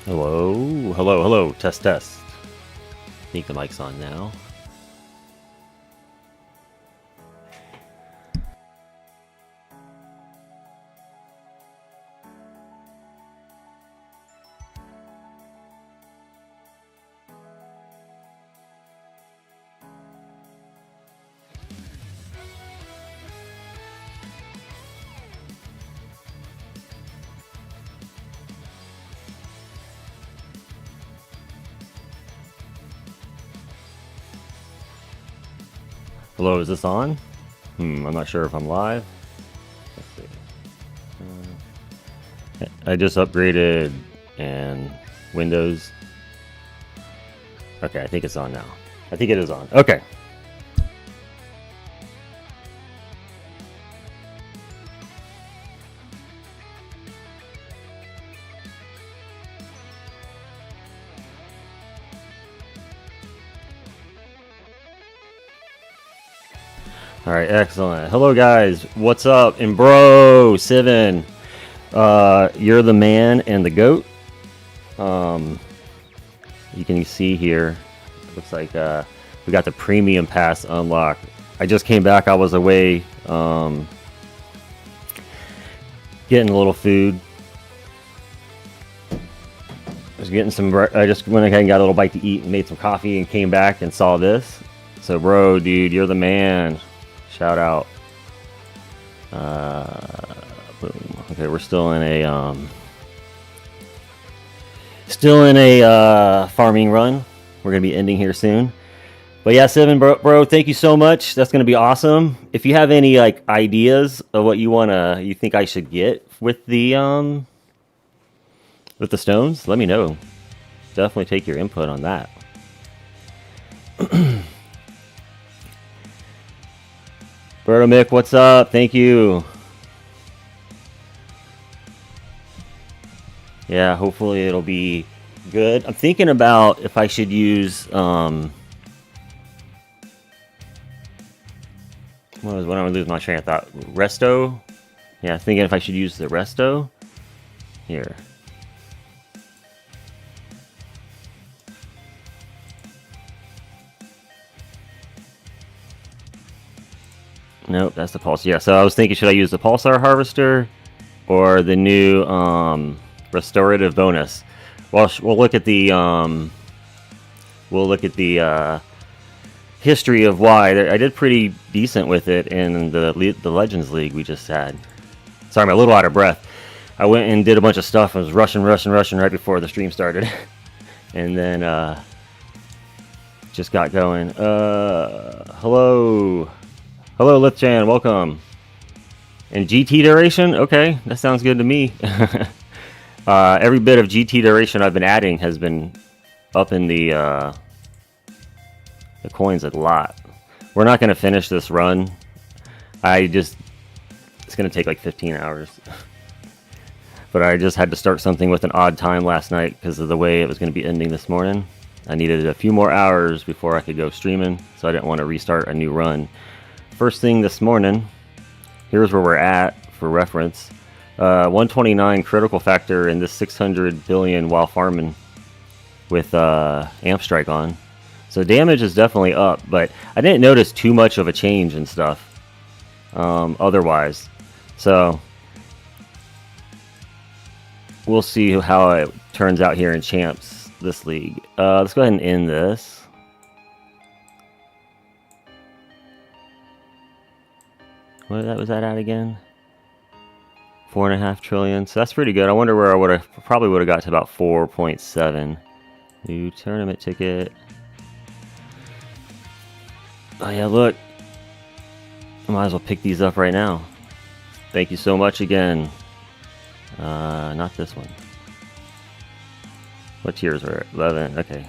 Hello, hello, hello. Test, test. I think the mic's on now. Hello, is this on? I'm not sure if I'm live. Let's see. I just upgraded and Windows. Okay, I think it's on now. I think it is on. Okay. All right, excellent. Hello, guys. What's up? And bro, Seven, you're the man and the goat. You can see here. Looks like we got the premium pass unlocked. I just came back. I was away, getting a little food. I just went ahead and got a little bite to eat and made some coffee and came back and saw this. So, bro, dude, you're the man. Shout out. Boom. Okay, we're still in a farming run. We're gonna be ending here soon. But yeah, Seven, bro, thank you so much. That's gonna be awesome. If you have any like ideas of what you think I should get with the stones, let me know. Definitely take your input on that. Berto Mick, what's up? Thank you. Yeah, hopefully it'll be good. I'm thinking about if I should use what I'm gonna lose my train of thought. Resto? Yeah, thinking if I should use the Resto. Here. Nope, that's the Pulsar. Yeah, so I was thinking, should I use the Pulsar Harvester or the new restorative bonus? Well, we'll look at the history of why. I did pretty decent with it in the Legends League we just had. Sorry, I'm a little out of breath. I went and did a bunch of stuff. I was rushing right before the stream started, and then just got going. Hello, Lithchan, welcome. And GT duration, okay, that sounds good to me. Every bit of GT duration I've been adding has been up in the coins a lot. We're not going to finish this run. It's going to take like 15 hours. But I just had to start something with an odd time last night because of the way it was going to be ending this morning. I needed a few more hours before I could go streaming, so I didn't want to restart a new run. First thing this morning, here's where we're at for reference. 129 critical factor in this 600 billion while farming with Amp Strike on. So damage is definitely up, but I didn't notice too much of a change and stuff otherwise. So we'll see how it turns out here in Champs this league. Let's go ahead and end this. What was that at again? 4.5 trillion. So that's pretty good. I wonder where I probably would have got to about 4.7. New tournament ticket. Oh yeah, look. I might as well pick these up right now. Thank you so much again. Not this one. What tiers were it? 11. Okay.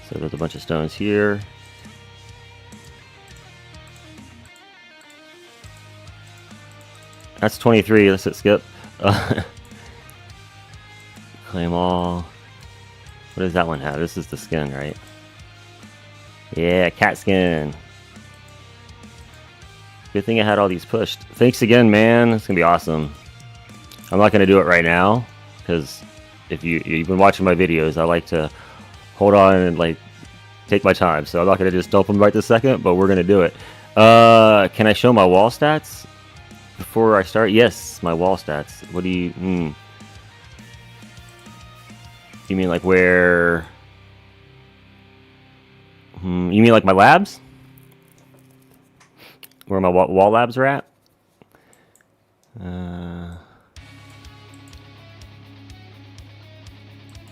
So there's a bunch of stones here. That's 23. Let's hit skip. Claim all. What does that one have? This is the skin, right? Yeah, cat skin. Good thing I had all these pushed. Thanks again, man. It's going to be awesome. I'm not going to do it right now because If you've been watching my videos, I like to hold on and like take my time. So I'm not gonna just dump them right this second, but we're gonna do it. Can I show my wall stats before I start? Yes, my wall stats. What do you? You mean like where? You mean like my labs? Where my wall labs are at? And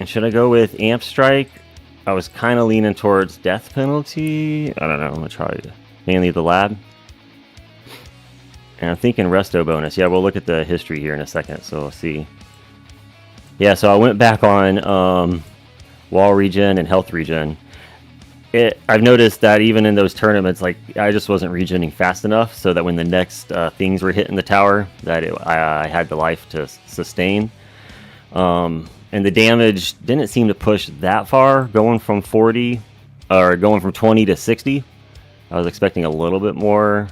should I go with Amp Strike? I was kind of leaning towards Death Penalty. I don't know. I'm going to try mainly the lab. And I'm thinking Resto bonus. Yeah, we'll look at the history here in a second, so we'll see. Yeah, so I went back on wall regen and health regen. I've noticed that even in those tournaments, like I just wasn't regenning fast enough, so that when the next things were hitting the tower, that I had the life to sustain. And the damage didn't seem to push that far, going from 40 or going from 20 to 60. I was expecting a little bit more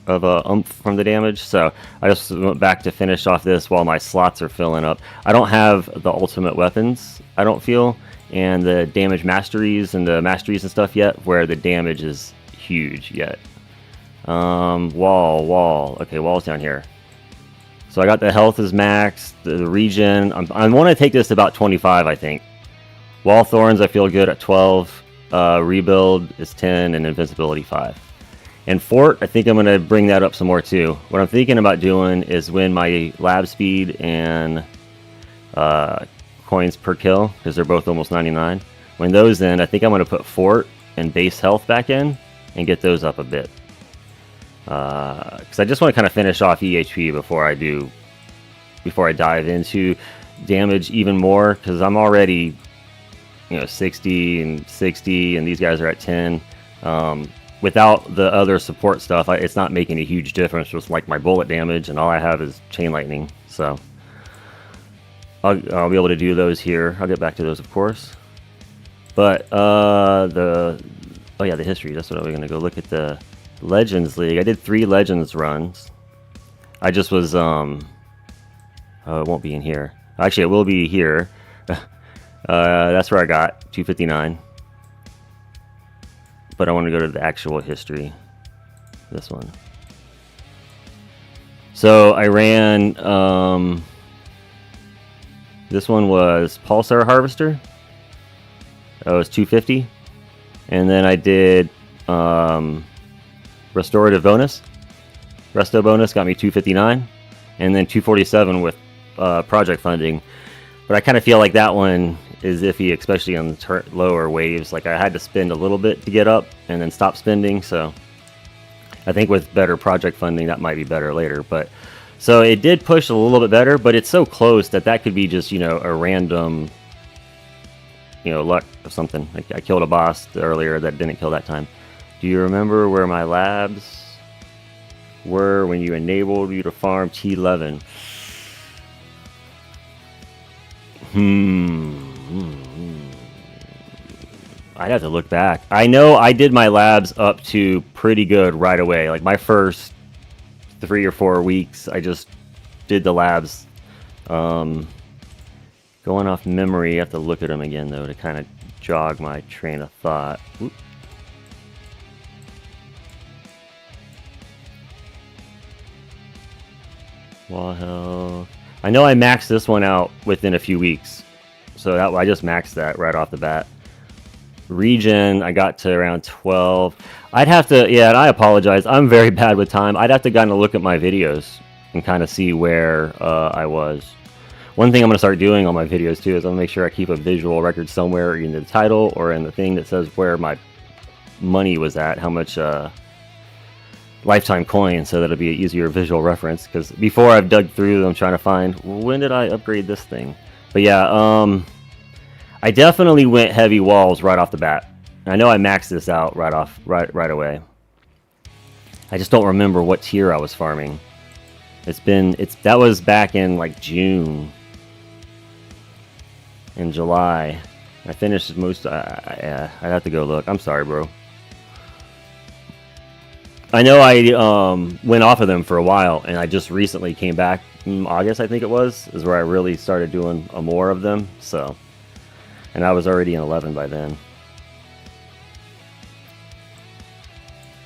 of a oomph from the damage, so I just went back to finish off this while my slots are filling up. I don't have the ultimate weapons, I don't feel, and the damage masteries and the masteries and stuff yet, where the damage is huge yet. Wall. Okay, wall's down here. So I got the health is maxed, the regen. I want to take this to about 25, I think. Wall thorns, I feel good at 12. Rebuild is 10, and invincibility 5. And fort, I think I'm going to bring that up some more too. What I'm thinking about doing is when my lab speed and coins per kill, because they're both almost 99. When those end, I think I'm going to put fort and base health back in and get those up a bit. Because I just want to kind of finish off EHP before I dive into damage even more, because I'm already 60 and 60, and these guys are at 10. Without the other support stuff, it's not making a huge difference with like my bullet damage, and all I have is chain lightning. So I'll be able to do those here. I'll get back to those, of course. But the history. That's what we're gonna go look at. The Legends League. I did 3 Legends runs. I just was it won't be in here. Actually, it will be here. That's where I got 259. But I want to go to the actual history. This one. So I ran. This one was Pulsar Harvester. That was 250, and then I did Restorative Bonus. Resto Bonus got me 259, and then 247 with project funding. But I kind of feel like that one is iffy, especially on the lower waves. Like I had to spend a little bit to get up and then stop spending. So I think with better project funding, that might be better later. But so it did push a little bit better, but it's so close that could be just, a random, luck of something. Like I killed a boss earlier that didn't kill that time. Do you remember where my labs were when you enabled you to farm T11? I'd have to look back. I know I did my labs up to pretty good right away. Like my first 3 or 4 weeks, I just did the labs. Going off memory, I have to look at them again though to kind of jog my train of thought. Oop. Wall health. I know I maxed this one out within a few weeks, so that I just maxed that right off the bat. Regen, I got to around 12. I'd have to, and I apologize, I'm very bad with time. I'd have to kind of look at my videos and kind of see where I was. One thing I'm going to start doing on my videos too is I'm going to make sure I keep a visual record somewhere in the title or in the thing that says where my money was at, how much lifetime coin, so that'll be an easier visual reference, because before I've dug through them trying to find when did I upgrade this thing. But yeah, I definitely went heavy walls right off the bat. I know I maxed this out right away. I just don't remember what tier I was farming. That was back in like June and July. I finished most. I'd have to go look. I'm sorry, bro. I know I went off of them for a while, and I just recently came back in August, I think it was, is where I really started doing more of them. So, and I was already in 11 by then.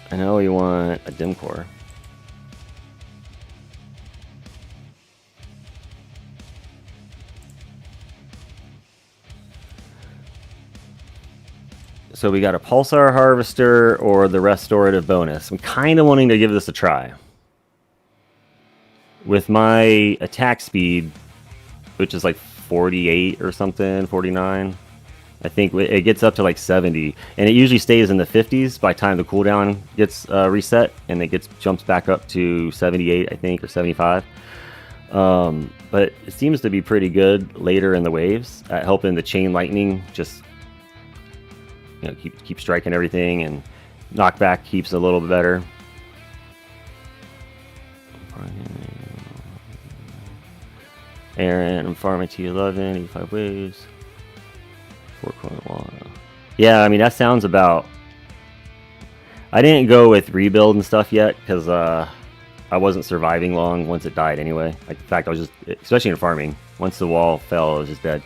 I know you want a dim core. So we got a Pulsar Harvester or the Restorative bonus. I'm kind of wanting to give this a try. With my attack speed, which is like 48 or something, 49, I think it gets up to like 70. And it usually stays in the 50s by the time the cooldown gets reset. And it jumps back up to 78, I think, or 75. But it seems to be pretty good later in the waves at helping the chain lightning just keep striking everything, and knockback keeps a little bit better. Aaron, I'm farming T11, 85 waves. 4.1. Yeah, I mean, that sounds about... I didn't go with rebuild and stuff yet, because I wasn't surviving long once it died anyway. Like, in fact, I was just... Especially in farming. Once the wall fell, I was just dead.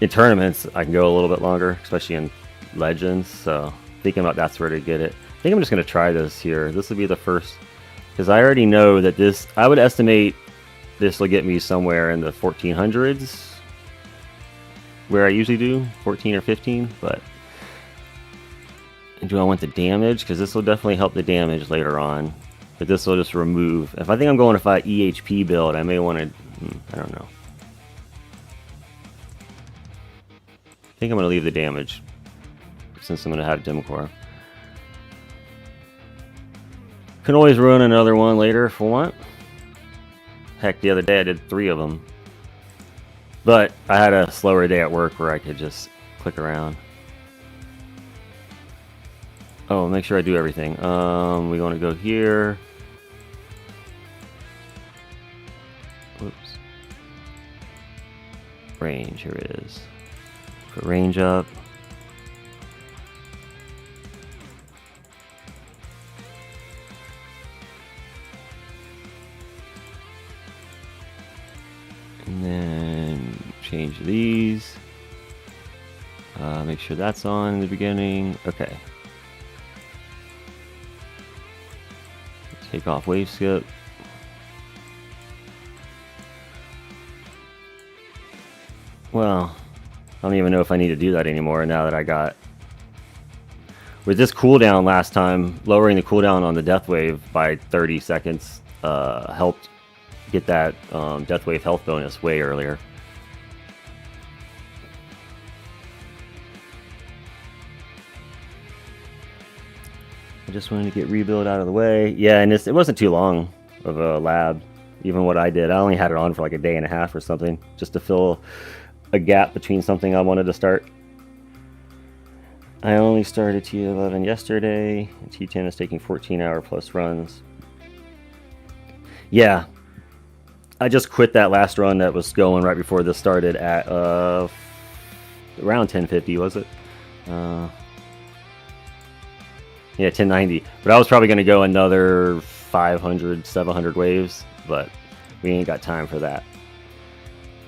In tournaments, I can go a little bit longer, especially in Legends, so thinking about that's where to get it. I think I'm just going to try this here. This will be the first, because I already know that this, I would estimate this will get me somewhere in the 1400s, where I usually do, 14 or 15, but do I want the damage? Because this will definitely help the damage later on, but this will just remove, if I think I'm going to fight EHP build, I may want to, I don't know. I think I'm going to leave the damage, since I'm going to have dim core. Can always run another one later if I want. Heck, the other day I did 3 of them. But I had a slower day at work where I could just click around. Oh, make sure I do everything. We're going to go here. Whoops. Range, here it is. Put range up. And then change these. Make sure that's on in the beginning. Okay. Take off wave skip. Well, I don't even know if I need to do that anymore now that I got... With this cooldown last time, lowering the cooldown on the death wave by 30 seconds helped get that death wave health bonus way earlier. I just wanted to get rebuild out of the way. Yeah, and it wasn't too long of a lab, even what I did. I only had it on for like a day and a half or something, just to fill a gap between something I wanted to start. I only started T11 yesterday. T10 is taking 14-hour plus runs. Yeah, I just quit that last run that was going right before this started at around 1050, was it? Yeah, 1090. But I was probably going to go another 500, 700 waves, but we ain't got time for that.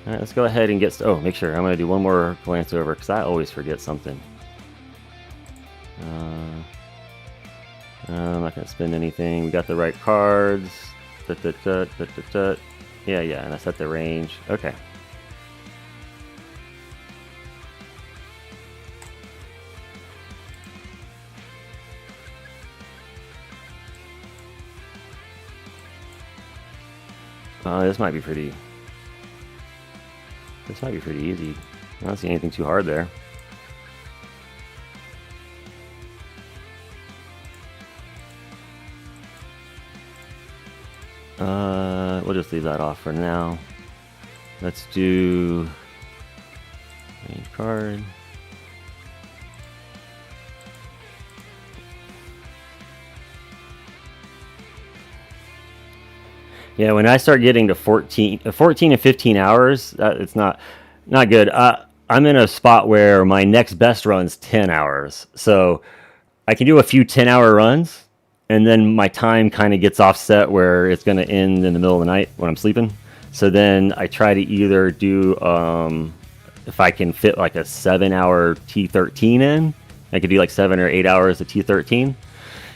All right, let's go ahead and get... Oh, make sure. I'm going to do one more glance over, because I always forget something. I'm not going to spend anything. We got the right cards. Yeah, and I set the range. Okay. This might be pretty... This might be pretty easy. I don't see anything too hard there. We'll just leave that off for now. Let's do range card. Yeah, when I start getting to 14 and 15 hours, it's not good. I'm in a spot where my next best run's 10 hours. So I can do a few 10-hour runs, and then my time kind of gets offset where it's going to end in the middle of the night when I'm sleeping. So then I try to either do, if I can fit like a 7-hour T13 in, I could do like 7 or 8 hours of T13.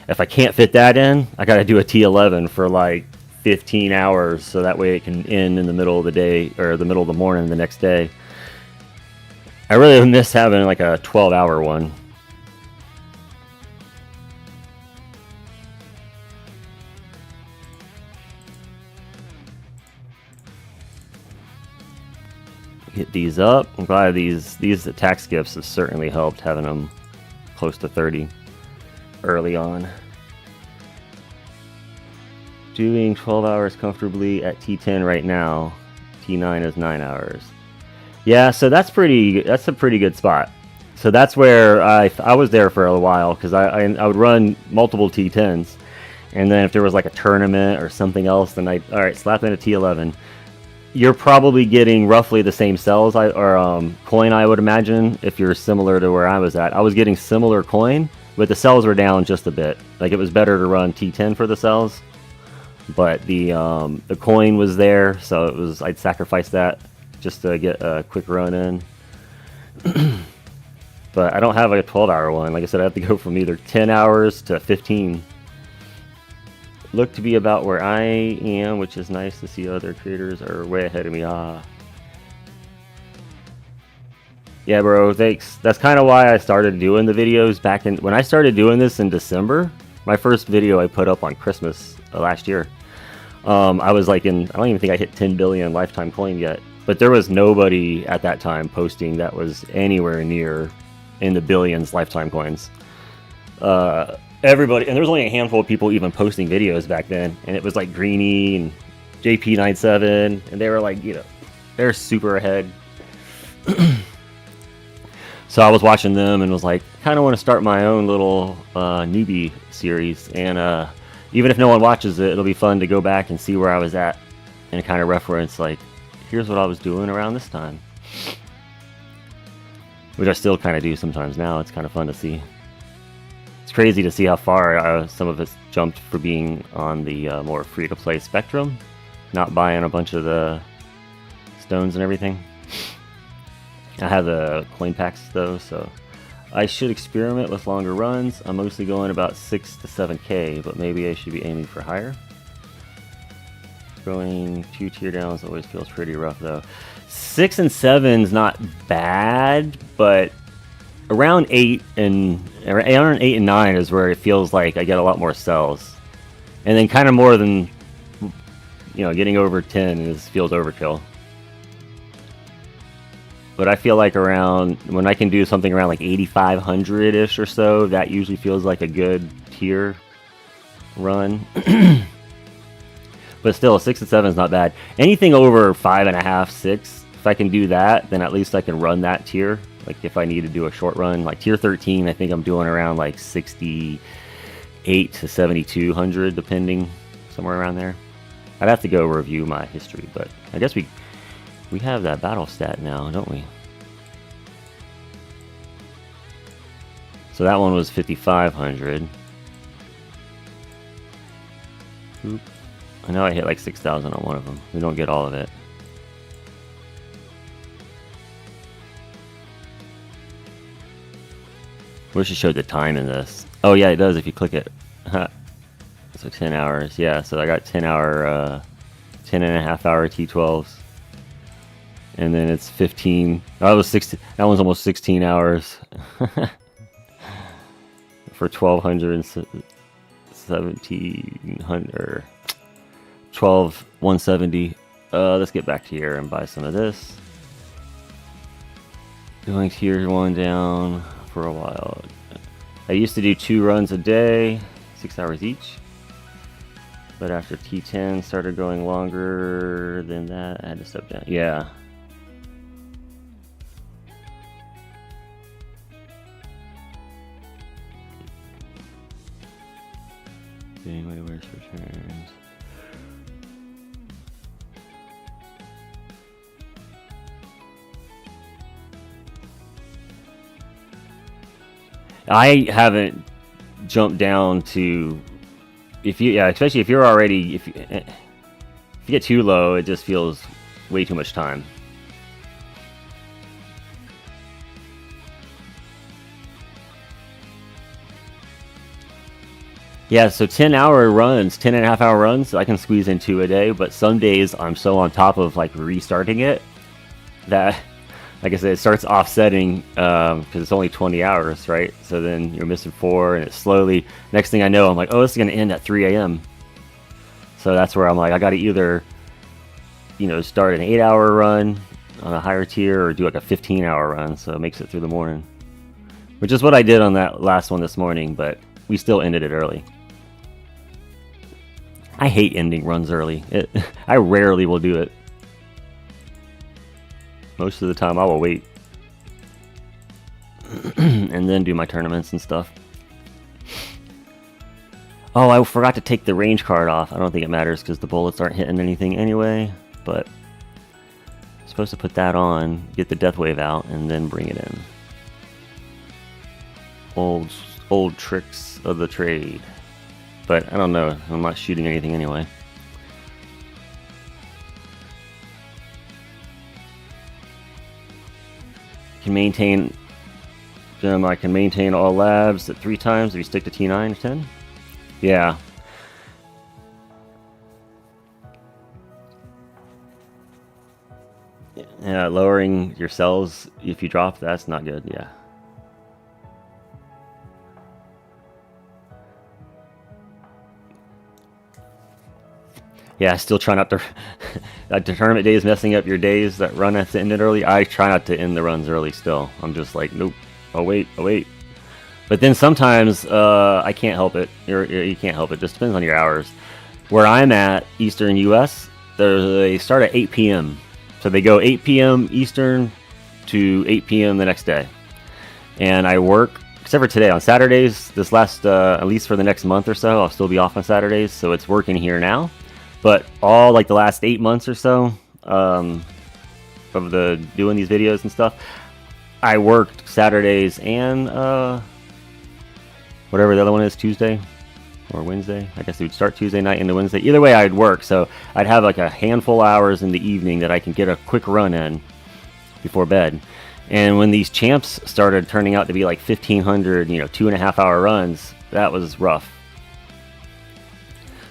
If I can't fit that in, I got to do a T11 for like 15 hours, so that way it can end in the middle of the day or the middle of the morning the next day. I really miss having like a 12-hour one. Hit these up. I'm glad these attack skips have certainly helped, having them close to 30 early on. Doing 12 hours comfortably at T10 right now. T9 is 9 hours. Yeah, so that's a pretty good spot. So that's where I was there for a while, because I would run multiple T10s, and then if there was like a tournament or something else, then all right, slap in a T11. You're probably getting roughly the same cells or coin, I would imagine, if you're similar to where I was at. I was getting similar coin, but the cells were down just a bit. Like, it was better to run T10 for the cells, but the coin was there, so it was, I'd sacrifice that just to get a quick run in. But I don't have like a 12-hour one. Like I said, I have to go from either 10 hours to 15. Look to be about where I am, which is nice to see other creators are way ahead of me. Yeah, bro, thanks. That's kind of why I started doing the videos back in, when I started doing this in December. My first video I put up on Christmas last year. I was like I don't even think I hit 10 billion lifetime coin yet, but there was nobody at that time posting that was anywhere near in the billions lifetime coins. Everybody, and there was only a handful of people even posting videos back then, and it was like Greeny and JP97, and they were like, they're super ahead. So I was watching them and was like, kind of want to start my own little newbie series, and even if no one watches it, it'll be fun to go back and see where I was at and kind of reference, like, here's what I was doing around this time, which I still kind of do sometimes now. It's kind of fun to see. It's crazy to see how far some of us jumped for being on the more free-to-play spectrum, not buying a bunch of the stones and everything. I have the coin packs though, so I should experiment with longer runs. I'm mostly going about 6 to 7k, but maybe I should be aiming for higher. Going 2 tier downs always feels pretty rough though. 6 and 7's not bad, but around 8 and 9 is where it feels like I get a lot more cells, and then kind of more than, getting over 10 feels overkill. But I feel like around, when I can do something around like 8,500-ish or so, that usually feels like a good tier run. But still, 6 and 7 is not bad. Anything over 5.5, 6, if I can do that, then at least I can run that tier. Like if I need to do a short run, like tier 13, I think I'm doing around like 68 to 7,200, depending, somewhere around there. I'd have to go review my history, but I guess we have that battle stat now, don't we? So that one was 5,500. Oop. I know I hit like 6,000 on one of them. We don't get all of it. Wish it showed the time in this. Oh yeah, it does if you click it. So 10 hours. Yeah, so I got 10 and a half hour T12s. And then it's 15. Oh, that was 16. That one's almost 16 hours. For 1,200 and 1,700. 170. Let's get back to here and buy some of this. Going tier 1 down for a while. I used to do 2 runs a day, 6 hours each. But after T10 started going longer than that, I had to step down. Yeah. Anyway, where's returns? I haven't jumped down to especially if you're already if you get too low, it just feels way too much time. Yeah, so 10-hour runs, 10.5-hour runs, I can squeeze in 2 a day, but some days I'm so on top of like restarting it that, like I said, it starts offsetting because it's only 20 hours, right? So then you're missing 4, and it's slowly, next thing I know, I'm like, oh, this is going to end at 3 a.m. So that's where I'm like, I got to either, start an 8-hour run on a higher tier or do like a 15-hour run, so it makes it through the morning. Which is what I did on that last one this morning, but we still ended it early. I hate ending runs early. I rarely will do it. Most of the time I will wait. And then do my tournaments and stuff. Oh, I forgot to take the range card off. I don't think it matters because the bullets aren't hitting anything anyway. But I'm supposed to put that on, get the death wave out, and then bring it in. Old tricks of the trade. But I don't know. I'm not shooting anything anyway. I can maintain all labs at 3 times if you stick to T9 or 10. Yeah. Yeah, lowering your cells if you drop, that's not good. Yeah. Yeah, still try not to. The tournament days messing up your days that run has to end it early. I try not to end the runs early still. I'm just like, nope. Oh wait. But then sometimes I can't help it. You can't help it. Just depends on your hours. Where I'm at, Eastern U.S., they start at 8 p.m. So they go 8 p.m. Eastern to 8 p.m. the next day. And I work, except for today, on Saturdays. This last, at least for the next month or so, I'll still be off on Saturdays. So it's working here now. But all like the last 8 months or so of doing these videos and stuff, I worked Saturdays and whatever the other one is, Tuesday or Wednesday. I guess it would start Tuesday night into Wednesday. Either way, I'd work. So I'd have like a handful of hours in the evening that I can get a quick run in before bed. And when these champs started turning out to be like 1,500, 2.5-hour runs, that was rough.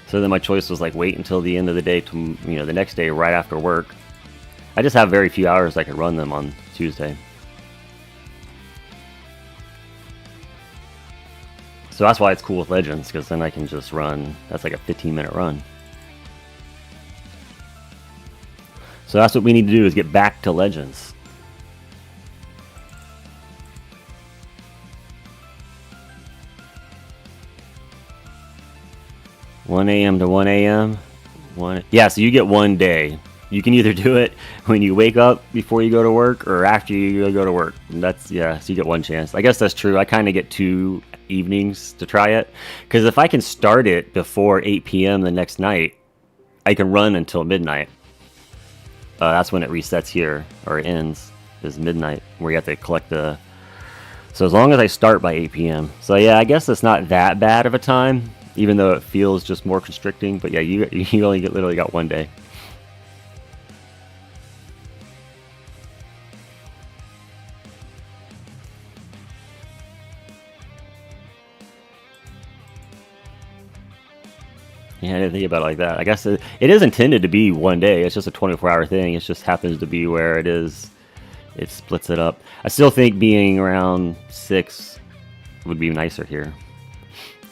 So then my choice was like wait until the end of the day to, the next day right after work. I just have very few hours I could run them on Tuesday. So that's why it's cool with Legends, because then I can just run, that's like a 15-minute run. So that's what we need to do, is get back to Legends. $1 a.m. to 1 a.m. Yeah, so you get 1 day. You can either do it when you wake up before you go to work or after you go to work. And that's, yeah, so you get 1 chance. I guess that's true. I kind of get 2 evenings to try it. Because if I can start it before 8 p.m. the next night, I can run until midnight. That's when it resets here, or it ends, is midnight, where you have to collect the... So as long as I start by 8 p.m. So yeah, I guess it's not that bad of a time. Even though it feels just more constricting, but yeah, you only literally got 1 day. Yeah, I didn't think about it like that. I guess it is intended to be 1 day. It's just a 24-hour thing. It just happens to be where it is. It splits it up. I still think being around 6 would be nicer here.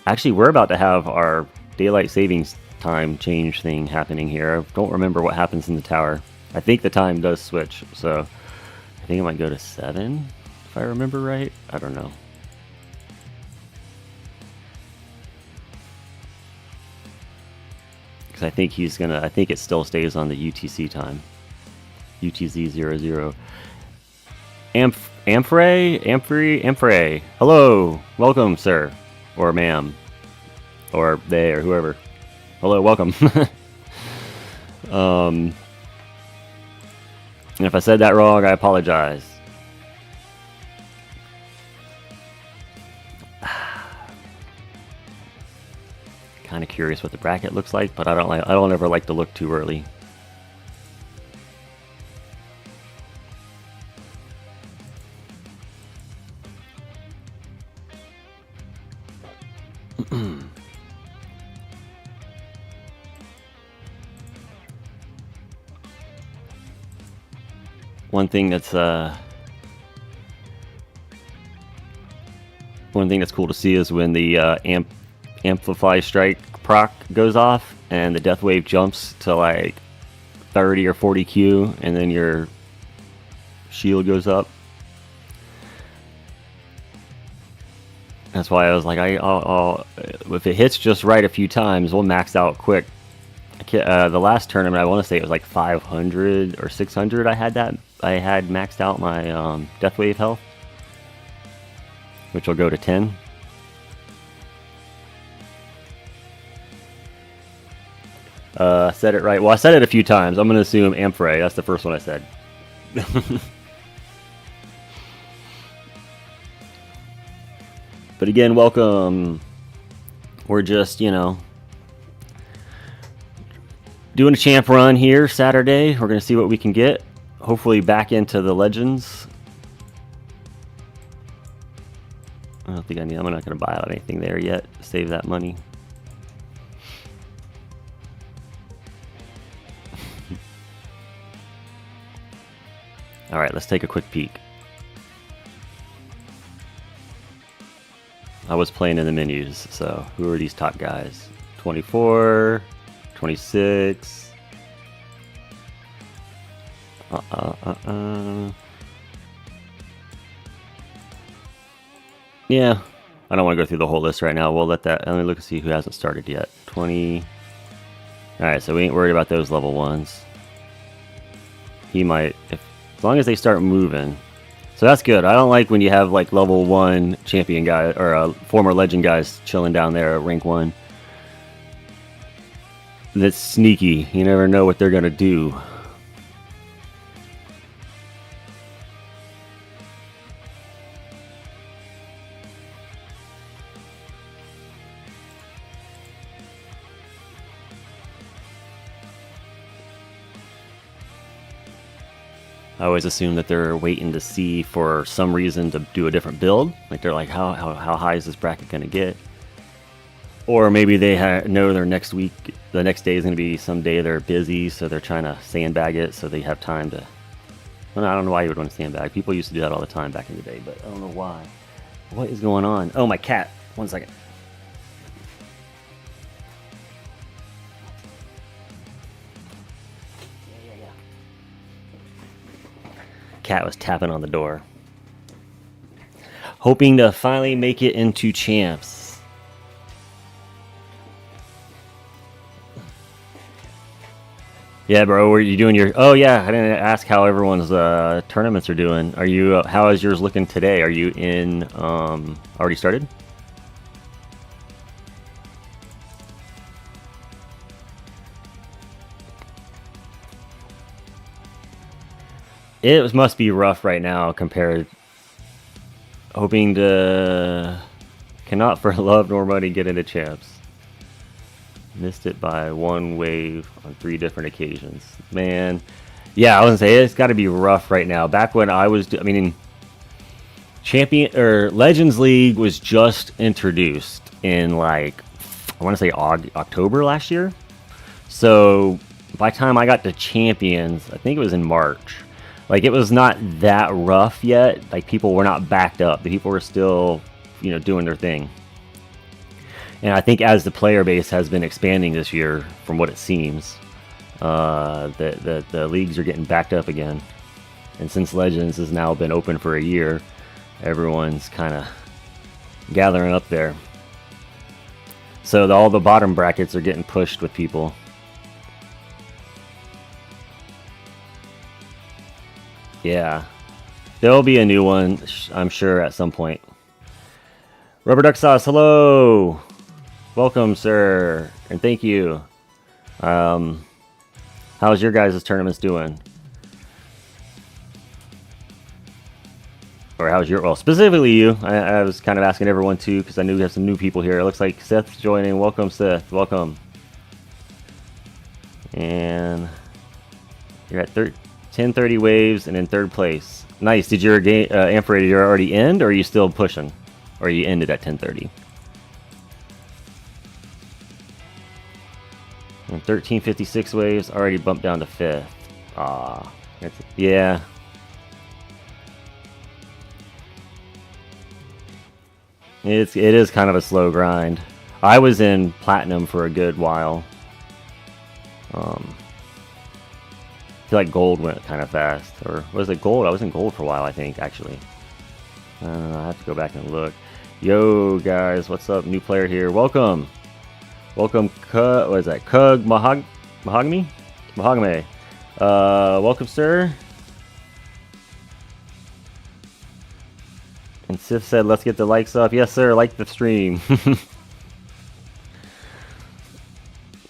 Actually, we're about to have our daylight savings time change thing happening here. I don't remember what happens in the tower. I think the time does switch, so I think it might go to 7, if I remember right. I don't know. Because I think I think it still stays on the UTC time. UTC 00. Amphrey. Hello, welcome, sir. Or ma'am, or they, or whoever. Hello, welcome. And if I said that wrong, I apologize. Kind kind of curious what the bracket looks like, but I don't ever like to look too early. One thing that's cool to see is when the Amplify Strike proc goes off and the Death Wave jumps to like 30 or 40 Q, and then your shield goes up. That's why I was like, I'll if it hits just right a few times, we'll max out quick. The last tournament, I want to say it was like 500 or 600. I had maxed out my Death Wave health, which will go to 10. Said it right. Well, I said it a few times. I'm going to assume Amphrey. That's the first one I said. But again, welcome. We're just, doing a champ run here Saturday. We're going to see what we can get. Hopefully back into the Legends. I don't think I'm not going to buy out anything there yet. Save that money. All right, let's take a quick peek. I was playing in the menus, so who are these top guys? 24, 26. Yeah, I don't want to go through the whole list right now. We'll let that. Let me look and see who hasn't started yet. 20. All right, so we ain't worried about those level ones. He might, as long as they start moving. So that's good. I don't like when you have like level 1 champion guy or former legend guys chilling down there at rank 1. That's sneaky. You never know what they're gonna do. I always assume that they're waiting to see for some reason to do a different build. Like they're like, how high is this bracket going to get? Or maybe they know their next week, the next day is going to be some day they're busy, so they're trying to sandbag it so they have time to... Well, I don't know why you would want to sandbag. People used to do that all the time back in the day, but I don't know why. What is going on? Oh, my cat. 1 second. Cat was tapping on the door. Hoping to finally make it into champs. Yeah, bro, were you doing your... Oh, yeah, I didn't ask how everyone's tournaments are doing. Are you... how is yours looking today? Are you in... already started? It must be rough right now compared... Hoping to... Cannot for love nor money get into champs. Missed it by 1 wave on 3 different occasions. Man. Yeah, I was gonna say, it's got to be rough right now. Back when I was... I mean... Champion... or Legends League was just introduced in like... I want to say October last year. So... By the time I got to Champions, I think it was in March... Like, it was not that rough yet. Like, people were not backed up. The people were still, doing their thing. And I think as the player base has been expanding this year, from what it seems, the leagues are getting backed up again. And since Legends has now been open for a year, everyone's kind of gathering up there. So all the bottom brackets are getting pushed with people. Yeah, there'll be a new one, I'm sure, at some point. Rubber Duck Sauce, hello! Welcome, sir, and thank you. How's your guys' tournaments doing? Or how's your... Well, specifically you. I was kind of asking everyone too, because I knew we have some new people here. It looks like Seth's joining. Welcome, Seth. Welcome. And you're at 1030 waves and in third place. Nice. Did your game Amperator already end, or are you still pushing? Or you ended at 1030? And 1356 waves already bumped down to 5th. Ah, yeah. It is kind of a slow grind. I was in platinum for a good while. I feel like gold went kind of fast, or was it gold? I was in gold for a while, I think, actually. I don't know, I have to go back and look. Yo, guys, what's up? New player here. Welcome. Welcome, what is that? Kug Mahogany? Mahogany. Welcome, sir. And Sif said, let's get the likes up. Yes, sir. Like the stream.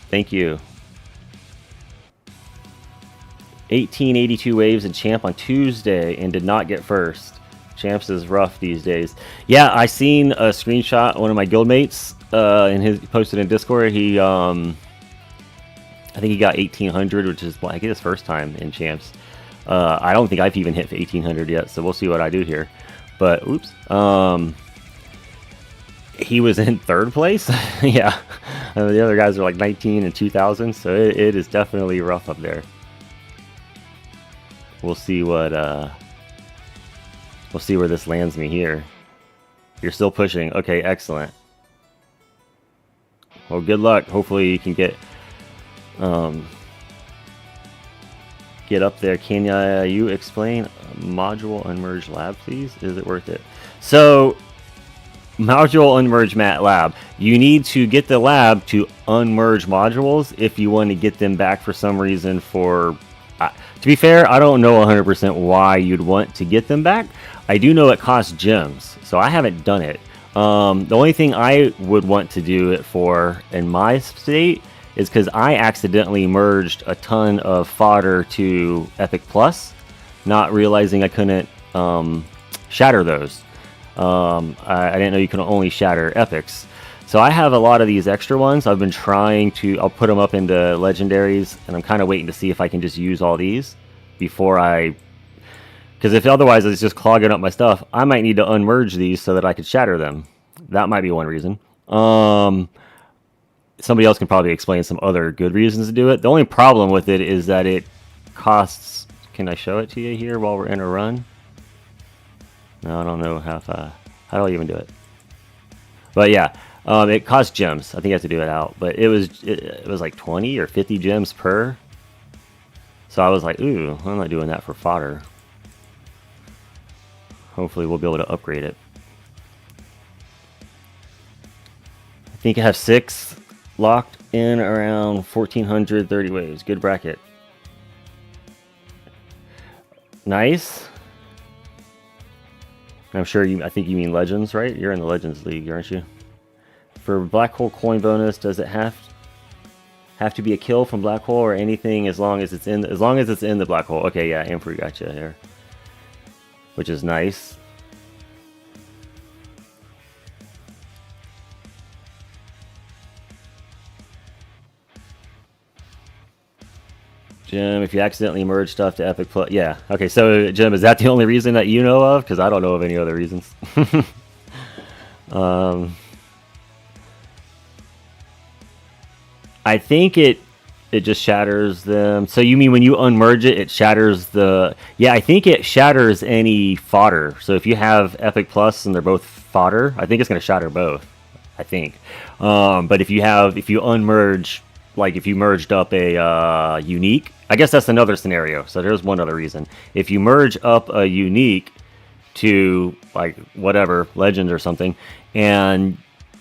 Thank you. 1882 waves in Champ on Tuesday and did not get first. Champs is rough these days. Yeah, I seen a screenshot. One of my guildmates posted in Discord. He, I think he got 1800, which is like his first time in Champs. I don't think I've even hit 1800 yet, so we'll see what I do here. But oops, he was in third place. Yeah, the other guys are like 19 and 2000, so it is definitely rough up there. We'll see what we'll see where this lands me here. You're still pushing. Okay, excellent. Well, good luck. Hopefully you can get up there. Can you explain module unmerge lab, please? Is it worth it? So module unmerge mat lab, you need to get the lab to unmerge modules if you want to get them back for some reason. For to be fair, I don't know 100% why you'd want to get them back. I do know it costs gems, so I haven't done it. The only thing I would want to do it for in my state is because I accidentally merged a ton of fodder to Epic Plus, not realizing I couldn't shatter those. I didn't know you can only shatter epics. So I have a lot of these extra ones. I've been trying to, I'll put them up into legendaries, and I'm kind of waiting to see if I can just use all these before I, because if otherwise it's just clogging up my stuff, I might need to unmerge these so that I could shatter them. That might be one reason. Somebody else can probably explain some other good reasons to do it. The only problem with it is that it costs, can I show it to you here while we're in a run? No, I don't know how do I even do it? But yeah, it costs gems. I think I have to do it out. But it was like 20 or 50 gems per. So I was like, ooh, I'm not doing that for fodder. Hopefully we'll be able to upgrade it. I think I have 6 locked in around 1430 waves. Good bracket. Nice. I'm sure I think you mean Legends, right? You're in the Legends League, aren't you? For Black Hole coin bonus, does it have to be a kill from Black Hole or anything as long as it's in the Black Hole? Okay, yeah, Amfrey gotcha here. Which is nice. Jim, if you accidentally merge stuff to Epic Plus, yeah. Okay, so Jim, is that the only reason that you know of? Because I don't know of any other reasons. I think it just shatters them. So you mean when you unmerge it, it shatters the... Yeah, I think it shatters any fodder. So if you have Epic Plus and they're both fodder, I think it's going to shatter both. I think. But if you unmerge... Like if you merged up a unique, I guess that's another scenario. So there's one other reason. If you merge up a unique to like whatever, legend or something, and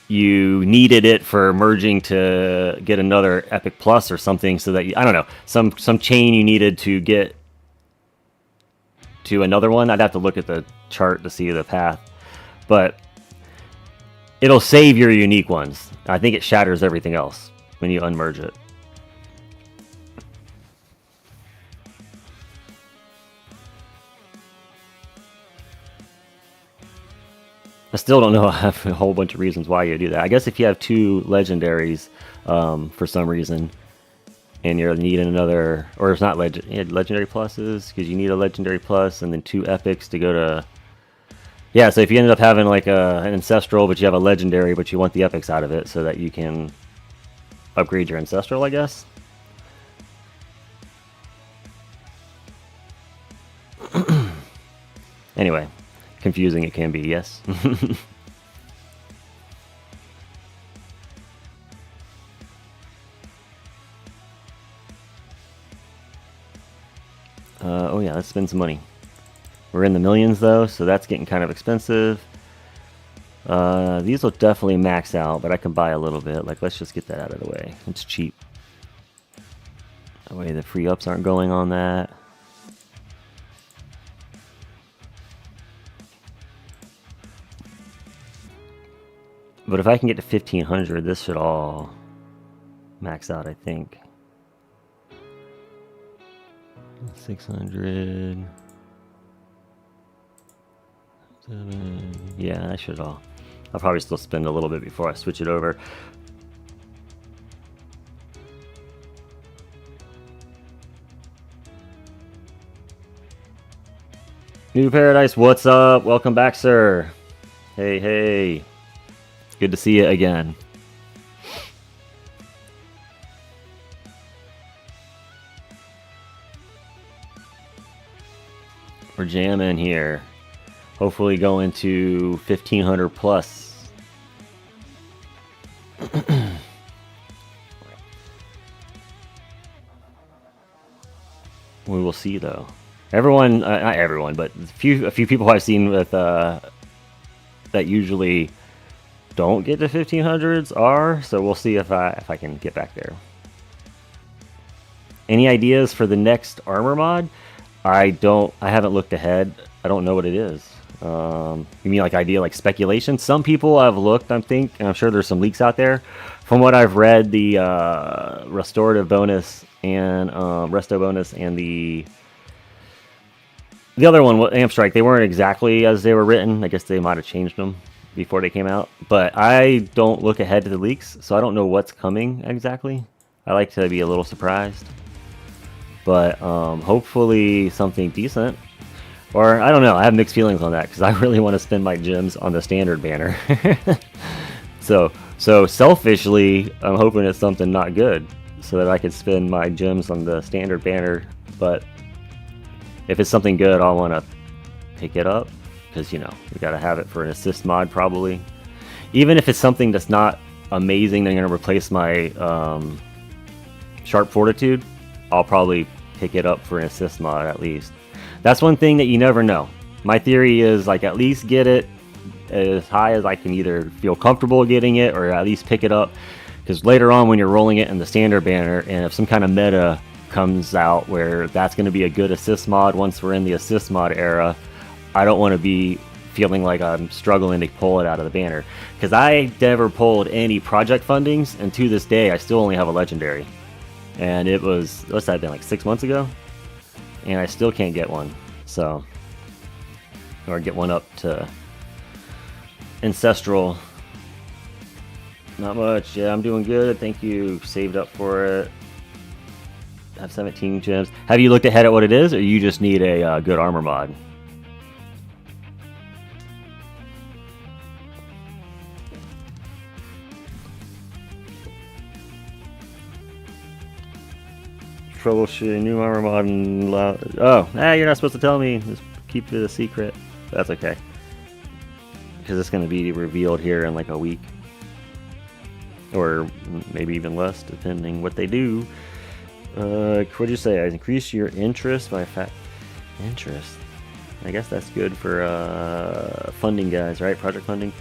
you needed it for merging to get another Epic Plus or something, so that I don't know, some chain you needed to get to another one. I'd have to look at the chart to see the path, but it'll save your unique ones. I think it shatters everything else when you unmerge it. I still don't know. I have a whole bunch of reasons why you do that. I guess if you have 2 legendaries for some reason, and you're needing another, or it's not legendary pluses, because you need a legendary plus and then 2 epics to go to. Yeah, so if you ended up having like an ancestral, but you have a legendary, but you want the epics out of it so that you can upgrade your ancestral, I guess. Anyway, confusing it can be, yes. Oh yeah, let's spend some money. We're in the millions though, so that's getting kind of expensive. These will definitely max out, but I can buy a little bit. Like, let's just get that out of the way. It's cheap. That way the free ups aren't going on that. But if I can get to 1500, this should all max out, I think. 600. 7. Yeah, I should all. I'll probably still spend a little bit before I switch it over. New Paradise, what's up? Welcome back, sir. Hey, hey. Good to see you again. We're jamming here. Hopefully going to 1500 plus. We will see though. Everyone, not everyone, but a few people I've seen with that usually don't get to 1500s are. So we'll see if I can get back there. Any ideas for the next armor mod? I haven't looked ahead. I don't know what it is. You mean like idea, like speculation? Some people have looked, and I'm sure there's some leaks out there. From what I've read, the restorative bonus and resto bonus and the other one, Amp Strike, they weren't exactly as they were written. I guess they might have changed them before they came out. But I don't look ahead to the leaks, so I don't know what's coming exactly. I like to be a little surprised. But hopefully something decent. Or, I don't know, I have mixed feelings on that, because I really want to spend my gems on the standard banner. So selfishly, I'm hoping it's something not good, so that I could spend my gems on the standard banner. But if it's something good, I'll want to pick it up, because, you know, we got to have it for an assist mod, probably. Even if it's something that's not amazing, they're going to replace my Sharp Fortitude, I'll probably pick it up for an assist mod at least. That's one thing that you never know. My theory is, like, at least get it as high as I can either feel comfortable getting it or at least pick it up. Because later on when you're rolling it in the standard banner, and if some kind of meta comes out where that's going to be a good assist mod once we're in the assist mod era, I don't want to be feeling like I'm struggling to pull it out of the banner. Because I never pulled any project fundings, and to this day I still only have a legendary. And it was, what's that been, like 6 months ago? And I still can't get one, so, or get one up to ancestral. Not much. Yeah, I'm doing good. Thank you. Saved up for it. I have 17 gems. Have you looked ahead at what it is, or you just need a good armor mod? Troubleshooting new armor mod and you're not supposed to tell me. Just keep it a secret. That's okay, because it's going to be revealed here in like a week, or maybe even less, depending what they do. What'd you say? I increase your interest by interest. I guess that's good for funding guys, right? Project funding.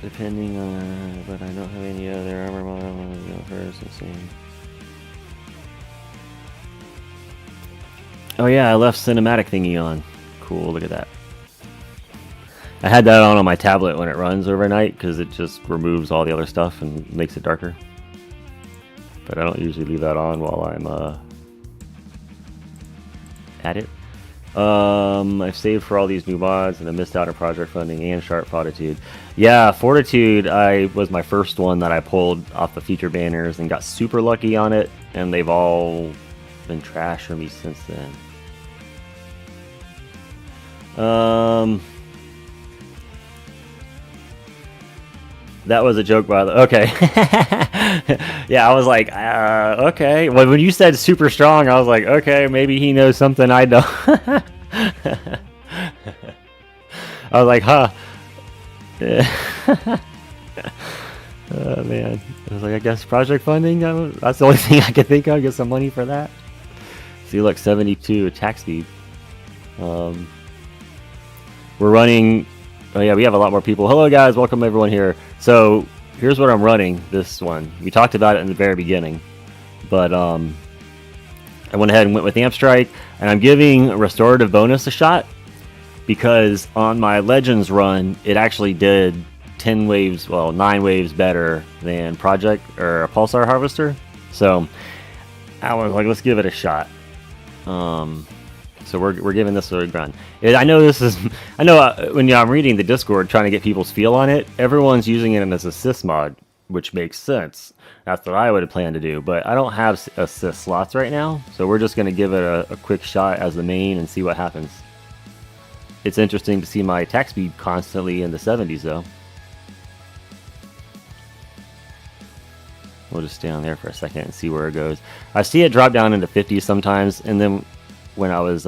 Depending on, but I don't have any other armor mod. I want to go first and see. Oh yeah, I left cinematic thingy on. Cool, look at that. I had that on my tablet when it runs overnight, because it just removes all the other stuff and makes it darker. But I don't usually leave that on while I'm at it. I've saved for all these new mods and I missed out on project funding and Sharp Fortitude. Yeah, Fortitude was my first one that I pulled off the feature banners and got super lucky on it, and they've all been trash for me since then. That was a joke, by the okay. Yeah, I was like, okay. Well, when you said super strong, I was like, okay, maybe he knows something I don't. I was like, huh. Oh, man. I was like, I guess project funding, that's the only thing I could think of. Get some money for that. See, look, 72 attack speed. We're running. Oh yeah, we have a lot more people. Hello guys, welcome everyone here. So here's what I'm running this one. We talked about it in the very beginning, but I went ahead and went with Amp Strike, and I'm giving Restorative Bonus a shot because on my Legends run, it actually did 10 waves, well 9 waves better than Project or a Pulsar Harvester. So I was like, let's give it a shot. So we're giving this a run. I know this is. I know when I'm reading the Discord trying to get people's feel on it, everyone's using it as assist mod, which makes sense. That's what I would have planned to do, but I don't have assist slots right now, so we're just going to give it a quick shot as the main and see what happens. It's interesting to see my attack speed constantly in the 70s, though. We'll just stay on there for a second and see where it goes. I see it drop down into 50s sometimes, and then when I was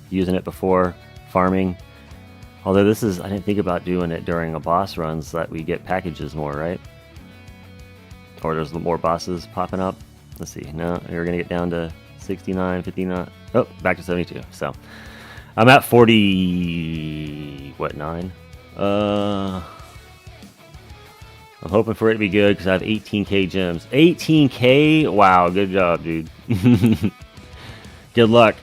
using it before farming, although I didn't think about doing it during a boss run so that we get packages more, right? Or there's more bosses popping up. Let's see. No, we're gonna get down to 69, 59. Oh, back to 72. So I'm at 40. What, 9? I'm hoping for it to be good because I have 18k gems. 18k? Wow, good job, dude. Good luck.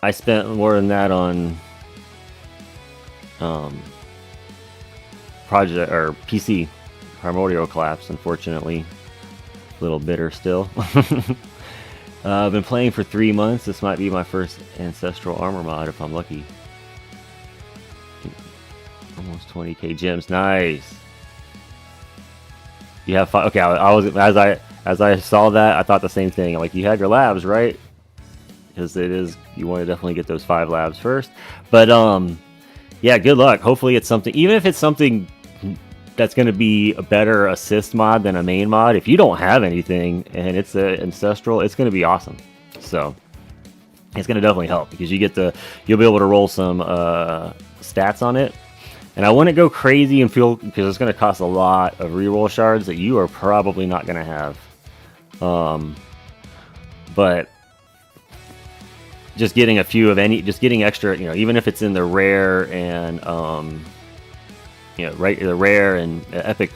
I spent more than that on project or PC Primordial Collapse, unfortunately. A little bitter still. I've been playing for 3 months. This might be my first Ancestral Armor mod if I'm lucky. Almost 20k gems. Nice. You have 5. Okay, I was as I saw that, I thought the same thing. Like, you had your labs, right? Because you want to definitely get those 5 labs first. But yeah, good luck. Hopefully it's something, even if it's something that's going to be a better assist mod than a main mod. If you don't have anything and it's an Ancestral, it's going to be awesome. So it's going to definitely help because you'll be able to roll some stats on it. And I wouldn't go crazy and feel, because it's going to cost a lot of reroll shards that you are probably not going to have. But just getting a few of just getting extra, even if it's in the rare and the rare and epic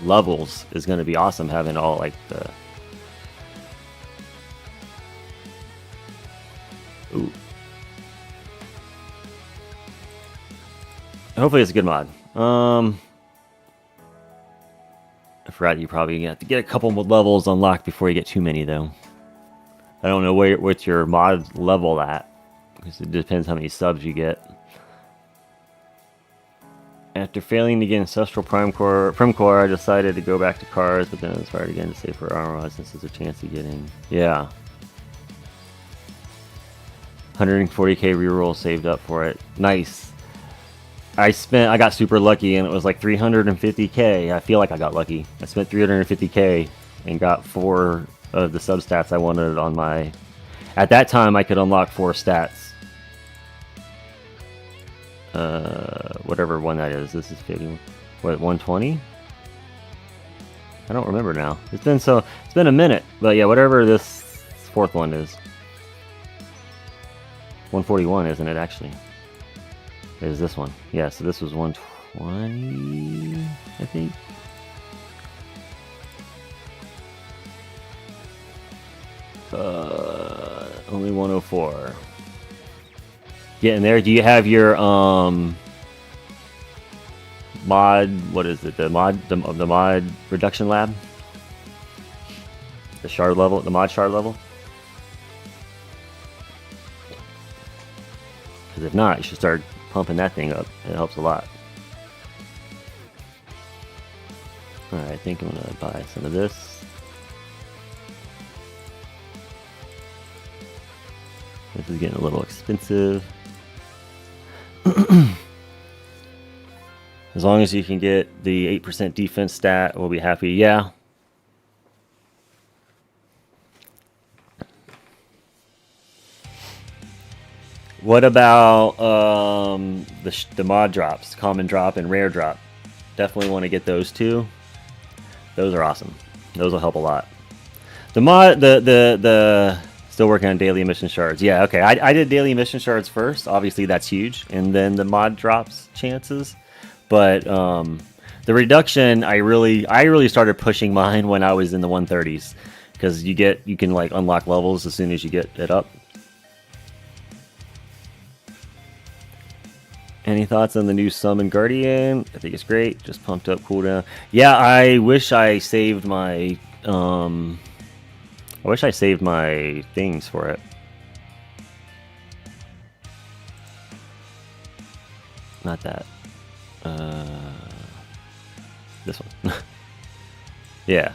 levels is going to be awesome. Having all like the hopefully it's a good mod. I forgot you probably have to get a couple more levels unlocked before you get too many though. I don't know what's your mod level at, because it depends how many subs you get. After failing to get Ancestral Prime Core, I decided to go back to cars, but then I inspired again to save for armor mods since there's a chance of getting. Yeah. 140k reroll saved up for it. Nice. I got super lucky and it was like 350k. I feel like I got lucky. I spent 350k and got 4 of the substats I wanted on my. At that time, I could unlock 4 stats. Whatever one that is. This is fitting. What, 120? I don't remember now. It's been a minute, but yeah, whatever this 4th one is. 141, isn't it? Actually, it is this one. Yeah, so this was 120, I think. Only 104. Getting there. Do you have your mod? What is it? The mod reduction lab. The shard level. The mod shard level. If not, you should start pumping that thing up. It helps a lot. Alright, I think I'm going to buy some of this. This is getting a little expensive. As long as you can get the 8% defense stat, we'll be happy. Yeah. What about the mod drops, common drop and rare drop? Definitely want to get those too. Those are awesome. Those will help a lot. The mod, the still working on daily mission shards. Yeah, okay. I did daily mission shards first. Obviously, that's huge, and then the mod drops chances. But the reduction, I really started pushing mine when I was in the 130s, because you can like unlock levels as soon as you get it up. Any thoughts on the new Summon Guardian? I think it's great. Just pumped up cooldown. Yeah, I wish I saved my things for it. Not that. This one. Yeah.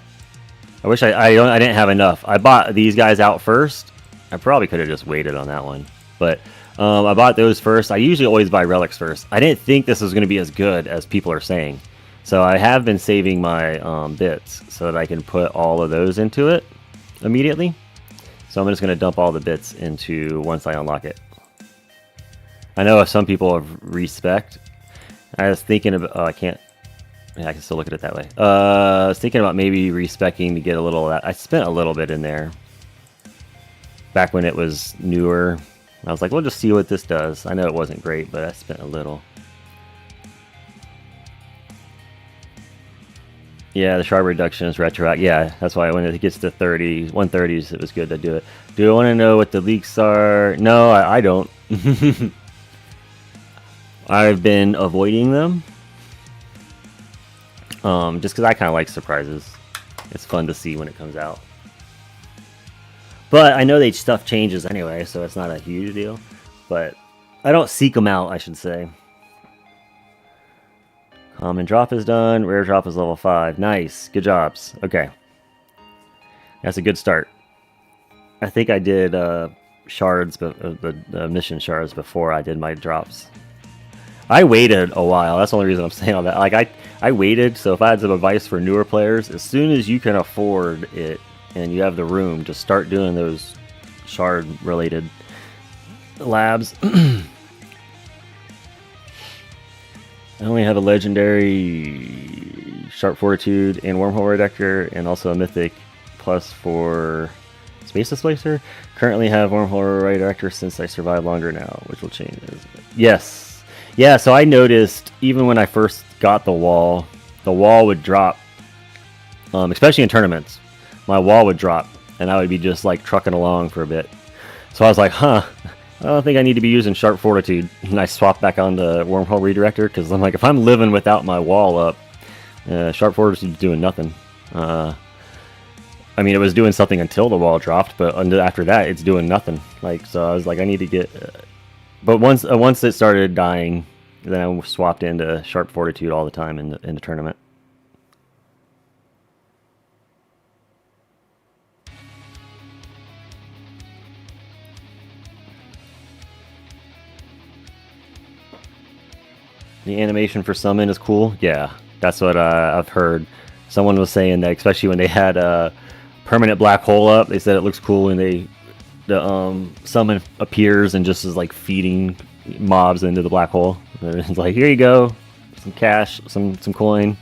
I wish I didn't have enough. I bought these guys out first. I probably could have just waited on that one, but I bought those first. I usually always buy relics first. I didn't think this was going to be as good as people are saying. So I have been saving my bits so that I can put all of those into it immediately. So I'm just going to dump all the bits into once I unlock it. I know some people have respec. I was thinking about... Oh, I can't... Yeah, I can still look at it that way. I was thinking about maybe respecing to get a little of that. I spent a little bit in there. Back when it was newer. I was like, we'll just see what this does. I know it wasn't great, but I spent a little. Yeah, the shard reduction is retroactive. Yeah, that's why when it gets to 130s, it was good to do it. Do I want to know what the leaks are? No, I don't. I've been avoiding them. Just because I kind of like surprises. It's fun to see when it comes out. But I know that stuff changes anyway, so it's not a huge deal. But I don't seek them out, I should say. Common drop is done. Rare drop is level 5. Nice. Good jobs. Okay. That's a good start. I think I did shards, but the mission shards before I did my drops. I waited a while. That's the only reason I'm saying all that. Like I waited, so if I had some advice for newer players, as soon as you can afford it, and you have the room to start doing those shard related labs. I only have a legendary Sharp Fortitude and Wormhole Reductor, and also a mythic plus for Space Displacer. Currently have Wormhole Reductor since I survive longer now, which will change. Yes. Yeah, so I noticed even when I first got the wall would drop, especially in tournaments. My wall would drop, and I would be just like trucking along for a bit. So I was like, huh, I don't think I need to be using Sharp Fortitude. And I swapped back onto Wormhole Redirector, because I'm like, if I'm living without my wall up, Sharp Fortitude's doing nothing. I mean, it was doing something until the wall dropped, but after that, it's doing nothing. Like, so I was like, I need to get... But once it started dying, then I swapped into Sharp Fortitude all the time in the tournament. The animation for summon is cool. Yeah, that's what I've heard. Someone was saying that, especially when they had a permanent black hole up, they said it looks cool when the summon appears and just is like feeding mobs into the black hole. And it's like, here you go, some cash, some coin.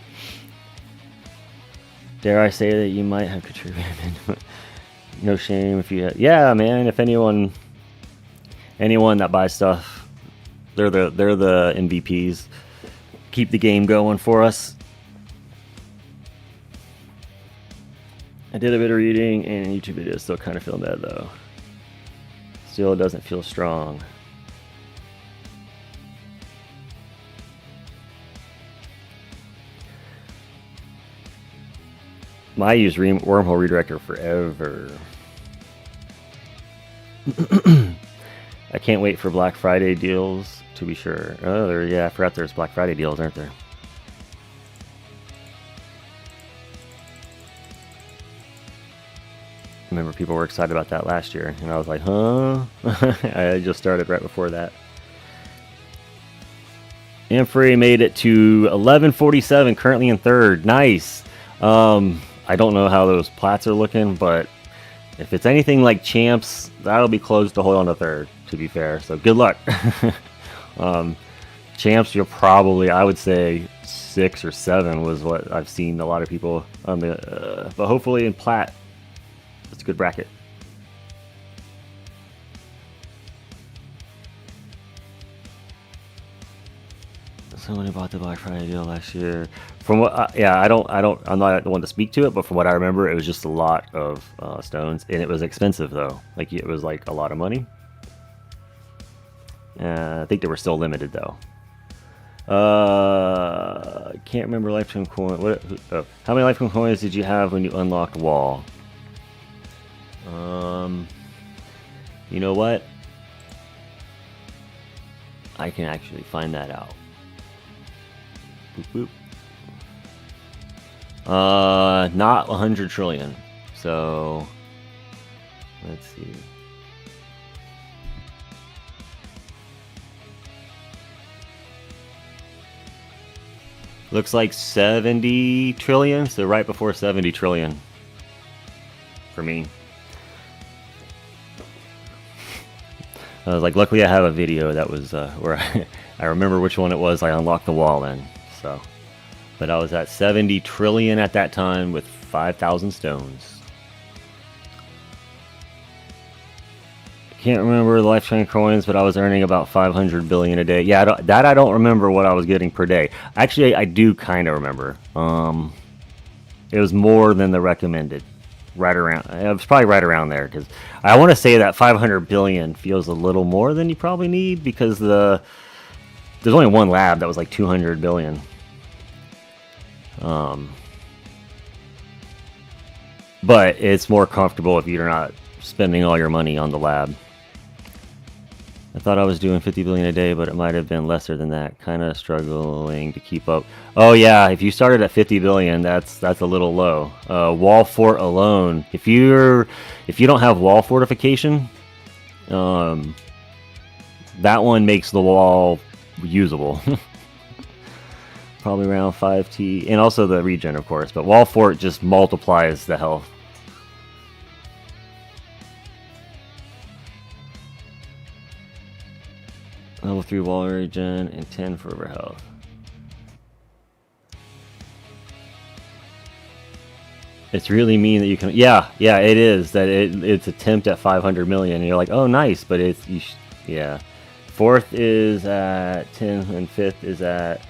Dare I say that you might have contributed? No shame if you had. Yeah, man. If anyone that buys stuff. They're the MVPs. Keep the game going for us. I did a bit of reading and YouTube videos, still kind of feeling bad though. Still doesn't feel strong. I use Wormhole Redirector forever. I I can't wait for Black Friday deals, to be sure. Oh, yeah, I forgot there's Black Friday deals, aren't there? I remember people were excited about that last year, and I was like, huh? I just started right before that. Infree made it to 1147, currently in third. Nice. I don't know how those plats are looking, but if it's anything like champs, that'll be close to hold on to third, to be fair. So good luck. Champs, you're probably, I would say, 6 or 7 was what I've seen a lot of people on the, but hopefully in plat, it's a good bracket. Somebody bought the Black Friday deal last year. From what, yeah, I'm not the one to speak to it, but from what I remember, it was just a lot of stones, and it was expensive though. Like it was like a lot of money. I think they were still limited though. Can't remember lifetime coin. What? Oh, how many lifetime coins did you have when you unlocked Wall? You know what? I can actually find that out. Boop, boop. Not 100 trillion. So let's see. Looks like 70 trillion, so right before 70 trillion for me. I was like, luckily I have a video that was where I remember which one it was I unlocked the wall in. So, but I was at 70 trillion at that time with 5,000 stones. Can't remember the lifetime coins, but I was earning about 500 billion a day. Yeah, I don't remember what I was getting per day. Actually, I do kind of remember. It was more than the recommended. Right around, it was probably right around there, because I want to say that 500 billion feels a little more than you probably need, because there's only one lab that was like 200 billion. But it's more comfortable if you're not spending all your money on the lab. I thought I was doing 50 billion a day, but it might have been lesser than that. Kind of struggling to keep up. Oh yeah, if you started at 50 billion, that's a little low. Wall fort alone, if you don't have wall fortification, that one makes the wall usable. Probably around 5T, and also the regen, of course. But wall fort just multiplies the health. Level 3 wall regen and 10 for over health. It's really mean that you can. Yeah, it is. That it's attempt at 500 million, and you're like, oh, nice, but it's yeah. Fourth is at 10, and fifth is at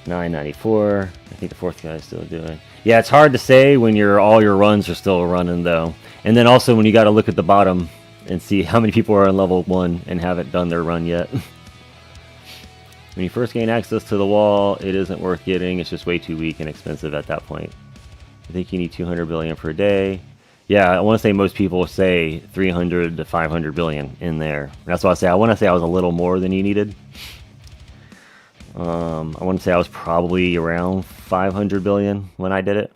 994. I think the fourth guy is still doing. Yeah, it's hard to say when all your runs are still running though, and then also when you got to look at the bottom and see how many people are on level 1 and haven't done their run yet. When you first gain access to the wall, it isn't worth getting. It's just way too weak and expensive at that point. I think you need 200 billion per day. Yeah, I want to say most people say 300 to 500 billion in there. That's why I want to say I was a little more than you needed. I want to say I was probably around 500 billion when I did it.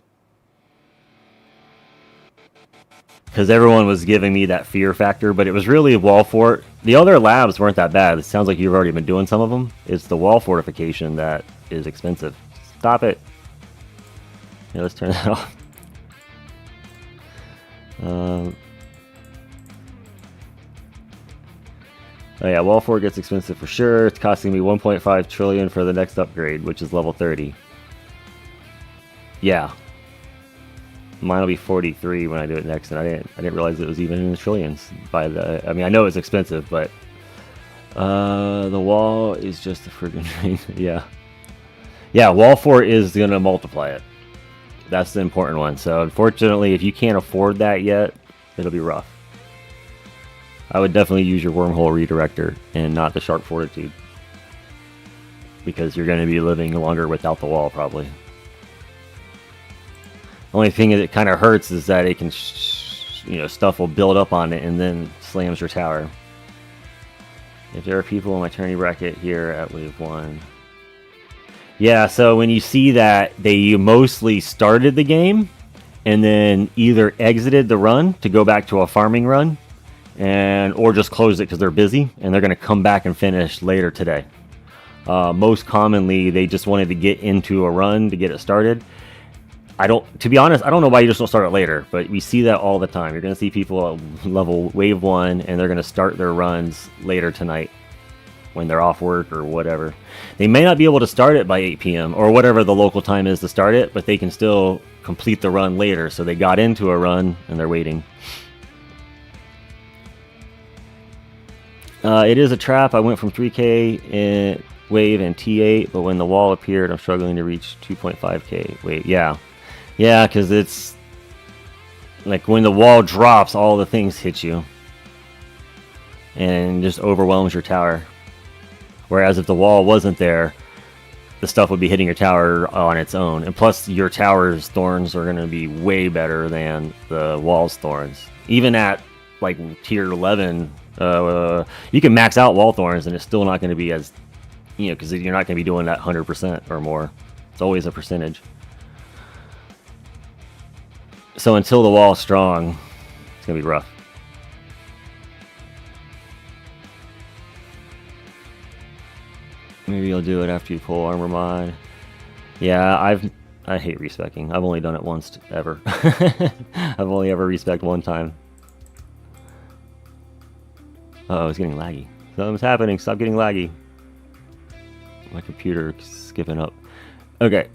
Because everyone was giving me that fear factor, but it was really wall fort. The other labs weren't that bad. It sounds like you've already been doing some of them. It's the wall fortification that is expensive. Stop it. Yeah, let's turn that off. Oh yeah, wall fort gets expensive for sure. It's costing me 1.5 trillion for the next upgrade, which is level 30. Yeah. Mine will be 43 when I do it next, and I didn't realize it was even in the trillions. I mean, I know it's expensive, but the wall is just a friggin' drain. Yeah, wall fort is gonna multiply it. That's the important one. So unfortunately, if you can't afford that yet, it'll be rough. I would definitely use your wormhole redirector and not the sharp fortitude, because you're going to be living longer without the wall probably. Only thing that kind of hurts is that it can, stuff will build up on it and then slams your tower. If there are people in my tourney bracket here at Wave 1. Yeah, so when you see that they mostly started the game and then either exited the run to go back to a farming run or just closed it because they're busy and they're going to come back and finish later today. Most commonly, they just wanted to get into a run to get it started. To be honest, I don't know why you just don't start it later, but we see that all the time. You're going to see people at level Wave 1 and they're going to start their runs later tonight when they're off work or whatever. They may not be able to start it by 8 p.m. or whatever the local time is to start it, but they can still complete the run later. So they got into a run and they're waiting. It is a trap. I went from 3K in Wave and T8, but when the wall appeared, I'm struggling to reach 2.5K. Wait, yeah. Yeah, because it's like when the wall drops, all the things hit you and just overwhelms your tower. Whereas if the wall wasn't there, the stuff would be hitting your tower on its own. And plus, your tower's thorns are going to be way better than the wall's thorns. Even at like tier 11, you can max out wall thorns and it's still not going to be as, because you're not going to be doing that 100% or more. It's always a percentage. So until the wall's strong, it's going to be rough. Maybe I'll do it after you pull armor mod. Yeah, I hate respecking. I've only done it once ever. I've only ever respec'd one time. Uh-oh, it's getting laggy. Something's happening. Stop getting laggy. My computer skipping up. Okay,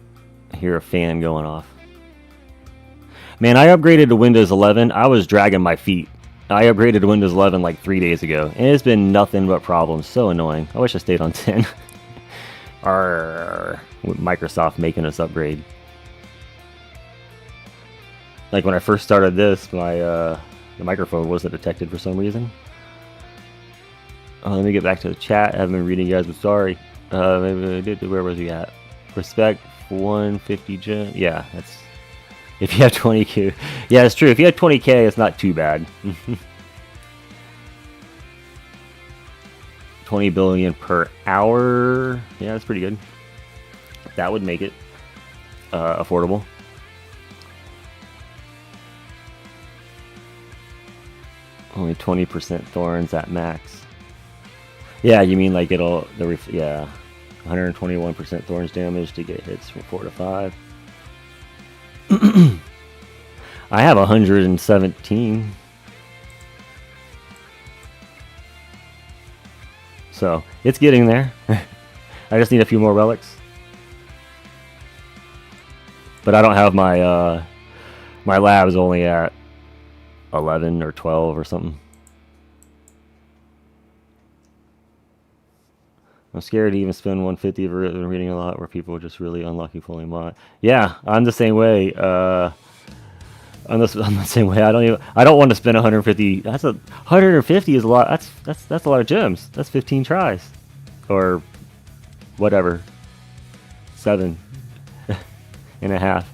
I hear a fan going off. Man, I upgraded to Windows 11. I was dragging my feet. I upgraded to Windows 11 like 3 days ago, and it's been nothing but problems. So annoying. I wish I stayed on 10. Arrgh, with Microsoft making us upgrade. Like when I first started this, the microphone wasn't detected for some reason. Let me get back to the chat. I haven't been reading you guys, but sorry. Where was he at? Respect 150 gem. Yeah, that's. If you have 20K. Yeah, it's true. If you have 20K, it's not too bad. 20 billion per hour. Yeah, that's pretty good. That would make it affordable. Only 20% thorns at max. Yeah, you mean like yeah. 121% thorns damage to get hits from 4 to 5. I have 117. So, it's getting there. I just need a few more relics. But I don't have my my labs only at 11 or 12 or something. I'm scared to even spend 150. I've been reading a lot where people are just really unlucky pulling mod. Yeah, I'm the same way. I'm the same way. I don't want to spend 150. 150 is a lot. That's a lot of gems. That's 15 tries, or whatever. 7 and a half.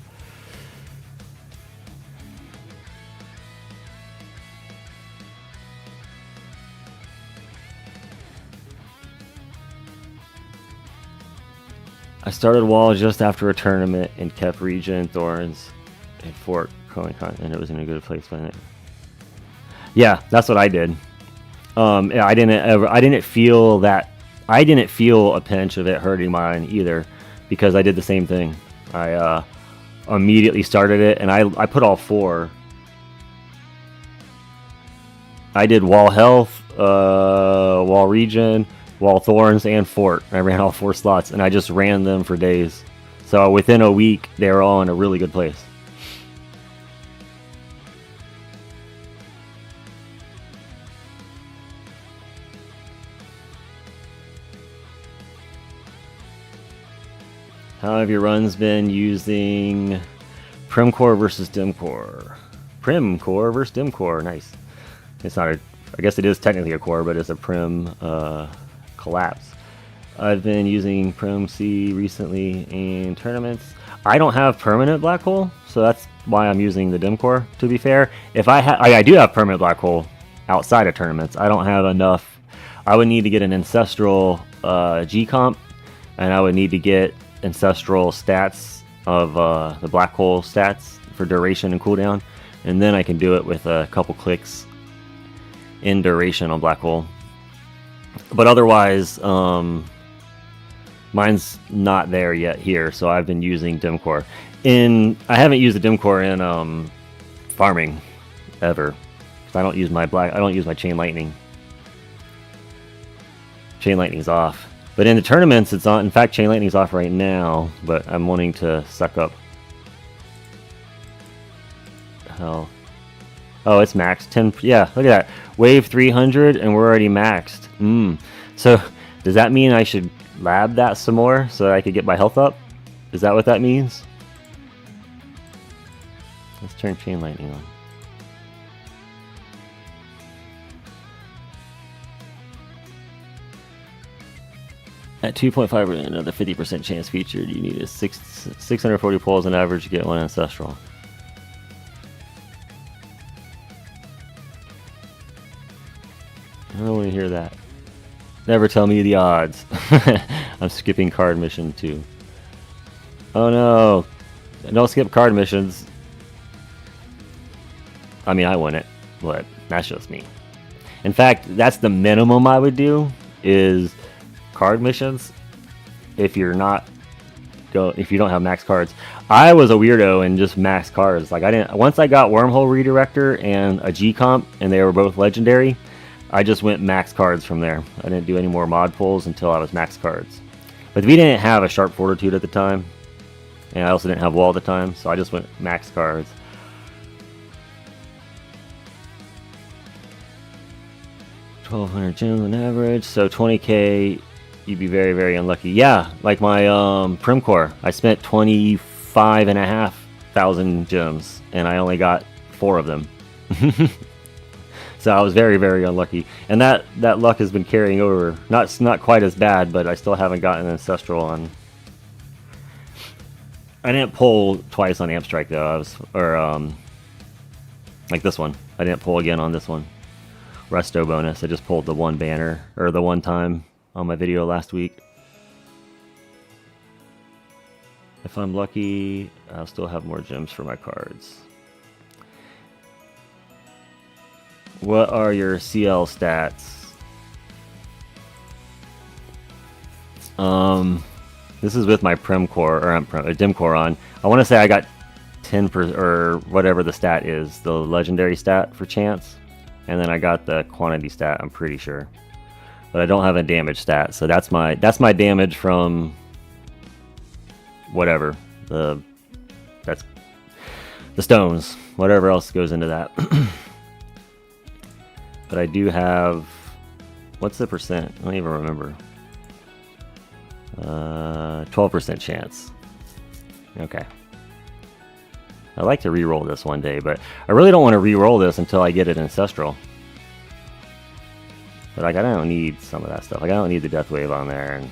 I started wall just after a tournament and kept regen thorns and fort growing and it was in a good place by it. Yeah, that's what I did. Yeah, I didn't feel a pinch of it hurting mine either, because I did the same thing. I immediately started it and I put all 4. I did wall health, wall regen, wall thorns, and fort. I ran all 4 slots and I just ran them for days. So within a week they were all in a really good place. How have your runs been using Primcore versus Dimcore? Primcore versus Dimcore, nice. It's not I guess it is technically a core, but it's a Prim collapse. I've been using Prim C recently in tournaments. I don't have permanent black hole, so that's why I'm using the Dimcore, to be fair. If I do have permanent black hole outside of tournaments. I don't have enough. I would need to get an Ancestral G comp, and I would need to get Ancestral stats of the Black Hole stats for duration and cooldown, and then I can do it with a couple clicks in duration on Black Hole. But otherwise, mine's not there yet here, so I've been using Dim Core. I haven't used the Dim Core in farming ever. I don't use my Chain Lightning. Chain Lightning's off. But in the tournaments, it's on. In fact, Chain Lightning's off right now, but I'm wanting to suck up. Hell. Oh, it's maxed. 10. Yeah, look at that. Wave 300, and we're already maxed. So, does that mean I should lab that some more so I could get my health up? Is that what that means? Let's turn Chain Lightning on. At 2.5, another 50% chance featured. You need 640 pulls on average to get one Ancestral. I don't want to hear that. Never tell me the odds. I'm skipping card mission 2. Oh no! Don't skip card missions. I mean, I want it, but that's just me. In fact, that's the minimum I would do is card missions. If you don't have max cards. I was a weirdo and just max cards. Like once I got Wormhole Redirector and a G comp, and they were both legendary, I just went max cards from there. I didn't do any more mod pulls until I was max cards. But we didn't have a Sharp Fortitude at the time, and I also didn't have Wall at the time, so I just went max cards. $1,200 gems on average, so 20k, you'd be very, very unlucky. Yeah, like my Primcore, I spent 25,500 gems, and I only got 4 of them. So I was very, very unlucky, and that luck has been carrying over. Not quite as bad, but I still haven't gotten an Ancestral on. I didn't pull twice on Amp Strike though. Like this one. I didn't pull again on this one. Resto bonus. I just pulled the one banner, or the one time on my video last week. If I'm lucky, I'll still have more gems for my cards. What are your CL stats? This is with my Primcore, or Dimcore on. I want to say I got 10%, or whatever the stat is, the legendary stat for chance. And then I got the quantity stat, I'm pretty sure. But I don't have a damage stat, so that's my damage from whatever. That's the stones. Whatever else goes into that. But I do have, what's the percent? I don't even remember. 12% chance. Okay. I'd like to re-roll this one day, but I really don't want to re-roll this until I get an Ancestral. But like, I don't need some of that stuff. Like, I don't need the Death Wave on there. And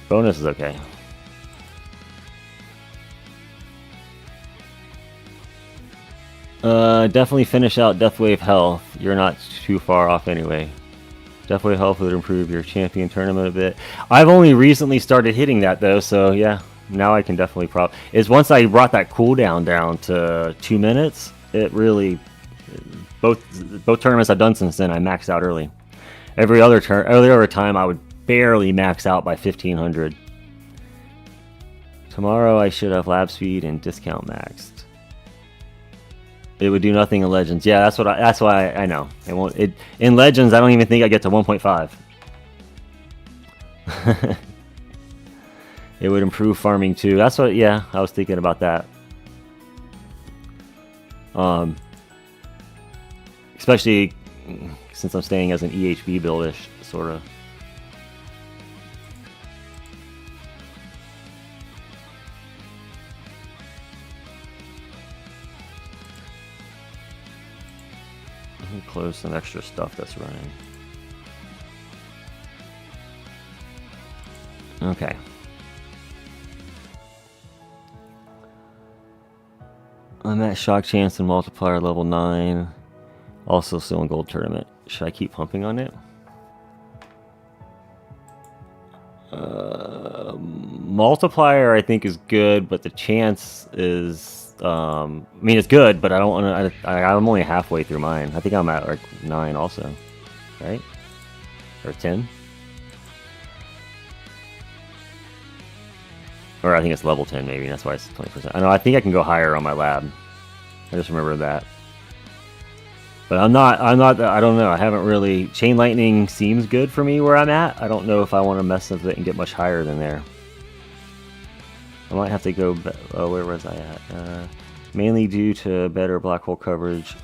bonus is okay. Definitely finish out Deathwave health. You're not too far off anyway. Deathwave health would improve your champion tournament a bit. I've only recently started hitting that though, so yeah. Now I can definitely once I brought that cooldown down to 2 minutes, it really both tournaments I've done since then I maxed out early. Every other time I would barely max out by 1500. Tomorrow I should have lab speed and discount maxed. It would do nothing in Legends. Yeah, that's why I know. It won't. In Legends, I don't even think I get to 1.5. It would improve farming too. That's what. Yeah, I was thinking about that. Especially since I'm staying as an EHB buildish sort of. Close some extra stuff that's running. Okay. I'm at Shock Chance and Multiplier level 9. Also still in Gold Tournament. Should I keep pumping on it? Multiplier I think is good, but the chance is, I mean, it's good, but I don't want to. I'm only halfway through mine. I think I'm at like 9 also, right? Or 10? Or I think it's level 10 maybe. That's why it's 20%. I know. I think I can go higher on my lab. I just remember that. But I'm not. I don't know. I haven't really. Chain Lightning seems good for me where I'm at. I don't know if I want to mess with it and get much higher than there. I might have to go. Oh, where was I at? Mainly due to better black hole coverage.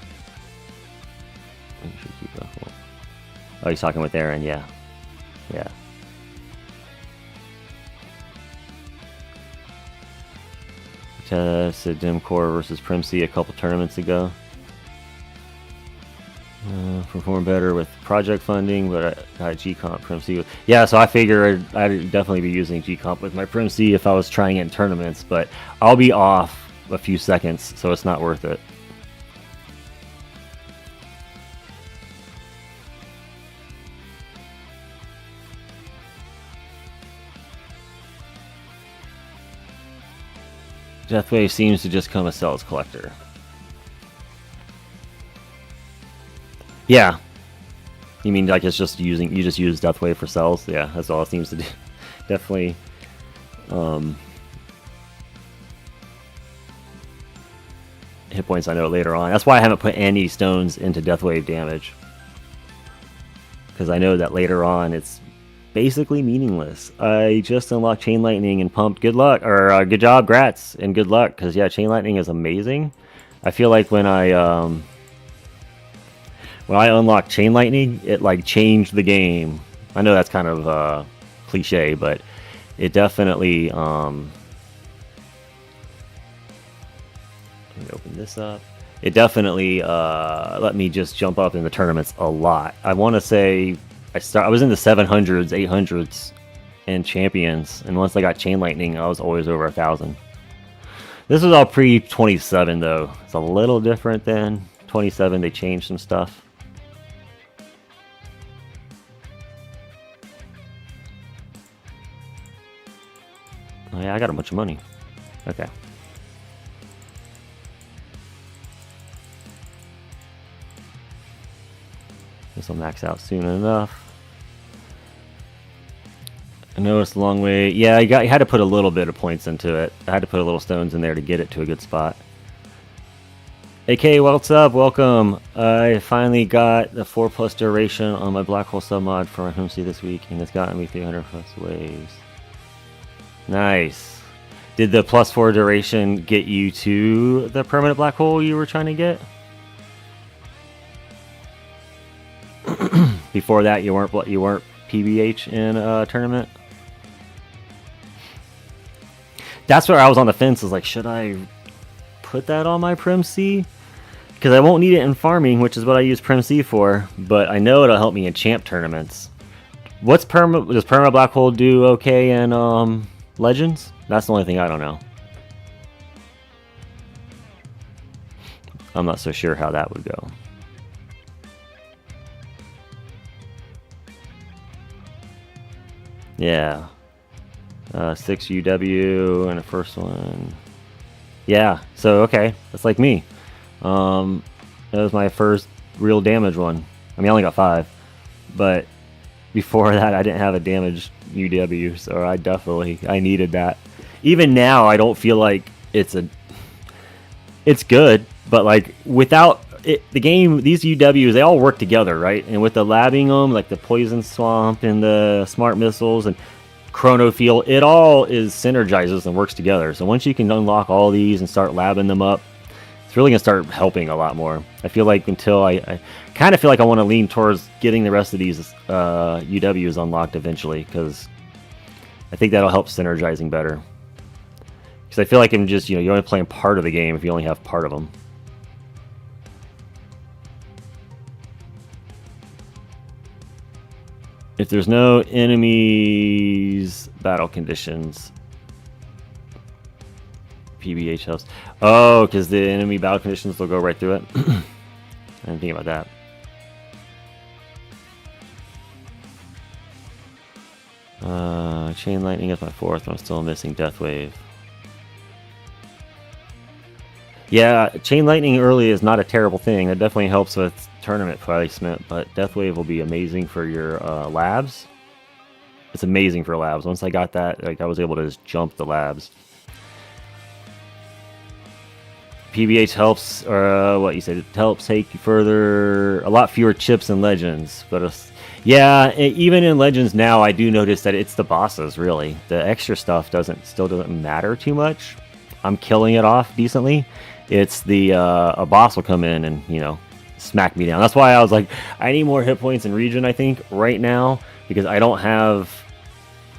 Oh, he's talking with Aaron. Yeah. Yeah. Tested Dim Core versus Primsy a couple tournaments ago. Perform better with project funding, but I got G-Comp Primsy. Yeah, so I figured I'd definitely be using G-Comp with my Primsy if I was trying it in tournaments, but I'll be off a few seconds, so it's not worth it. Deathwave seems to just come a Cells collector. Yeah. You mean like it's just using, you just use Deathwave for Cells? Yeah, that's all it seems to do. Definitely. Hit points I know later on. That's why I haven't put any stones into Deathwave damage. Because I know that later on it's basically meaningless. I just unlocked Chain Lightning and pumped good luck, or good job, grats, and good luck. Because yeah, Chain Lightning is amazing. I feel like when I unlocked Chain Lightning, it like changed the game. I know that's kind of cliche, but it definitely. Let me open this up. It definitely let me just jump up in the tournaments a lot. I want to say I was in the 700s, 800s, and champions, and once I got Chain Lightning, I was always over 1,000. This was all pre-27 though. It's a little different than 27. They changed some stuff. Oh yeah, I got a bunch of money. Okay. This will max out soon enough. I know it's a long way. Yeah, you had to put a little bit of points into it. I had to put a little stones in there to get it to a good spot. AK, what's up? Welcome. I finally got the 4+ duration on my black hole submod for my Homestead this week, and it's gotten me 300+ waves. Nice. Did the +4 duration get you to the permanent black hole you were trying to get? Before that, you weren't PBH in a tournament. That's where I was on the fence. Was like, should I put that on my Prim C? Because I won't need it in farming, which is what I use Prim C for. But I know it'll help me in champ tournaments. Does perma black hole do okay in legends? That's the only thing I don't know. I'm not so sure how that would go. Yeah. 6 UW and the first one. Yeah, so okay. That's like me. That was my first real damage one. I mean, I only got 5. But before that, I didn't have a damaged UW, so I needed that. Even now, I don't feel like it's good, but like without it, the game, these UWs, they all work together, right? And with the labbing them, like the Poison Swamp and the Smart Missiles and Chrono Field, it all is synergizes and works together. So once you can unlock all these and start labbing them up, it's really gonna start helping a lot more. I feel like until I kind of feel like I want to lean towards getting the rest of these UWs unlocked eventually, because I think that'll help synergizing better. Because I feel like I'm just, you're only playing part of the game if you only have part of them. If there's no enemies, battle conditions, PBH helps. Oh, because the enemy battle conditions will go right through it. I didn't think about that. Chain Lightning is my 4th, but I'm still missing Death Wave. Yeah, Chain Lightning early is not a terrible thing. It definitely helps with tournament placement, but Death Wave will be amazing for your labs. It's amazing for labs. Once I got that, like I was able to just jump the labs. PBH helps, or what you said, it helps take you further, a lot fewer chips in Legends. But yeah, even in Legends now, I do notice that it's the bosses, really. The extra stuff still doesn't matter too much. I'm killing it off decently. It's the, a boss will come in and, you know, smack me down. That's why I was like, I need more hit points in region, I think, right now, because I don't have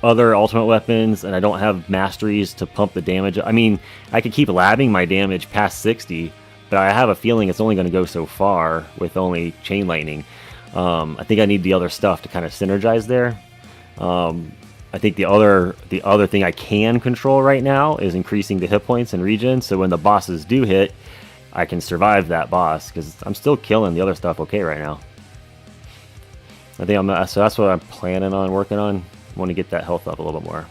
other ultimate weapons and I don't have masteries to pump the damage. I mean, I could keep labbing my damage past 60, but I have a feeling it's only going to go so far with only Chain Lightning. I think I need the other stuff to kind of synergize there. I think the other thing I can control right now is increasing the hit points in region, so when the bosses do hit, I can survive that boss, because I'm still killing the other stuff okay right now. I think so that's what I'm planning on working on. I want to get that health up a little bit more.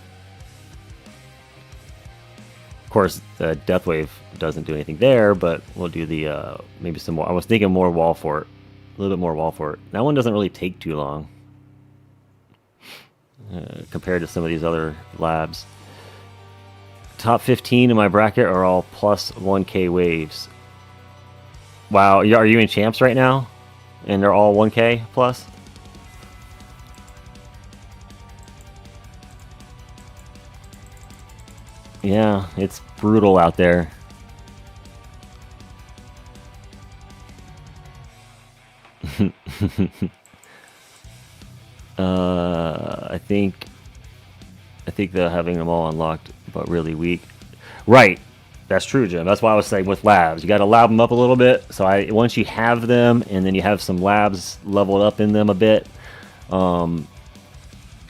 Of course, the Death Wave doesn't do anything there, but we'll do the maybe some more. I was thinking more Wall Fort, a little bit more Wall Fort. That one doesn't really take too long compared to some of these other labs. Top 15 in my bracket are all plus 1k waves. Wow, are you in champs right now? And they're all 1k plus? Yeah, it's brutal out there. I think they're having them all unlocked, but really weak. Right, that's true, Jim. That's why I was saying with labs, you got to lab them up a little bit. So once you have them, and then you have some labs leveled up in them a bit. Of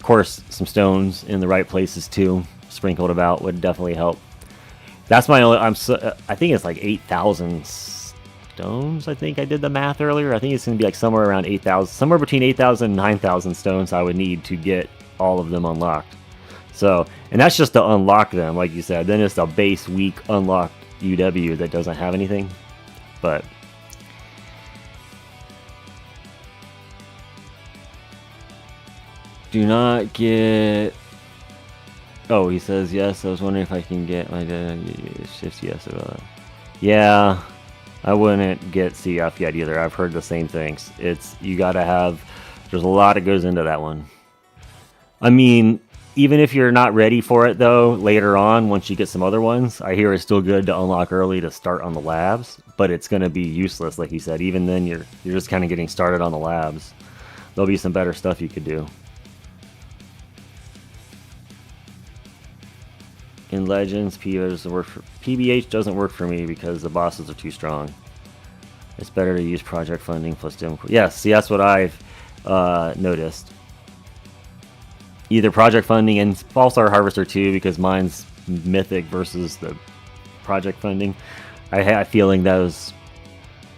course, some stones in the right places too, sprinkled about, would definitely help. That's my only. I think it's like 8,000 stones. I think I did the math earlier. I think it's going to be like somewhere around 8,000, somewhere between 8,000 and 9,000 stones I would need to get all of them unlocked. So, and that's just to unlock them, like you said. Then it's a base weak unlocked UW that doesn't have anything. But do not get. Oh, he says yes. I was wondering if I can get my shift yes. Yeah, I wouldn't get CF yet either. I've heard the same things. You gotta have. There's a lot that goes into that one. I mean, even if you're not ready for it though, later on once you get some other ones, I hear it's still good to unlock early to start on the labs. But it's gonna be useless, like you said. Even then, you're just kind of getting started on the labs. There'll be some better stuff you could do. In Legends, PBH doesn't work for me because the bosses are too strong. It's better to use project funding plus dim. Yes, see, that's what I've noticed. Either project funding and False Star Harvester too, because mine's mythic versus the project funding. I have a feeling those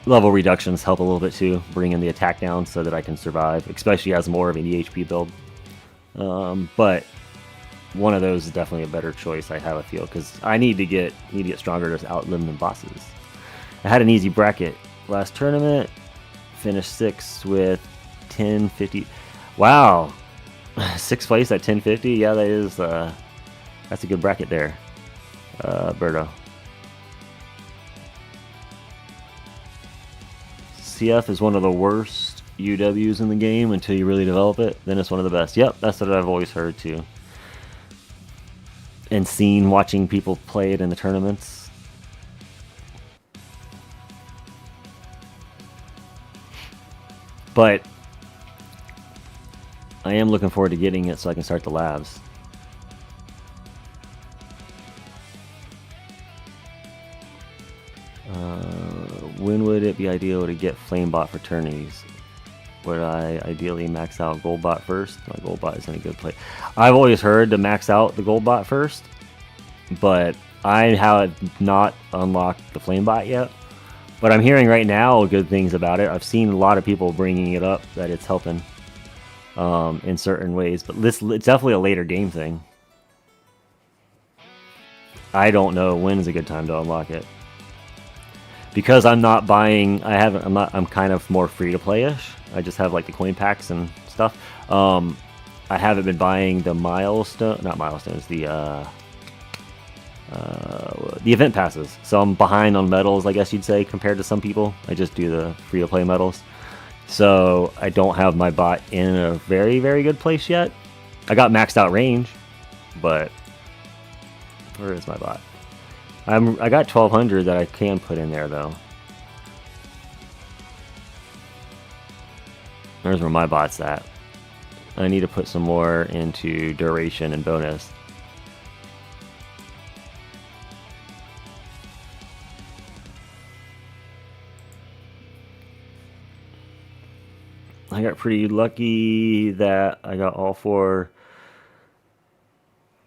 level reductions help a little bit too, bringing the attack down so that I can survive, especially as more of an EHP build. But one of those is definitely a better choice, I have a feel, because I need to get stronger to outlive the bosses. I had an easy bracket last tournament, finished 6th with 1050. Wow, 6th place at 1050. Yeah, that is that's a good bracket there, Berto. CF is one of the worst UWs in the game until you really develop it. Then it's one of the best. Yep, that's what I've always heard too. And seen watching people play it in the tournaments. But I am looking forward to getting it so I can start the labs. When would it be ideal to get Flamebot for tourneys? Would I ideally max out Goldbot first? My Goldbot is in a good place. I've always heard to max out the Goldbot first, but I have not unlocked the Flamebot yet. But I'm hearing right now good things about it. I've seen a lot of people bringing it up that it's helping. in certain ways. But it's definitely a later game thing. I don't know when is a good time to unlock it. Because I'm not buying, I'm kind of more free to play-ish. I just have like the coin packs and stuff. I haven't been buying the not milestones, the event passes. So I'm behind on medals, I guess you'd say, compared to some people. I just do the free to play medals. So I don't have my bot in a very, very good place yet. I got maxed out range, but where is my bot? I got 1200 that I can put in there though. There's where my bot's at. I need to put some more into duration and bonus. I got pretty lucky that I got all 4.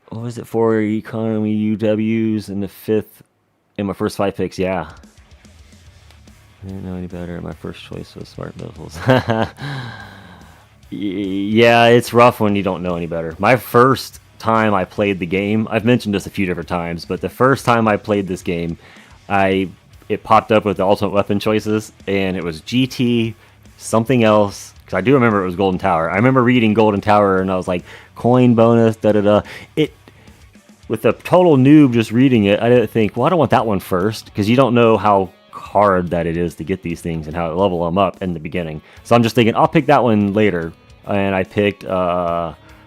What was it? 4 economy UWs in the 5th in my first 5 picks. Yeah. I didn't know any better. My first choice was smart missiles. Yeah, it's rough when you don't know any better. My first time I played the game, I've mentioned this a few different times, but the first time I played this game, it popped up with the ultimate weapon choices, and it was GT, something else, because I do remember it was Golden Tower. I remember reading Golden Tower, and I was like, coin bonus, da-da-da. With a total noob just reading it, I didn't think, well, I don't want that one first, because you don't know how hard that it is to get these things and how to level them up in the beginning. So I'm just thinking, I'll pick that one later. And I picked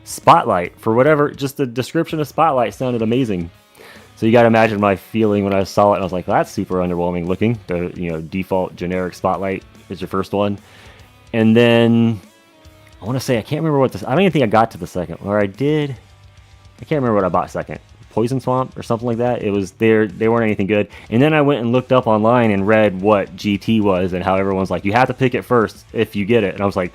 Spotlight for whatever, just the description of Spotlight sounded amazing. So you got to imagine my feeling when I saw it. And I was like, well, that's super underwhelming looking. The default generic Spotlight is your first one. And then I want to say, I can't remember what this, I don't even think I got to the second, or I did. I can't remember what I bought second. Poison Swamp or something like that. It was there. They weren't anything good. And then I went and looked up online and read what GT was and how everyone's like, you have to pick it first if you get it. And I was like,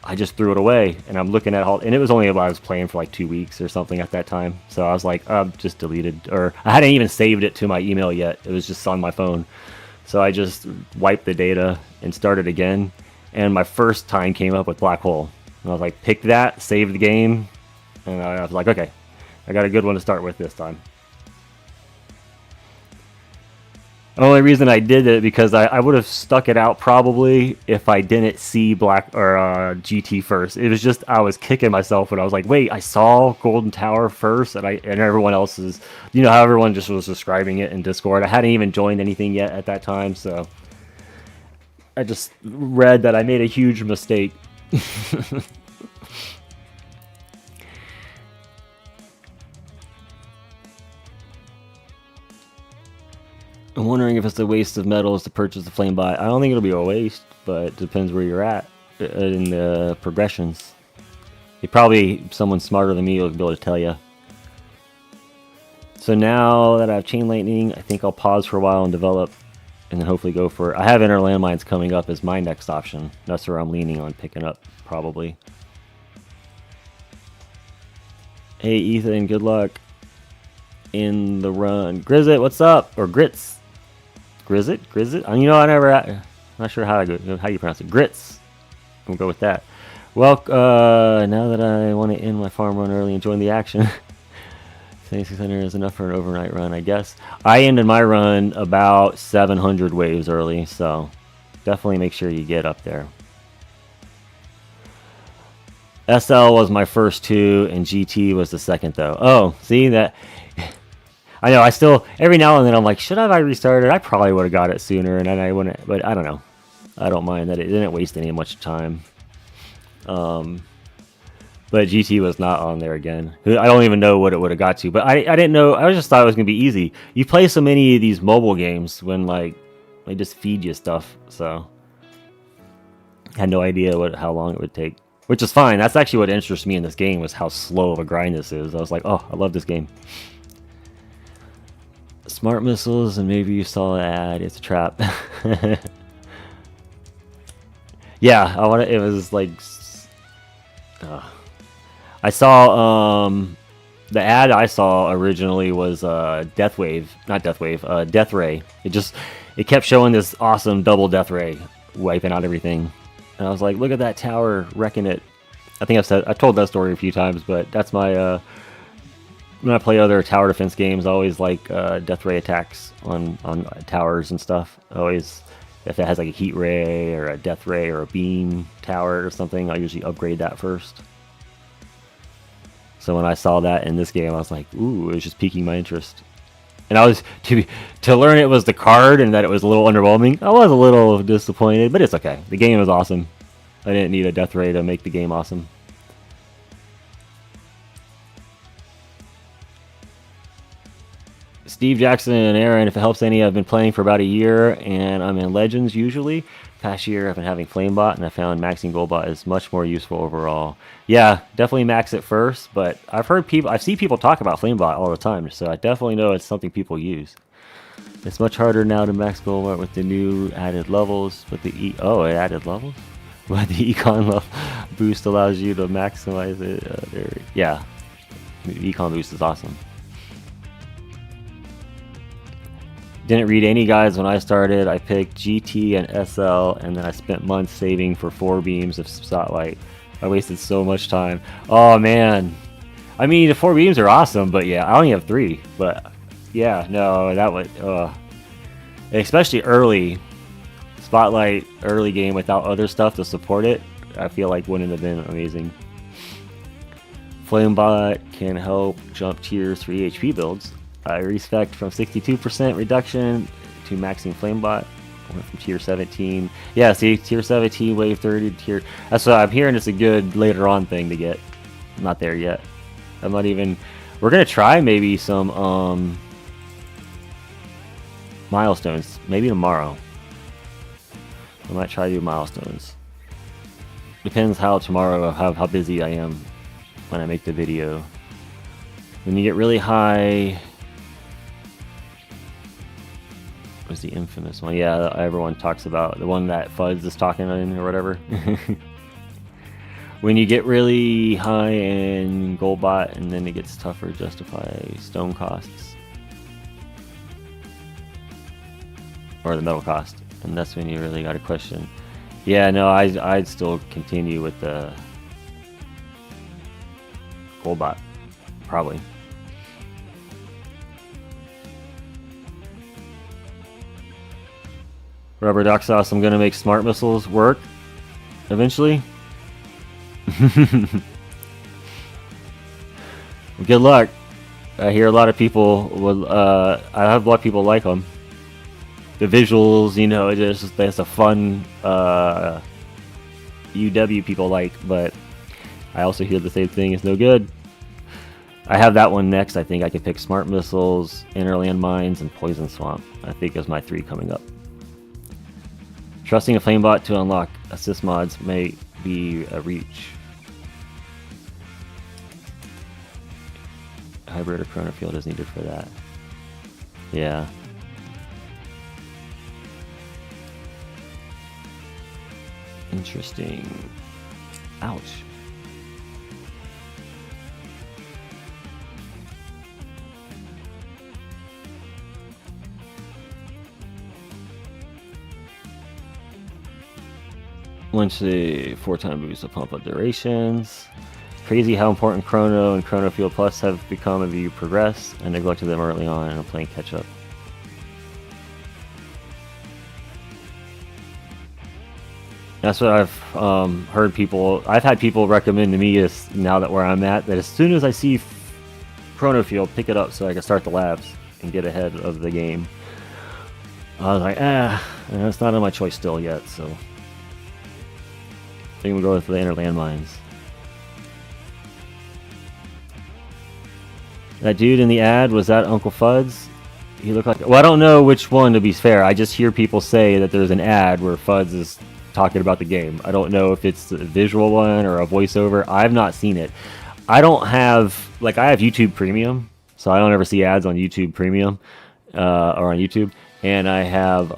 I just threw it away. And I'm looking at all, and it was only about I was playing for like 2 weeks or something at that time. So I was like, just deleted, or I hadn't even saved it to my email yet. It was just on my phone. So I just wiped the data and started again. And my first time came up with Black Hole. And I was like, pick that, save the game. And I was like, okay. I got a good one to start with this time. The only reason I did it because I would have stuck it out probably if I didn't see Black or GT first. It was just I was kicking myself when I was like, wait, I saw Golden Tower first, and everyone else is, how everyone just was describing it in Discord. I hadn't even joined anything yet at that time, so I just read that I made a huge mistake. I'm wondering if it's a waste of metals to purchase the flame bot. I don't think it'll be a waste, but it depends where you're at in the progressions. Someone smarter than me will be able to tell you. So now that I have Chain Lightning, I think I'll pause for a while and develop, and then hopefully go for... I have Inner Landmines coming up as my next option. That's where I'm leaning on picking up, probably. Hey, Ethan, good luck in the run. Grizzit, what's up? Or Grits. Grizzit? I'm not sure how you pronounce it. Grits. We'll go with that. Well, now that I want to end my farm run early and join the action, 7600 is enough for an overnight run, I guess. I ended my run about 700 waves early, so definitely make sure you get up there. SL was my first 2, and GT was the second, though. Oh, see that... I know, I still, every now and then I'm like, should I have restarted? I probably would have got it sooner, and then I wouldn't, but I don't know. I don't mind that it didn't waste any much time. But GT was not on there again. I don't even know what it would have got to, but I didn't know, I just thought it was going to be easy. You play so many of these mobile games when, like, they just feed you stuff, so. I had no idea how long it would take, which is fine. That's actually what interests me in this game, was how slow of a grind this is. I was like, oh, I love this game. Smart missiles, and maybe you saw an ad. It's a trap. Yeah, it was like... I saw... the ad I saw originally was Death Ray. It kept showing this awesome double Death Ray wiping out everything. And I was like, look at that tower, wrecking it. I think I've told that story a few times, but that's my when I play other tower defense games, I always like death ray attacks on towers and stuff. Always, if it has like a heat ray or a death ray or a beam tower or something, I usually upgrade that first. So when I saw that in this game, I was like, ooh, it was just piquing my interest. And I was to learn it was the card and that it was a little underwhelming. I was a little disappointed, but it's okay. The game was awesome. I didn't need a death ray to make the game awesome. Steve Jackson and Aaron, if it helps any, I've been playing for about a year and I'm in Legends usually. Past year I've been having Flamebot and I found maxing Goldbot is much more useful overall. Yeah, definitely max it first, but I've seen people talk about Flamebot all the time, so I definitely know it's something people use. It's much harder now to max Goldbot with the new added levels, with the it added levels? But the econ level boost allows you to maximize it. Yeah, the econ boost is awesome. Didn't read any guides when I started. I picked GT and SL, and then I spent months saving for 4 beams of Spotlight. I wasted so much time. Oh man, I mean the 4 beams are awesome, but yeah, I only have 3. But yeah, no, that would especially early Spotlight early game without other stuff to support it. I feel like wouldn't have been amazing. Flamebot can help jump tiers for EHP builds. I respect from 62% reduction to maxing Flamebot. Went from tier 17. Yeah, see, tier 17, wave 30, tier. That's what I'm hearing. It's a good later on thing to get. I'm not there yet. I'm not even. We're gonna try maybe some milestones. Maybe tomorrow. I might try to do milestones. Depends how tomorrow, how busy I am when I make the video. When you get really high. Was the infamous one? Yeah, everyone talks about the one that Fudz is talking in or whatever. When you get really high in Goldbot and then it gets tougher to justify stone costs or the metal cost, and that's when you really got to question. Yeah, no, I'd still continue with the Goldbot probably. Rubber Doc Sauce, I'm going to make smart missiles work eventually. Good luck. I hear a lot of people will, I have a lot of people like them. The visuals, you know, that's a fun UW people like, but I also hear the same thing, it's no good. I have that one next. I think I can pick Smart Missiles, Inner Landmines, and Poison Swamp. I think is my 3 coming up. Trusting a Flamebot to unlock assist mods may be a reach. Hybrid or Chrono Field is needed for that. Yeah. Interesting. Ouch. Once the 4-time boost of pump up durations. Crazy how important Chrono and Chrono Field Plus have become as you progress. I neglected them early on and I'm playing catch up. That's what I've heard people. I've had people recommend to me is now that where I'm at that as soon as I see Chrono Field, pick it up so I can start the labs and get ahead of the game. I was like, it's not on my choice still yet, so I think we'll go with the Inner Landmines. That dude in the ad, was that Uncle Fuds? He looked like. Well, I don't know which one, to be fair. I just hear people say that there's an ad where Fuds is talking about the game. I don't know if it's a visual one or a voiceover. I've not seen it. I don't have, like, I have YouTube Premium, so I don't ever see ads on YouTube Premium or on YouTube. And I have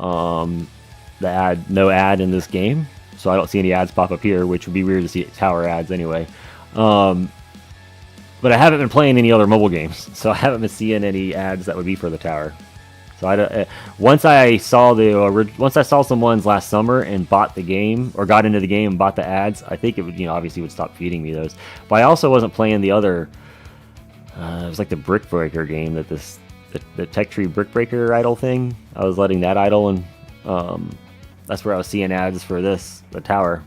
no ad in this game, so I don't see any ads pop up here, which would be weird to see tower ads anyway. But I haven't been playing any other mobile games, so I haven't been seeing any ads that would be for the tower. So once I saw some ones last summer and bought the game or got into the game and bought the ads, I think it would, obviously would stop feeding me those. But I also wasn't playing the other. It was like the Brick Breaker game that the Tech Tree Brick Breaker idle thing. I was letting that idle, and that's where I was seeing ads for the tower.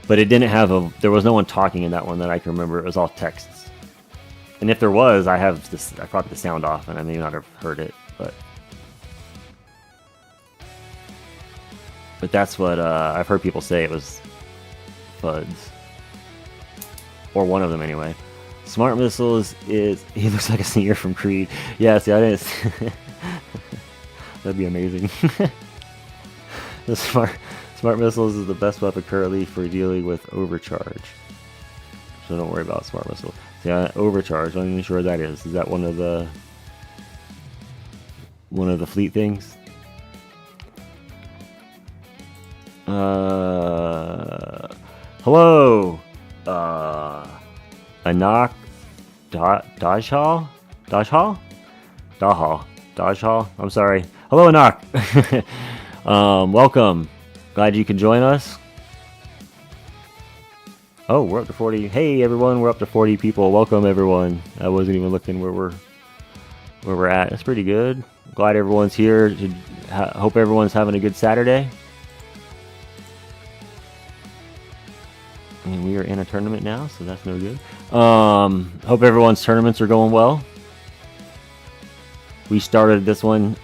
But it didn't have there was no one talking in that one that I can remember. It was all texts. And if there was, I brought the sound off, and I may not have heard it, but that's what I've heard people say. It was FUDs, or one of them anyway. Smart Missiles he looks like a singer from Creed. Yeah, see, I didn't. That'd be amazing. The Smart Missiles is the best weapon currently for dealing with overcharge. So don't worry about Smart Missiles. Yeah, overcharge. I'm not even sure what that is. Is that one of the fleet things? Hello. Anak Dajhal? Dajhal? I'm sorry. Hello, Anak. Welcome. Glad you could join us. Oh, we're up to 40. Hey, everyone, we're up to 40 people. Welcome, everyone. I wasn't even looking where we're at. That's pretty good. Glad everyone's here. Hope everyone's having a good Saturday. And we are in a tournament now, so that's no good. Hope everyone's tournaments are going well. We started this one,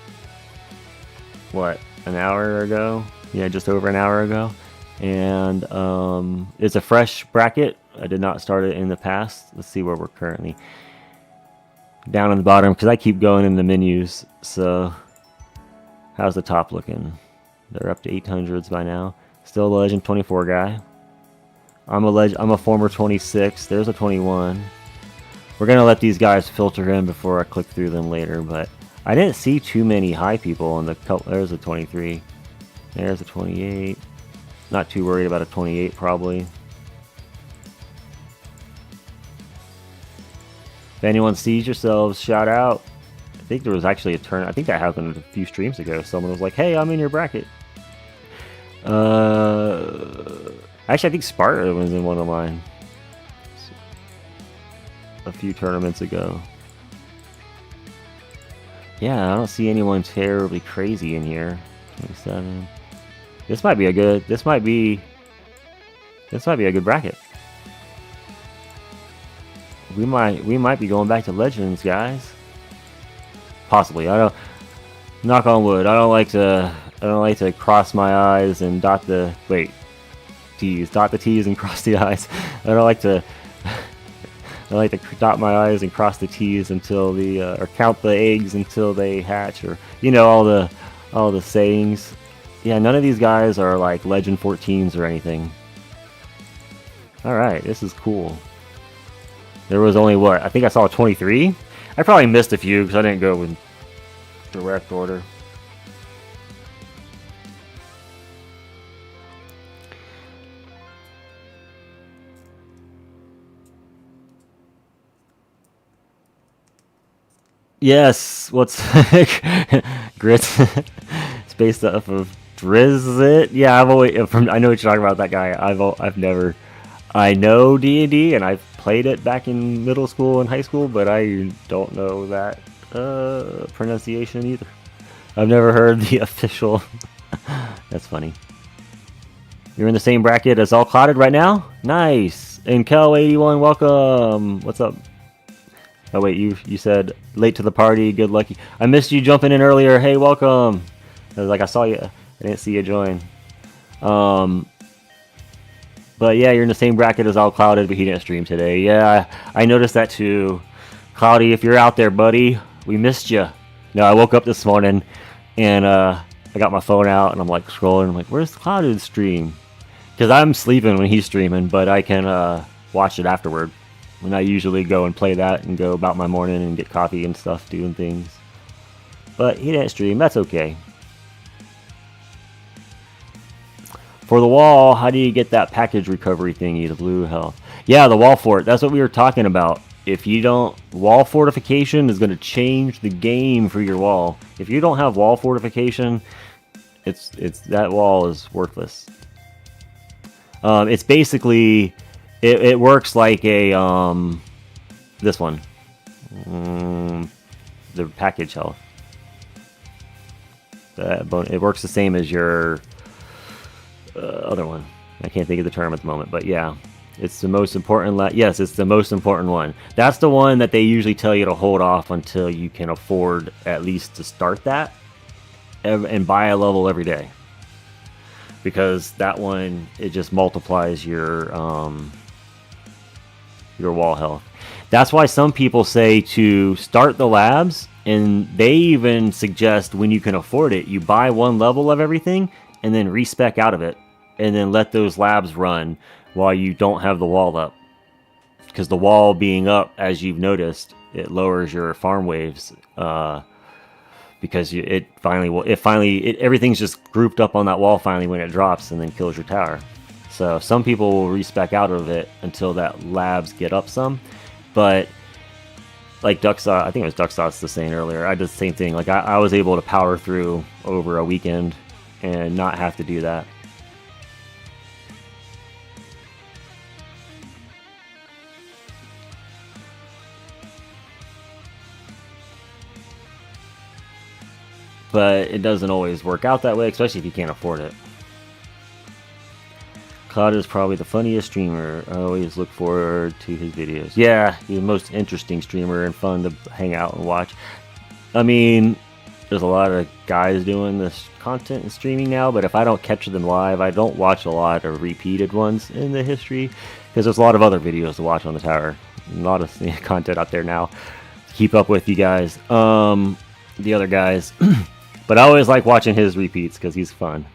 what, an hour ago? Yeah, just over an hour ago. And it's a fresh bracket. I did not start it in the past. Let's see where we're currently. Down on the bottom, because I keep going in the menus. So how's the top looking? They're up to 800s by now. Still a Legend 24 guy. I'm a former 26. There's a 21. We're gonna let these guys filter in before I click through them later, but I didn't see too many high people on the. There's a 23. There's a 28. Not too worried about a 28 probably. If anyone sees yourselves, shout out. I think there was actually a turn. I think that happened a few streams ago. Someone was like, "Hey, I'm in your bracket." Actually, I think Sparta was in one of mine a few tournaments ago. Yeah, I don't see anyone terribly crazy in here. 27. This might be a good bracket. We might be going back to Legends, guys. Possibly. I don't. Knock on wood. I don't like to cross my eyes and dot the T's. Dot the T's and cross the I's. I don't like to. I like to dot my I's and cross the T's until or count the eggs until they hatch, or all the sayings. Yeah, none of these guys are like Legend 14s or anything. Alright, this is cool. There was only what? I think I saw a 23? I probably missed a few because I didn't go in direct order. Yes, what's Grits? It's based off of Drizzt. Yeah, I know what you're talking about. That guy. I know D&D, and I've played it back in middle school and high school, but I don't know that pronunciation either. I've never heard the official. That's funny. You're in the same bracket as All Clouded right now? Nice. And Kel81, welcome. What's up? Oh wait, you said late to the party, good lucky. I missed you jumping in earlier. Hey, welcome. I was like, I saw you. I didn't see you join. But yeah, you're in the same bracket as All Clouded, but he didn't stream today. Yeah, I noticed that too. Cloudy, if you're out there, buddy, we missed you. No, I woke up this morning and I got my phone out and I'm like scrolling. I'm like, where's Clouded's stream? Because I'm sleeping when he's streaming, but I can watch it afterward. And I usually go and play that and go about my morning and get coffee and stuff, doing things. But he didn't stream. That's okay. For the wall, how do you get that package recovery thingy, the blue health? Yeah, the wall fort. That's what we were talking about. if you don't, wall fortification is going to change the game for your wall. If you don't have wall fortification, it's that wall is worthless. It's basically it works like a this one, the package health. It works the same as your other one. I can't think of the term at the moment, but yeah, it's the most important. Yes, it's the most important one. That's the one that they usually tell you to hold off until you can afford at least to start that and buy a level every day. Because that one, it just multiplies your wall health. That's why some people say to start the labs, and they even suggest when you can afford it, you buy one level of everything and then respec out of it, and then let those labs run while you don't have the wall up. Because the wall being up, as you've noticed, it lowers your farm waves. Because everything's just grouped up on that wall finally when it drops and then kills your tower. So some people will respec out of it until that labs get up some, but like Ducksauce, I think it was Ducksauce was saying earlier, I did the same thing. Like I was able to power through over a weekend and not have to do that. But it doesn't always work out that way, especially if you can't afford it. Cloud is probably the funniest streamer. I always look forward to his videos. Yeah, he's the most interesting streamer and fun to hang out and watch. I mean, there's a lot of guys doing this content and streaming now, but if I don't catch them live, I don't watch a lot of repeated ones in the history, because there's a lot of other videos to watch on the tower. A lot of content out there now. Keep up with you guys. The other guys. But I always like watching his repeats because he's fun.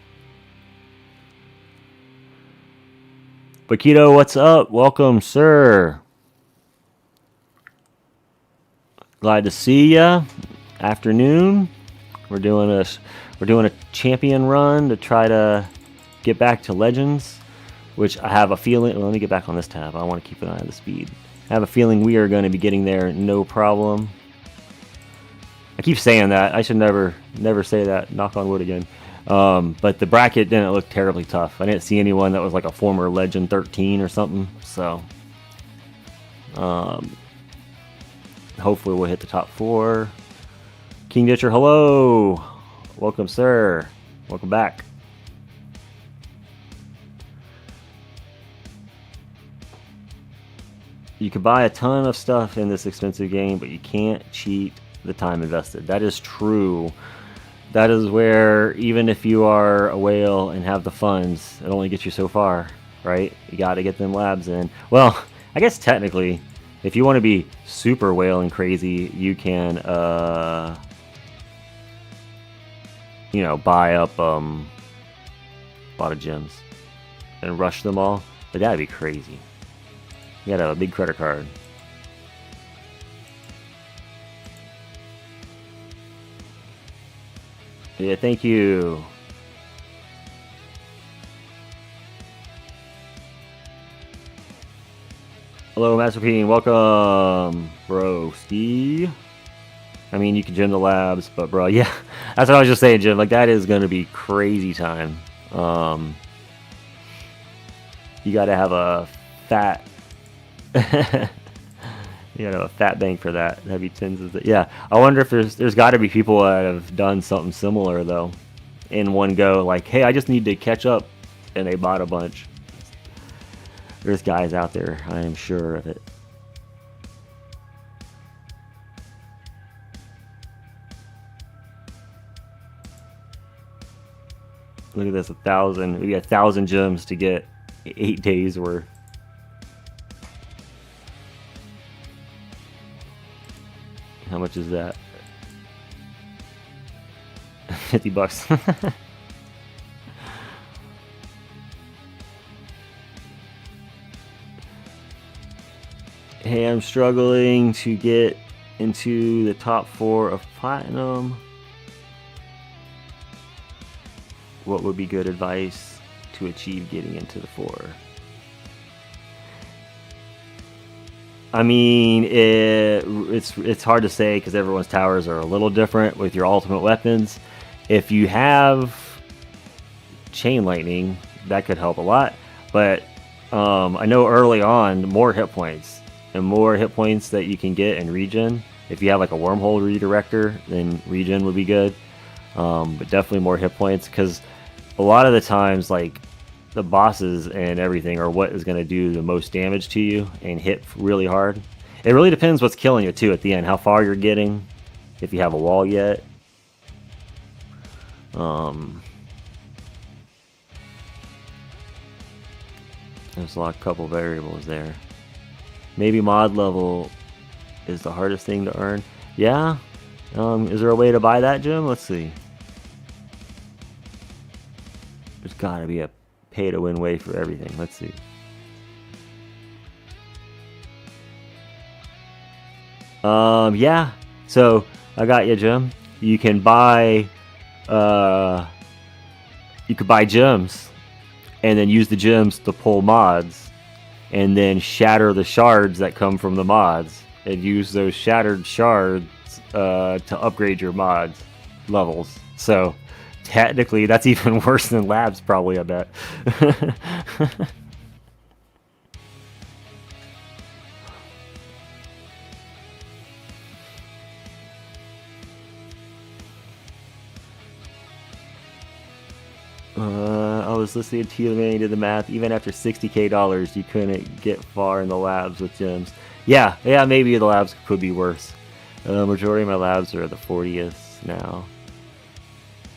Bakito, what's up? Welcome, sir. Glad to see ya. Afternoon. We're doing a champion run to try to get back to Legends, which I have a feeling. Well, let me get back on this tab. I want to keep an eye on the speed. I have a feeling we are going to be getting there, no problem. I keep saying that. I should never say that. Knock on wood again. But the bracket didn't look terribly tough. I didn't see anyone that was like a former Legend 13 or something. So, hopefully we'll hit the top 4. King Ditcher, hello. Welcome, sir. Welcome back. You can buy a ton of stuff in this expensive game, but you can't cheat the time invested. That is true. That is where, even if you are a whale and have the funds, it only gets you so far, right? You got to get them labs in. Well, I guess technically, if you want to be super whale and crazy, you can, buy up a lot of gems and rush them all. But that'd be crazy. You gotta have a big credit card. Yeah, thank you. Hello, Master P. Welcome, bro. Steve. I mean, you can gym the labs, but bro, yeah, that's what I was just saying, Jim. Like, that is going to be crazy time. You got to have a fat. You know, a fat bank for that. Heavy tins is yeah. I wonder if there's got to be people that have done something similar though, in one go. Like, hey, I just need to catch up, and they bought a bunch. There's guys out there, I am sure of it. Look at this, 1,000. We got 1,000 gems to get 8 days worth. How much is that? 50 bucks. Hey, I'm struggling to get into the top 4 of Platinum. What would be good advice? 'to. to achieve getting into the 4. I mean, it's hard to say because everyone's towers are a little different with your ultimate weapons. If you have chain lightning, that could help a lot. But I know early on, more hit points and more hit points that you can get in regen. If you have like a wormhole redirector, then regen would be good. But definitely more hit points, because a lot of the times, like, the bosses and everything are what is going to do the most damage to you and hit really hard. It really depends what's killing you too at the end, how far you're getting, if you have a wall yet. There's a couple variables there. Maybe mod level is the hardest thing to earn. Yeah. Is there a way to buy that gem? Let's see. There's gotta be a pay-to-win way for everything. Let's see. Yeah. So I got you, Jim. You can buy. You could buy gems, and then use the gems to pull mods, and then shatter the shards that come from the mods, and use those shattered shards to upgrade your mods levels. So technically, that's even worse than labs, probably, I bet. I was listening to you and did the math. Even after $60K, you couldn't get far in the labs with gems. Yeah, maybe the labs could be worse. Majority of my labs are the 40th now.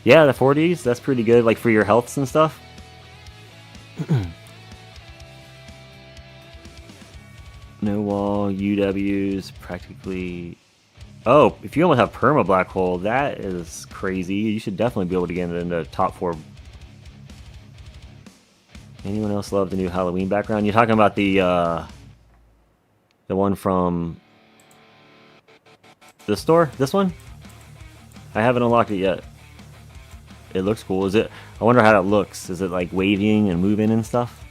Yeah, the 40s, that's pretty good, like for your healths and stuff. No wall, UWs, practically... Oh, if you only have perma black hole, that is crazy. You should definitely be able to get into the top 4. Anyone else love the new Halloween background? You're talking about the one from the store? This one? I haven't unlocked it yet. It looks cool. Is it? I wonder how it looks. Is it like waving and moving and stuff?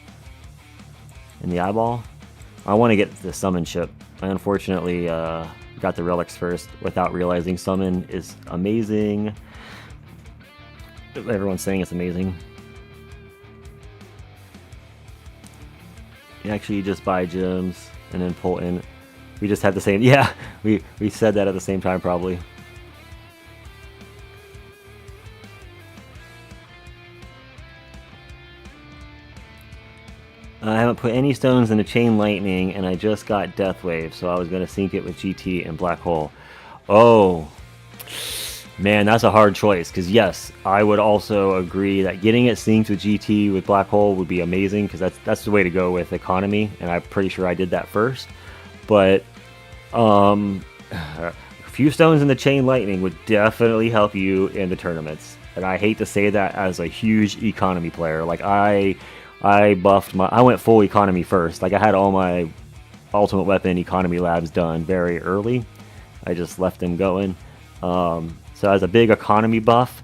In the eyeball? I want to get the summon ship. I unfortunately got the relics first without realizing summon is amazing. Everyone's saying it's amazing. You actually just buy gems and then pull in. We just had the same. Yeah, we said that at the same time probably. I haven't put any stones into Chain Lightning, and I just got Death Wave, so I was going to sync it with GT and Black Hole. Oh, man, that's a hard choice, because yes, I would also agree that getting it synced with GT with Black Hole would be amazing, because that's the way to go with economy, and I'm pretty sure I did that first. But a few stones in the Chain Lightning would definitely help you in the tournaments, and I hate to say that as a huge economy player. Like, I buffed I went full economy first. Like, I had all my ultimate weapon economy labs done very early. I just left them going. So as a big economy buff,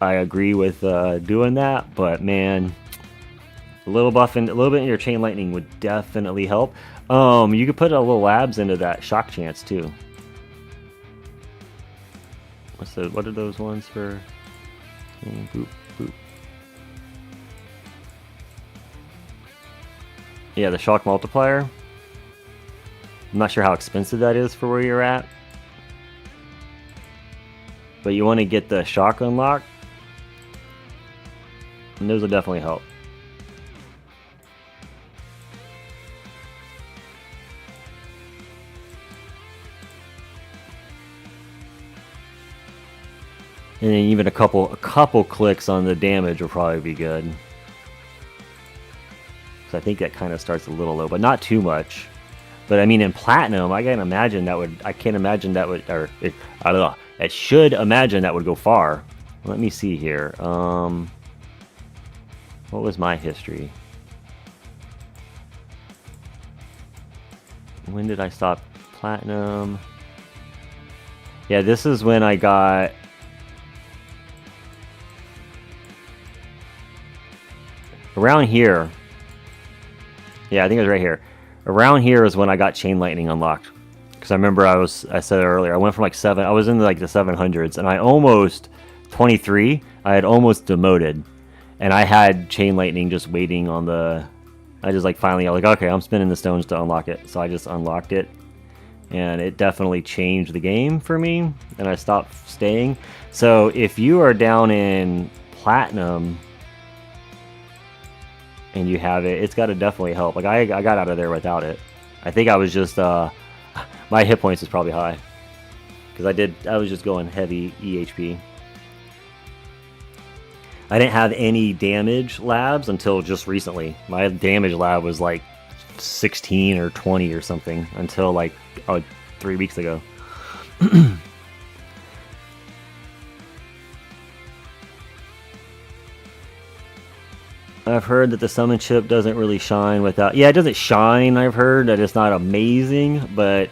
I agree with doing that. But man, a little bit in your Chain Lightning would definitely help. You could put a little labs into that shock chance too. What are those ones for? Boop, boop. Yeah, the shock multiplier. I'm not sure how expensive that is for where you're at, but you want to get the shock unlocked, and those will definitely help. And then even a couple clicks on the damage will probably be good. So I think that kind of starts a little low, but not too much. But I mean, in platinum, I can't imagine that would. I don't know. It should imagine that would go far. Let me see here. What was my history? When did I stop platinum? Yeah, this is when I got. Around here. Yeah, I think it was right here. Around here is when I got Chain Lightning unlocked. Because I remember I said earlier, I went from like 7, I was in like the 700s, and I almost, 23, I had almost demoted. And I had Chain Lightning just waiting on the, I just like finally, I was like, okay, I'm spinning the stones to unlock it. So I just unlocked it. And it definitely changed the game for me, and I stopped staying. So if you are down in Platinum and you have it, it's got to definitely help. Like I got out of there without it. I think I was just my hit points is probably high because I was just going heavy EHP. I didn't have any damage labs until just recently. My damage lab was like 16 or 20 or something until like 3 weeks ago. I've heard that the summon chip doesn't really shine without... Yeah, it doesn't shine, I've heard. That it's not amazing, but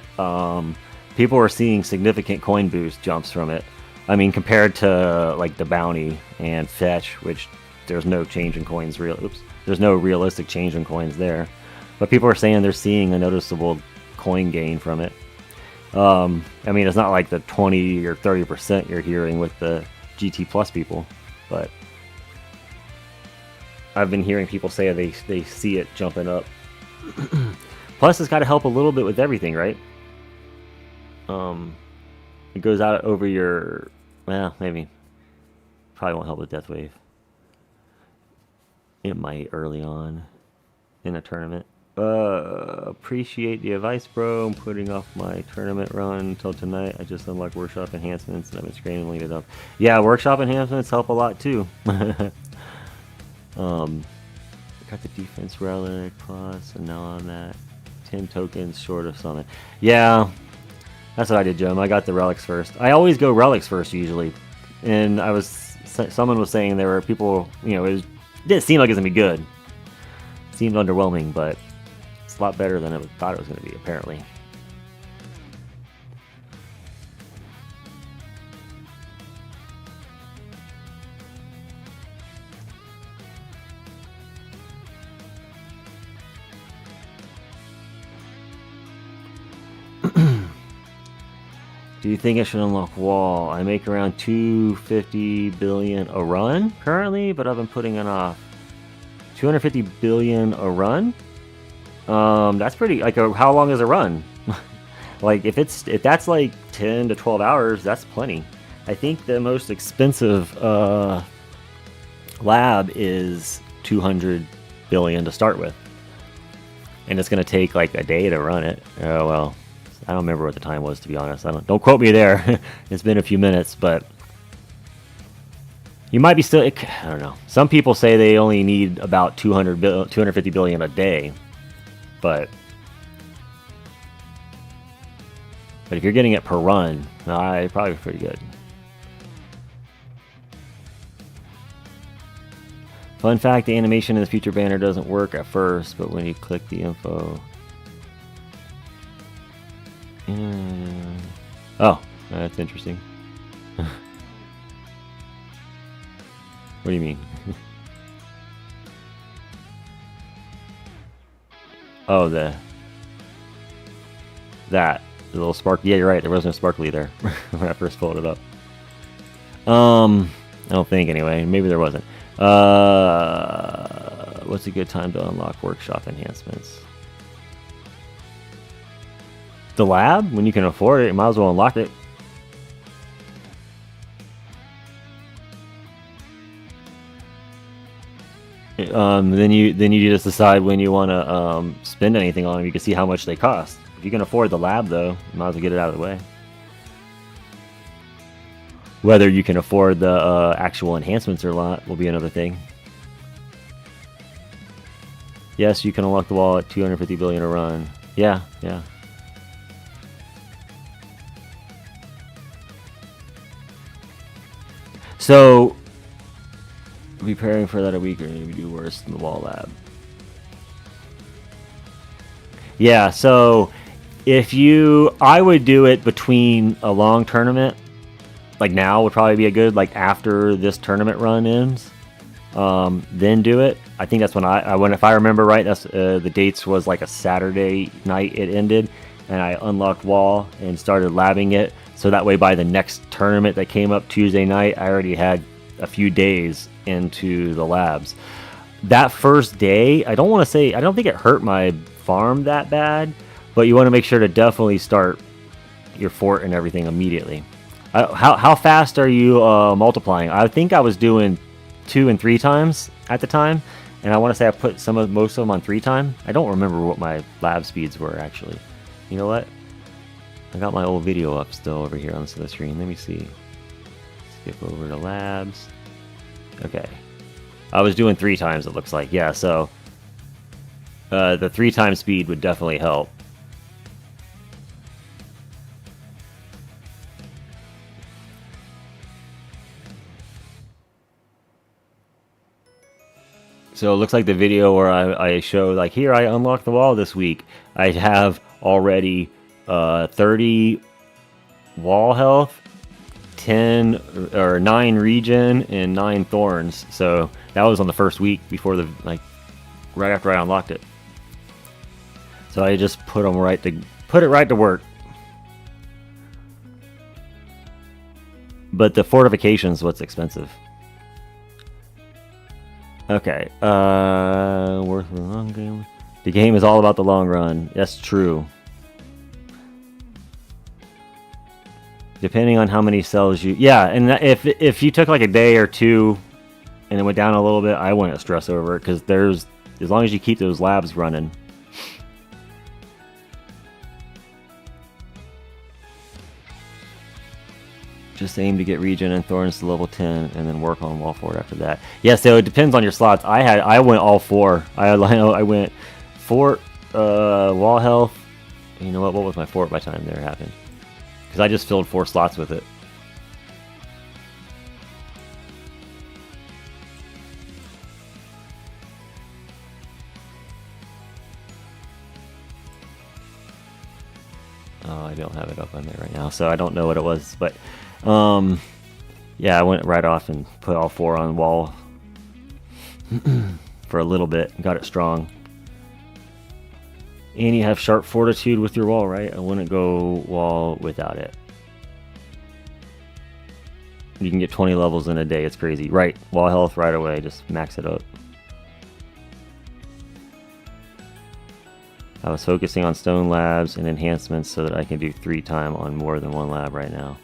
people are seeing significant coin boost jumps from it. I mean, compared to like the bounty and fetch, which there's no change in coins. There's no realistic change in coins there. But people are saying they're seeing a noticeable coin gain from it. I mean, it's not like the 20 or 30% you're hearing with the GT Plus people, but I've been hearing people say they see it jumping up. Plus, it's got to help a little bit with everything, right? It goes out over your... Well, maybe. Probably won't help with Death Wave. It might early on in a tournament. Appreciate the advice, bro. I'm putting off my tournament run until tonight. I just unlocked workshop enhancements and I've been scrambling it up. Yeah, workshop enhancements help a lot too. Got the defense relic plus, and now I'm at 10 tokens short of summon. Yeah, that's what I did, Jim. I got the relics first. I always go relics first usually, and someone was saying there were people, it didn't seem like it was gonna be good. It seemed underwhelming, but it's a lot better than I thought it was gonna be, apparently. Do you think I should unlock wall? I make around 250 billion a run currently, but I've been putting it off. 250 billion a run? That's pretty, like, how long is a run? Like, if that's like 10 to 12 hours, that's plenty. I think the most expensive lab is 200 billion to start with. And it's going to take like a day to run it. Oh, well. I don't remember what the time was, to be honest. Don't quote me there. It's been a few minutes, but you might be still... I don't know. Some people say they only need about 250 billion a day, but if you're getting it per run, probably pretty good. Fun fact: the animation in the future banner doesn't work at first, but when you click the info. Oh, that's interesting. What do you mean? Oh, the little spark. Yeah, you're right. There was no sparkly there when I first pulled it up. I don't think anyway. Maybe there wasn't. What's a good time to unlock workshop enhancements? The lab, when you can afford it, you might as well unlock it. Then you just decide when you want to spend anything on them. You can see how much they cost. If you can afford the lab, though, you might as well get it out of the way. Whether you can afford the actual enhancements or not will be another thing. Yes, you can unlock the wall at 250 billion a run. Yeah. So, preparing for that a week or maybe do worse than the wall lab. Yeah, so I would do it between a long tournament, like now would probably be a good, like after this tournament run ends, then do it. I think that's when if I remember right, that's the dates was like a Saturday night it ended, and I unlocked wall and started labbing it. So that way by the next tournament that came up Tuesday night, I already had a few days into the labs. That first day, I don't think it hurt my farm that bad, but you want to make sure to definitely start your fort and everything immediately. How fast are you multiplying? I think I was doing 2 and 3 times at the time, and I want to say I put most of them on 3 time. I don't remember what my lab speeds were actually. You know what? I got my old video up still over here on the screen. Let me see. Skip over to labs. Okay. I was doing 3 times, it looks like. Yeah, so the 3 times speed would definitely help. So it looks like the video where I show, like, here I unlocked the wall this week. I have already 30 wall health, 10 or 9 regen, and 9 thorns. So that was on the first week before right after I unlocked it. So I just put it right to work. But the fortification's what's expensive. Okay, worth the long game. The game is all about the long run. That's true. Depending on how many cells you... Yeah, and if you took like a day or 2 and it went down a little bit, I wouldn't stress over it, because as long as you keep those labs running. Just aim to get regen and thorns to level 10, and then work on wall fort after that. Yeah, so it depends on your slots. I went all 4. I went fort, wall health. You know what? What was my fort by the time there happened? Because I just filled 4 slots with it. Oh, I don't have it up on there right now, so I don't know what it was, but yeah, I went right off and put all 4 on wall for a little bit and got it strong. And you have sharp fortitude with your wall, right? I wouldn't go wall without it. You can get 20 levels in a day. It's crazy. Right, wall health right away. Just max it up. I was focusing on stone labs and enhancements so that I can do 3 time on more than 1 lab right now.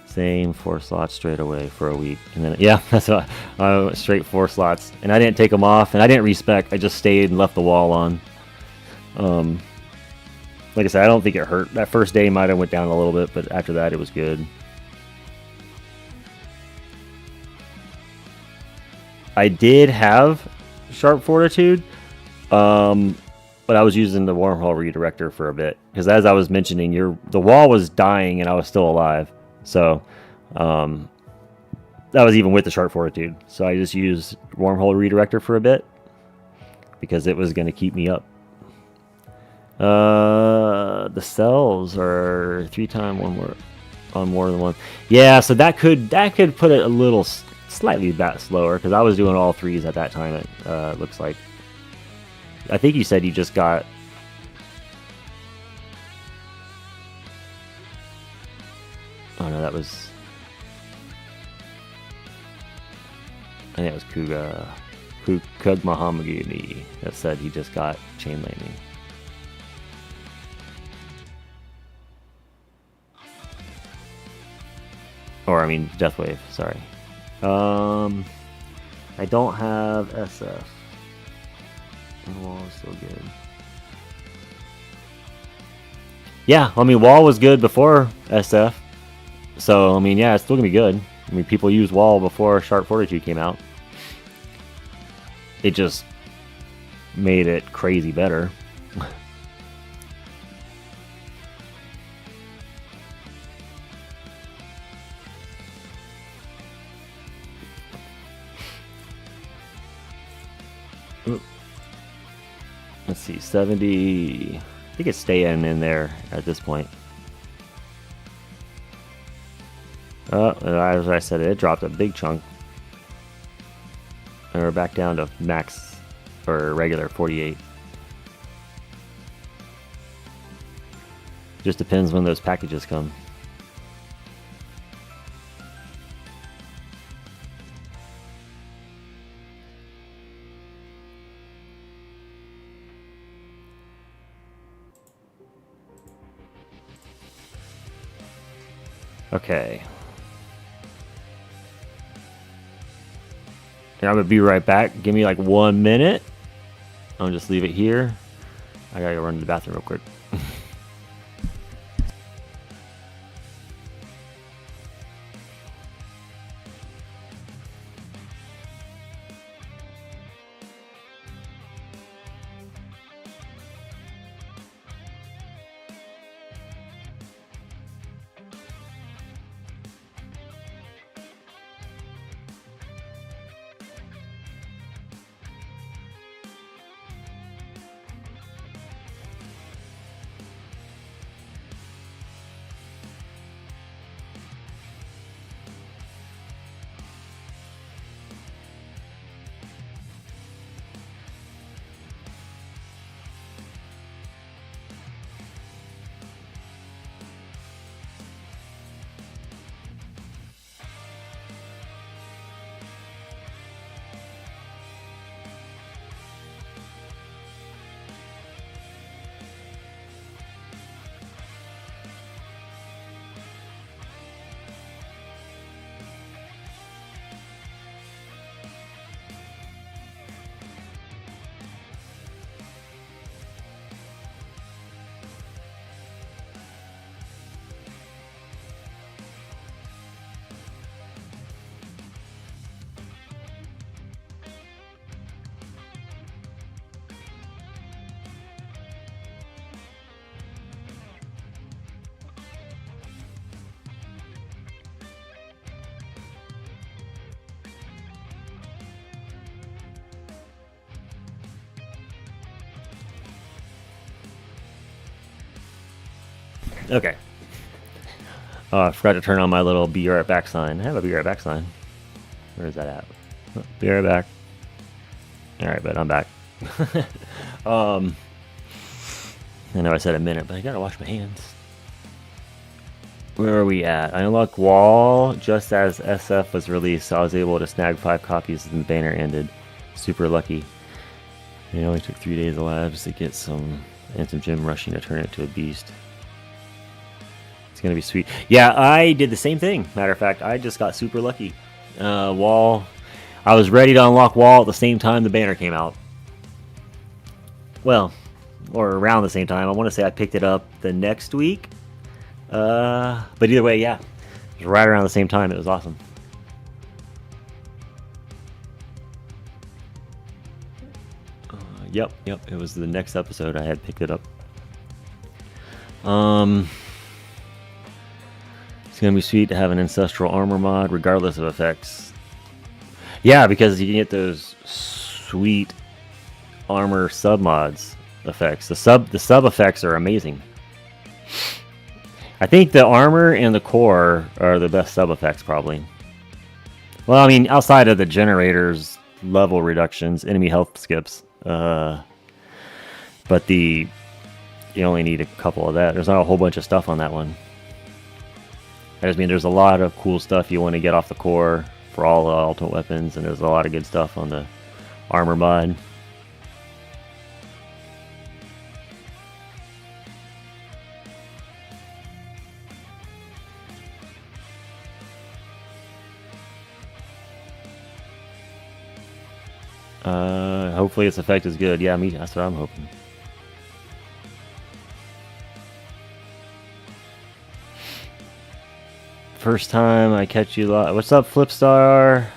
Same 4 slots straight away for a week. And then, yeah, that's what I went straight 4 slots. And I didn't take them off, and I didn't respec. I just stayed and left the wall on. Like I said, I don't think it hurt. That first day might have went down a little bit, but after that it was good. I did have sharp fortitude, but I was using the wormhole redirector for a bit, because as I was mentioning, the wall was dying and I was still alive. So that was even with the sharp fortitude. So I just used wormhole redirector for a bit because it was going to keep me up. The cells are 3 time on more than 1. Yeah, so that could put it a little slightly slower, because I was doing all 3s at that time. It looks like. I think you said you just got. Oh no, that was. I think it was Kug Mahamagini that said he just got chain lightning. Or I mean, Death Wave. Sorry. I don't have SF. Wall is still good. Yeah, I mean, wall was good before SF. So, I mean, yeah, it's still gonna be good. I mean, people used wall before Sharp Fortitude came out. It just made it crazy better. Let's see, 70. I think it's staying in there at this point. As I said, it dropped a big chunk. or back down to max or regular 48. Just depends when those packages come. Okay. Yeah, I'm gonna be right back. Give me like 1 minute. I'll just leave it here. I gotta go run to the bathroom real quick. Okay. Oh, I forgot to turn on my little be right back sign. I have a be right back sign. Where is that at? Oh, be right back. Alright, but I'm back. I know I said a minute, but I gotta wash my hands. Where are we at? I unlocked Wall just as SF was released, so I was able to snag 5 copies and the banner ended. Super lucky. It only took 3 days of labs to get some gym rushing to turn it to a beast. It's gonna be sweet. Yeah, I did the same thing. Matter of fact, I just got super lucky. Wall. I was ready to unlock Wall at the same time the banner came out. Well, or around the same time. I want to say I picked it up the next week. But either way, yeah. It was right around the same time. It was awesome. Yep. It was the next episode I had picked it up. It's going to be sweet to have an ancestral armor mod regardless of effects. Yeah, because you can get those sweet armor sub mods effects. The sub effects are amazing. I think the armor and the core are the best sub effects probably. Well, I mean, outside of the generators, level reductions, enemy health skips. But you only need a couple of that. There's not a whole bunch of stuff on that one. I just mean there's a lot of cool stuff you want to get off the core for all the ultimate weapons, and there's a lot of good stuff on the armor mod. Hopefully its effect is good. Yeah, me. That's what I'm hoping. First time I catch you live. What's up, Flipstar?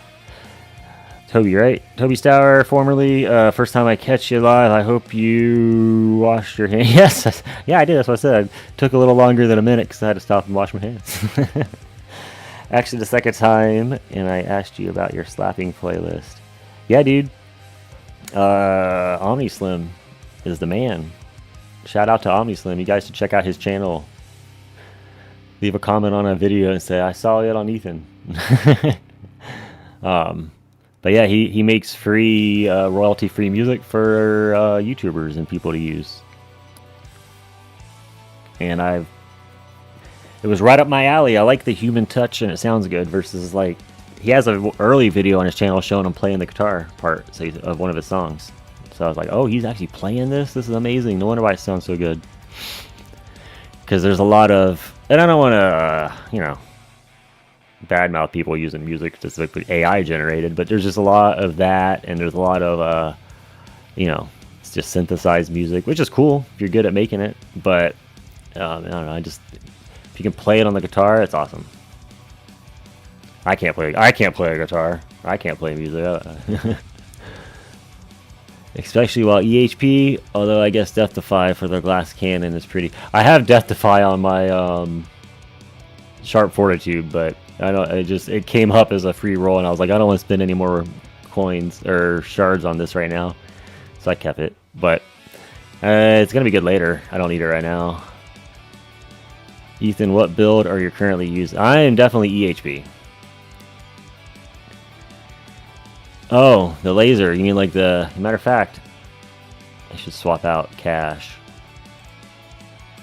Toby, right? Toby Stour, formerly. First time I catch you live. I hope you washed your hands. Yes, yeah, I did. That's what I said. It took a little longer than a minute because I had to stop and wash my hands. Actually, the second time, and I asked you about your slapping playlist. Yeah, dude. Omni Slim is the man. Shout out to Omni Slim. You guys should check out his channel. Leave a comment on a video and say, I saw it on Ethan. But yeah, he makes free royalty free music for YouTubers and people to use. And it was right up my alley. I like the human touch and it sounds good versus like he has an early video on his channel showing him playing the guitar part of one of his songs. So I was like, oh, he's actually playing this? This is amazing. No wonder why it sounds so good. Because there's a lot of, and I don't want to, badmouth people using music specifically AI generated, but there's just a lot of that, and there's a lot of, it's just synthesized music, which is cool if you're good at making it. But I don't know, if you can play it on the guitar, it's awesome. I can't play a guitar. I can't play music. Especially while EHP, although I guess Death Defy for their glass cannon is pretty. I have Death Defy on my Sharp Fortitude, but I don't. It came up as a free roll, and I was like, I don't want to spend any more coins or shards on this right now, so I kept it. But it's gonna be good later. I don't need it right now. Ethan, what build are you currently using? I am definitely EHP. Oh, the laser. You mean like the... Matter of fact, I should swap out cash.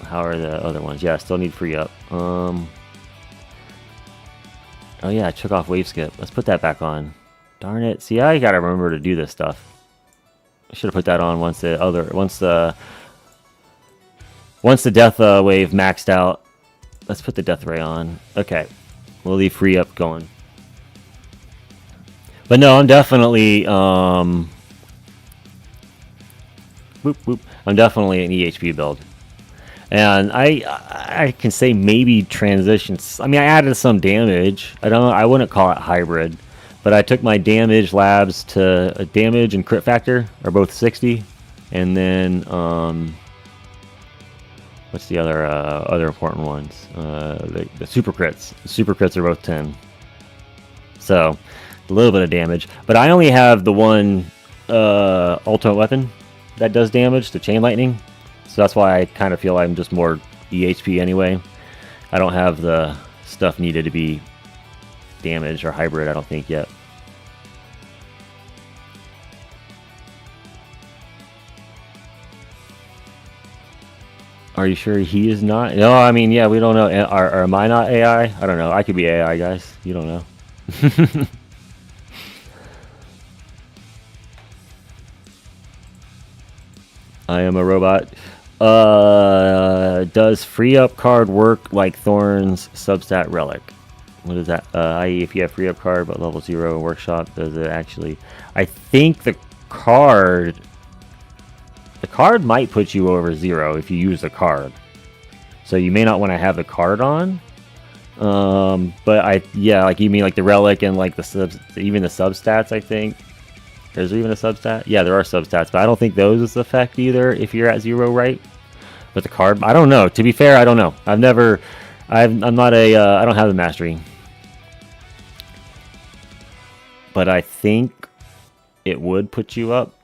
How are the other ones? Yeah, I still need free up. Oh yeah, I took off wave skip. Let's put that back on. Darn it. See, I gotta remember to do this stuff. I should have put that on once the death wave maxed out. Let's put the death ray on. Okay, we'll leave free up going. But no, I'm definitely I'm definitely an EHP build, and I can say maybe transitions. I mean, I added some damage. I wouldn't call it hybrid, but I took my damage labs to a damage and crit factor are both 60, and then what's the other important ones? The super crits. The super crits are both 10. So a little bit of damage, but I only have the one ultimate weapon that does damage, the chain lightning, so that's why I kind of feel I'm just more EHP anyway. I don't have the stuff needed to be damage or hybrid, I don't think, yet. Are you sure he is not? No, I mean, yeah, we don't know. Am I not AI? I don't know. I could be AI, guys. You don't know. I am a robot. Does free up card work like Thorn's substat relic? What is that? I.e., if you have free up card but level 0 workshop, does it actually? I think the card might put you over 0 if you use the card. So you may not want to have the card on. But yeah, like you mean like the relic and like even the substats, I think. Is there even a substat? Yeah, there are substats, but I don't think those affect either if you're at 0, right? But the card, I don't know. To be fair, I don't know. I'm not I don't have the mastery. But I think it would put you up.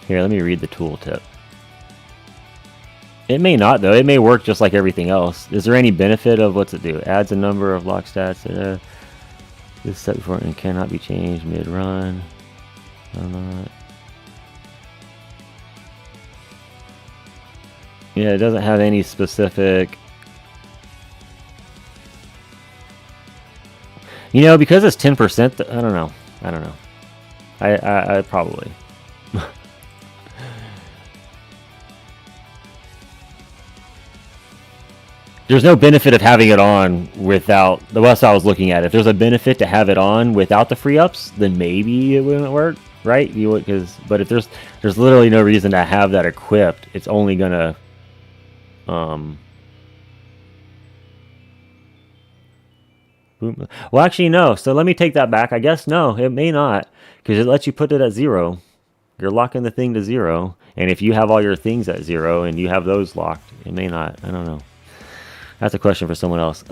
Here, let me read the tooltip. It may not, though. It may work just like everything else. Is there any benefit of what's it do? Adds a number of lock stats. This set before and cannot be changed mid-run. Yeah, it doesn't have any specific. You know, because it's 10%. I don't know. I probably. There's no benefit of having it on without the West I was looking at. If there's a benefit to have it on without the free ups, then maybe it wouldn't work, right? But if there's literally no reason to have that equipped, it's only gonna boom. Well, actually, no. So let me take that back. I guess no, it may not, because it lets you put it at 0. You're locking the thing to 0, and if you have all your things at 0 and you have those locked, it may not. I don't know. That's a question for someone else.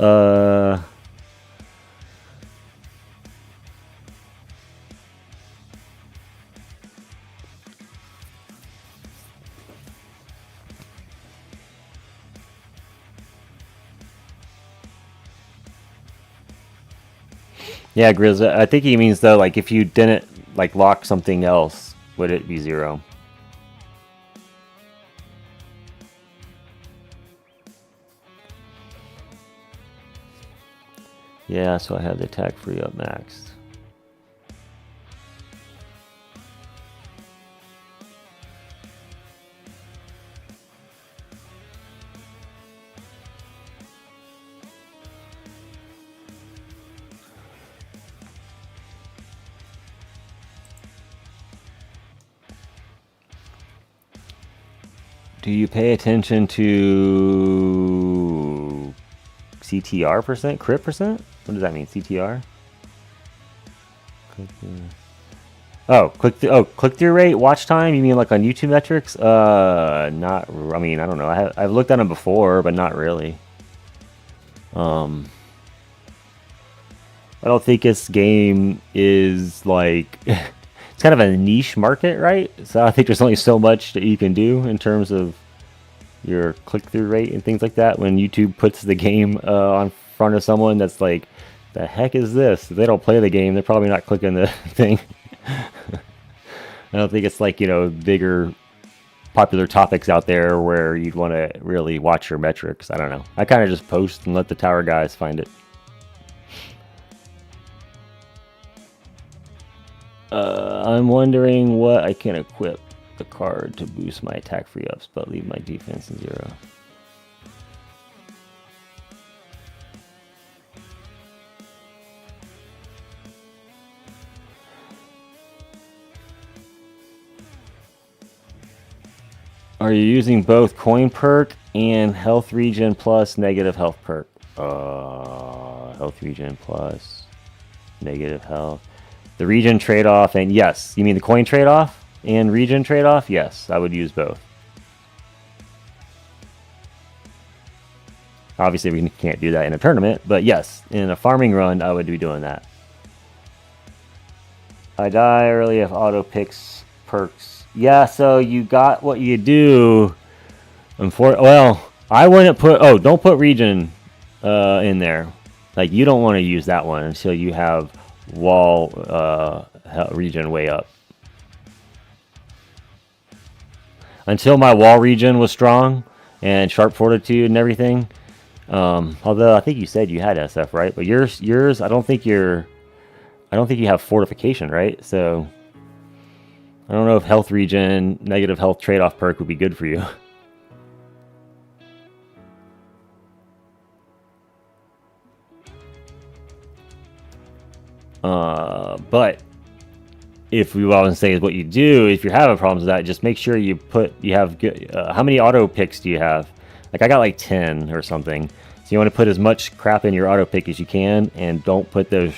Yeah, Grizz. I think he means though, like if you didn't like lock something else, would it be 0? Yeah, so I have the attack free up maxed. Do you pay attention to CTR percent, crit percent? What does that mean? CTR? Click through rate, watch time. You mean like on YouTube metrics? Not. I mean, I don't know. I've looked at them before, but not really. I don't think this game is like. It's kind of a niche market, right? So I think there's only so much that you can do in terms of your click-through rate and things like that. When YouTube puts the game on front of someone that's like, the heck is this? If they don't play the game, they're probably not clicking the thing. I don't think it's like, bigger popular topics out there where you'd want to really watch your metrics. I don't know. I kind of just post and let the tower guys find it. I'm wondering what I can equip the card to boost my attack free ups, but leave my defense in 0. Are you using both coin perk and health regen plus negative health perk? Health regen plus negative health. The regen trade-off, and yes, you mean the coin trade-off and regen trade-off? Yes, I would use both. Obviously, we can't do that in a tournament, but yes, in a farming run, I would be doing that. I die early if auto picks perks. Yeah, so you got what you do. Well, I wouldn't put. Oh, don't put regen in there. Like you don't want to use that one until you have wall regen way up. Until my wall regen was strong and sharp fortitude and everything. Although I think you said you had SF, right? But yours, I don't think you have fortification, right? So I don't know if health regen, negative health trade-off perk would be good for you. But if we want to say is what you do, if you're having problems with that, just make sure you have good. How many auto picks do you have? Like I got like 10 or something. So you want to put as much crap in your auto pick as you can, and don't put those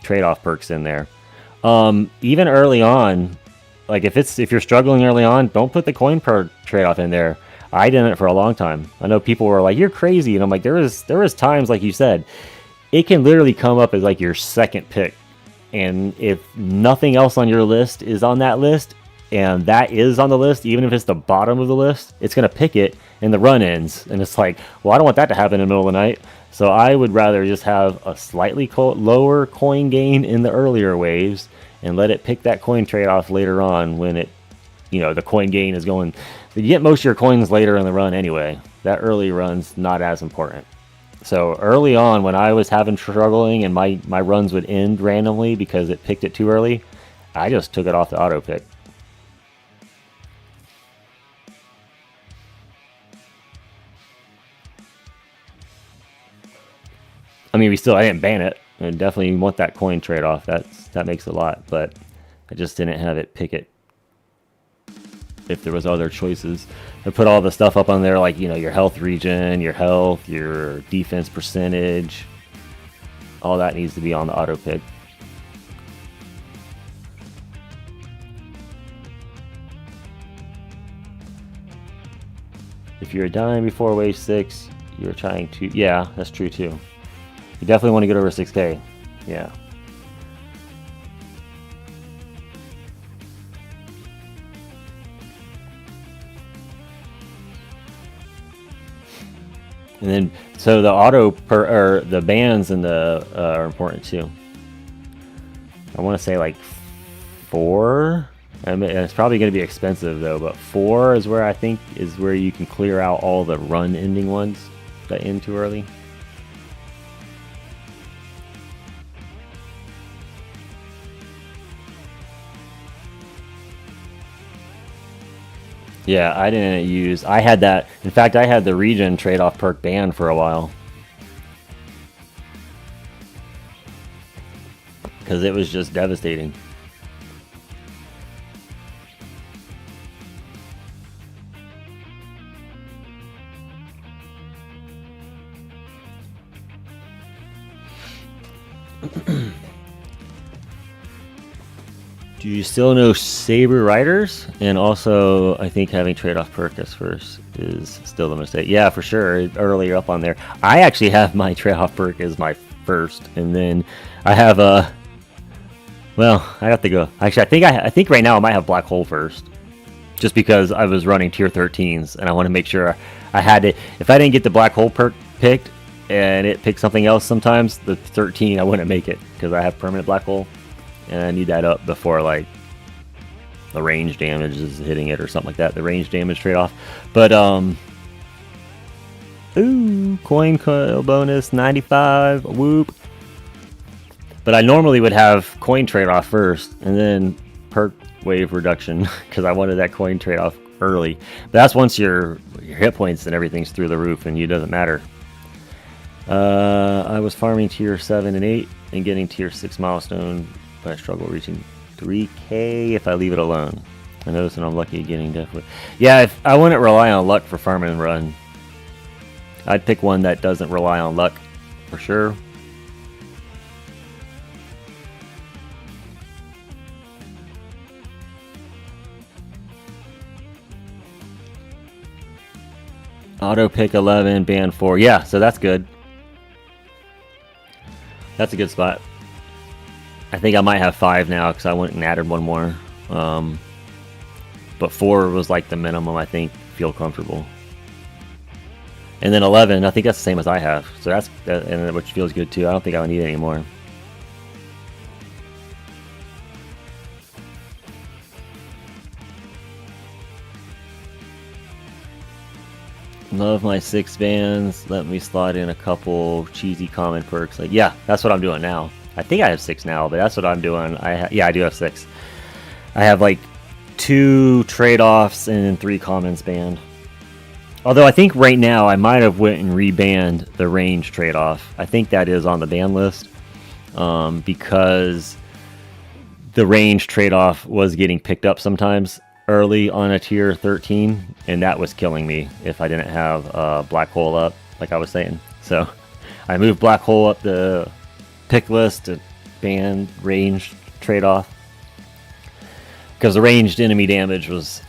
trade-off perks in there. Even early on, like if you're struggling early on, don't put the coin perk trade-off in there. I didn't for a long time. I know people were like, "You're crazy," and I'm like, there was times like you said, it can literally come up as like your second pick. And if nothing else on your list is on that list, and that is on the list, even if it's the bottom of the list, it's going to pick it, and the run ends. And it's like, well, I don't want that to happen in the middle of the night. So I would rather just have a slightly lower coin gain in the earlier waves, and let it pick that coin trade-off later on when it, the coin gain is going. You get most of your coins later in the run anyway. That early run's not as important. So early on, when I was struggling and my runs would end randomly because it picked it too early, I just took it off the auto pick. I mean, I didn't ban it. I definitely want that coin trade-off. That makes a lot, but I just didn't have it pick it if there was other choices. I put all the stuff up on there, like your health regen, your health, your defense percentage. All that needs to be on the auto pick. If you're dying before wave 6, you're trying to. Yeah, that's true too. You definitely want to get over 6k. Yeah. And then, so the the bans and the are important too. I want to say like 4. I mean, it's probably going to be expensive though, but 4 is where I think is where you can clear out all the run ending ones that end too early. Yeah, I didn't use... I had that... In fact, I had the regen trade-off perk banned for a while. Because it was just devastating. Do you still know Saber Riders? And also, I think having trade-off perk as first is still the mistake. Yeah, for sure. Earlier up on there. I actually have my trade-off perk as my first. And then I have a... Well, I have to go. Actually, I think right now I might have Black Hole first. Just because I was running tier 13s. And I want to make sure I had it. If I didn't get the Black Hole perk picked, and it picked something else sometimes, the 13, I wouldn't make it. Because I have permanent Black Hole. And I need that up before, like, the range damage is hitting it or something like that. The range damage trade-off. But, ooh, coin bonus, 95, whoop. But I normally would have coin trade-off first, and then perk wave reduction, because I wanted that coin trade-off early. But that's once your hit points and everything's through the roof, and it doesn't matter. I was farming tier 7 and 8, and getting tier 6 milestone, but I struggle reaching 3k if I leave it alone. I notice that I'm lucky getting definitely. Yeah, if I wouldn't rely on luck for farm and run. I'd pick one that doesn't rely on luck for sure. Auto pick 11, ban 4. Yeah, so that's good. That's a good spot. I think I might have 5 now because I went and added one more. But 4 was like the minimum, I think, feel comfortable. And then 11, I think that's the same as I have. So that's, and which feels good too. I don't think I would need any more. Love my 6 bands. Let me slide in a couple cheesy common perks. Like, yeah, that's what I'm doing now. I think I have 6 now, but that's what I'm doing. Yeah, I do have 6. I have like 2 trade-offs and then 3 commons banned. Although I think right now I might have went and rebanned the range trade-off. I think that is on the ban list because the range trade-off was getting picked up sometimes early on a tier 13, and that was killing me if I didn't have Black Hole up, like I was saying. So I moved Black Hole up the pick list to ban range trade-off because the ranged enemy damage was,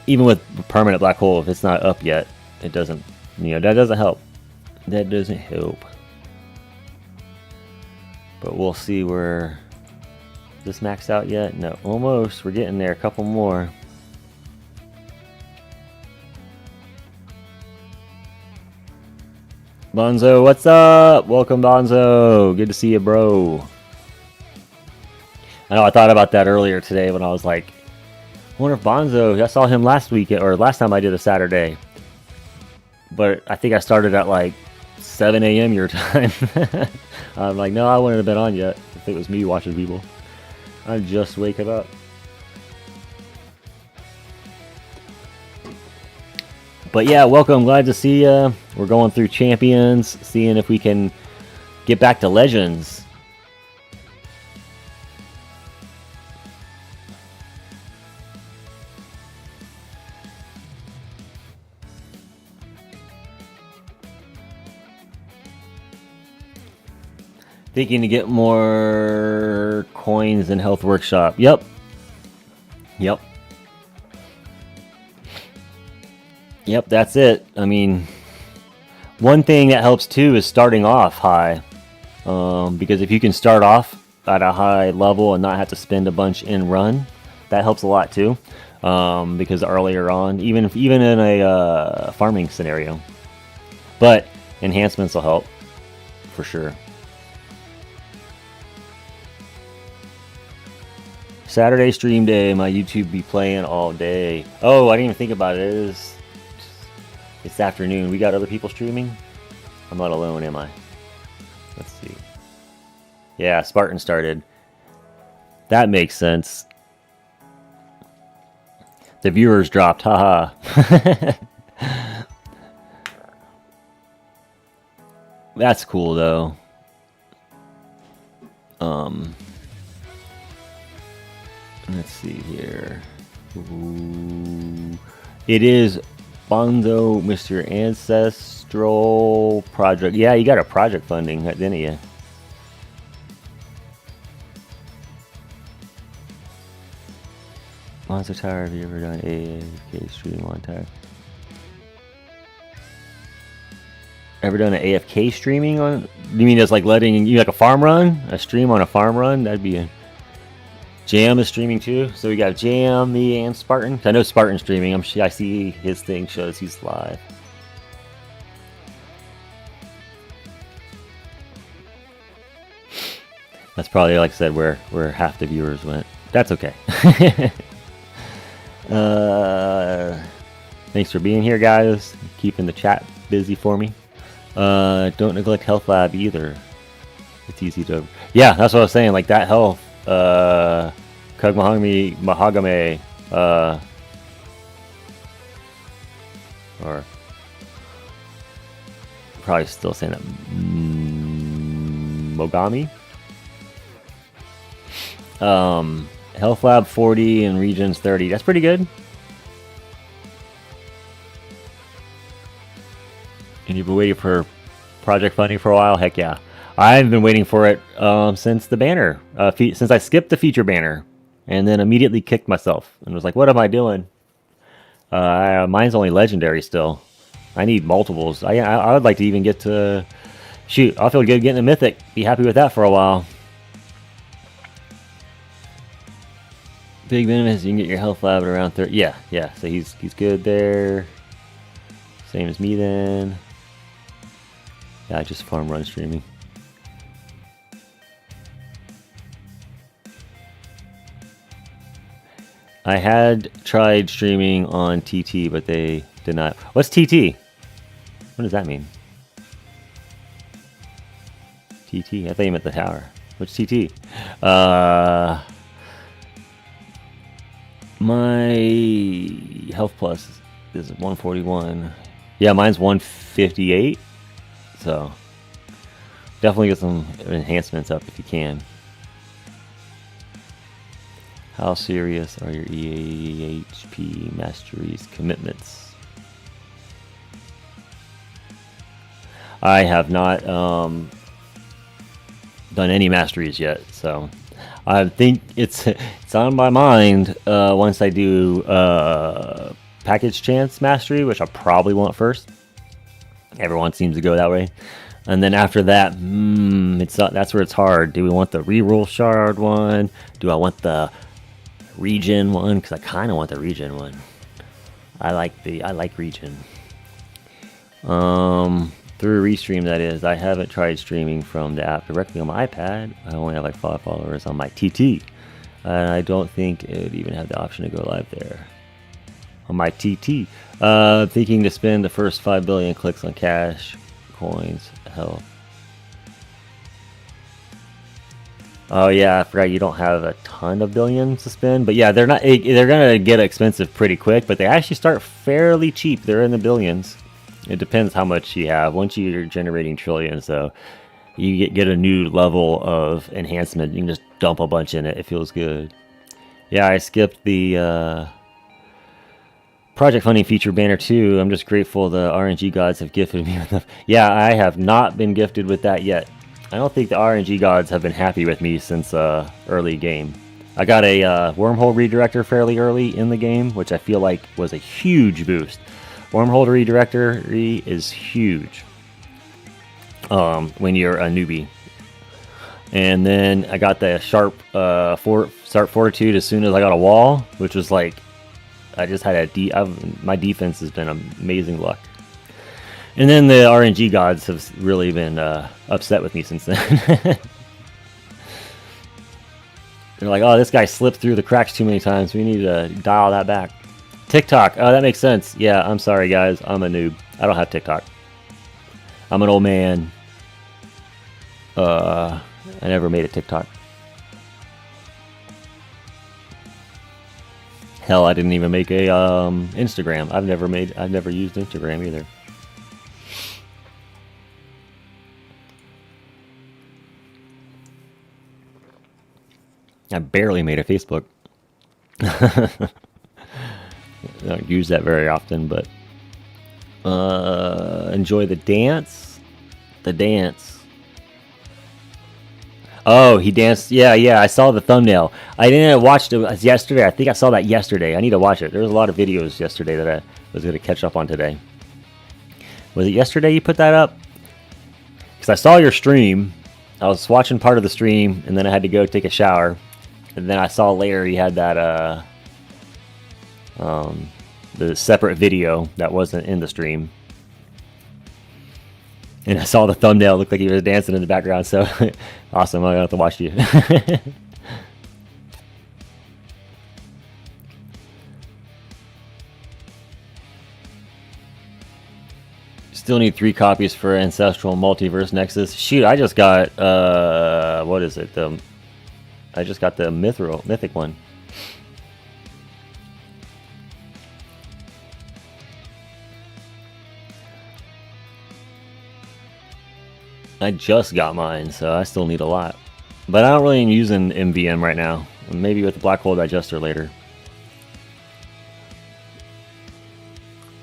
even with permanent Black Hole, if it's not up yet, it doesn't, that doesn't help. That doesn't help. But we'll see where this maxed out yet. No, almost. We're getting there. A couple more. Bonzo, what's up? Welcome, Bonzo. Good to see you, bro. I know I thought about that earlier today when I was like, I wonder if Bonzo, I saw him last week, or last time I did a Saturday. But I think I started at like 7 a.m. your time. I'm like, no, I wouldn't have been on yet if it was me watching people. I'm just waking up. But yeah, welcome. Glad to see you. We're going through champions, seeing if we can get back to legends. Thinking to get more coins in Health Workshop. Yep. Yep, that's it. I mean, one thing that helps too is starting off high. Because if you can start off at a high level and not have to spend a bunch in run, that helps a lot too. Because earlier on, even in a farming scenario. But enhancements will help, for sure. Saturday stream day. My YouTube be playing all day. Oh, I didn't even think about it. It's afternoon. We got other people streaming? I'm not alone, am I? Let's see. Yeah, Spartan started. That makes sense. The viewers dropped. Haha. That's cool though. Let's see here. Ooh. It is Bonzo, Mr. Ancestral Project. Yeah, you got a project funding, didn't you? Monster Tower, have you ever done AFK stream on Tower? Ever done an AFK streaming on? You mean just like letting you like a farm run? A stream on a farm run? That'd be a. Jam is streaming too, so we got Jam, me, and Spartan. I know Spartan's streaming. I see his thing shows he's live. That's probably, like I said, where half the viewers went. That's okay. Thanks for being here, guys. Keeping the chat busy for me. Don't neglect Health Lab either. It's easy to. Yeah, that's what I was saying. Like that health. Mahagame, or probably still saying that Mogami. Health Lab 40 and Regions 30. That's pretty good. And you've been waiting for project funding for a while? Heck yeah. I've been waiting for it since the banner, since I skipped the feature banner, and then immediately kicked myself and was like, "What am I doing?" Mine's only legendary still. I need multiples. I would like to even get to shoot. I'll feel good getting a mythic. Be happy with that for a while. Big Venomous, you can get your health lab at around 30. Yeah. So he's good there. Same as me then. Yeah, I just farm run streaming. I had tried streaming on TT, but they did not. What's TT? What does that mean? TT? I thought you meant the tower. What's TT? My health plus is 141. Yeah, mine's 158. So definitely get some enhancements up if you can. How serious are your EHP masteries commitments? I have not done any masteries yet, so I think it's on my mind once I do package chance mastery, which I probably want first. Everyone seems to go that way. And then after that, that's where it's hard. Do we want the reroll shard one? Do I want the regen one? Because I kind of want the regen one. I like regen. Through restream, that is. I haven't tried streaming from the app directly on my iPad. I only have like 5 followers on my TT. And I don't think it would even have the option to go live there. On my TT. Thinking to spend the first 5 billion clicks on cash, coins, health. Oh yeah, I forgot you don't have a ton of billions to spend, but yeah, they're gonna get expensive pretty quick, but they actually start fairly cheap. They're in the billions. It depends how much you have. Once you're generating trillions, though, you get a new level of enhancement. You can just dump a bunch in it. It feels good. Yeah, I skipped the project funding feature banner too. I'm just grateful the RNG gods have gifted me with them. Yeah, I have not been gifted with that yet. I don't think the RNG gods have been happy with me since early game. I got a wormhole redirector fairly early in the game, which I feel like was a huge boost. Wormhole redirector is huge when you're a newbie. And then I got the sharp fortitude as soon as I got a wall, which was like, I just had my defense has been amazing luck. And then the RNG gods have really been upset with me since then. They're like, oh, this guy slipped through the cracks too many times. We need to dial that back. TikTok. Oh, that makes sense. Yeah, I'm sorry, guys. I'm a noob. I don't have TikTok. I'm an old man. I never made a TikTok. Hell, I didn't even make a Instagram. I've never used Instagram either. I barely made a Facebook. I don't use that very often, but enjoy the dance. The dance. Oh, he danced. Yeah, I saw the thumbnail. I didn't watch it yesterday. I think I saw that yesterday. I need to watch it. There was a lot of videos yesterday that I was going to catch up on today. Was it yesterday you put that up? Because I saw your stream. I was watching part of the stream, and then I had to go take a shower. And then I saw later he had that the separate video that wasn't in the stream. And I saw the thumbnail. It looked like he was dancing in the background. So awesome. I'm going to have to watch you. Still need 3 copies for Ancestral Multiverse Nexus. Shoot, I just got, what is it? I just got the mythic one. I just got mine, so I still need a lot. But I don't really use an MVM right now. Maybe with the Black Hole Digester later.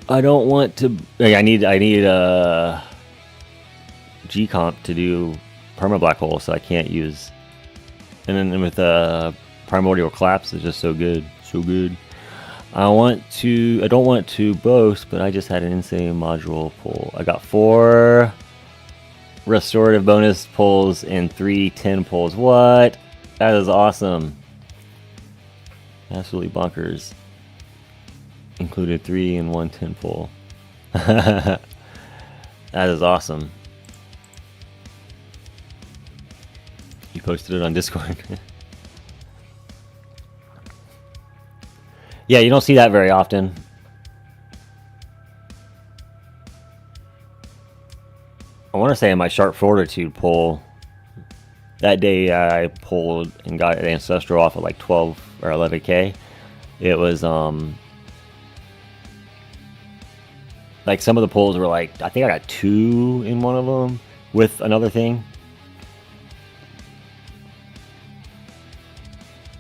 I don't want to... I need G-Comp to do Perma Black Hole, so I can't use... And then with Primordial Collapse, it's just so good. So good. I don't want to boast, but I just had an insane module pull. I got 4... restorative bonus pulls and 3 10 pulls. What? That is awesome. Absolutely bonkers. Included 3 and 1 10 pull. That is awesome. You posted it on Discord. Yeah, you don't see that very often. I want to say in my Sharp Fortitude pull, that day I pulled and got an Ancestral off at like 12 or 11k. It was, like some of the pulls were like, I think I got 2 in one of them with another thing.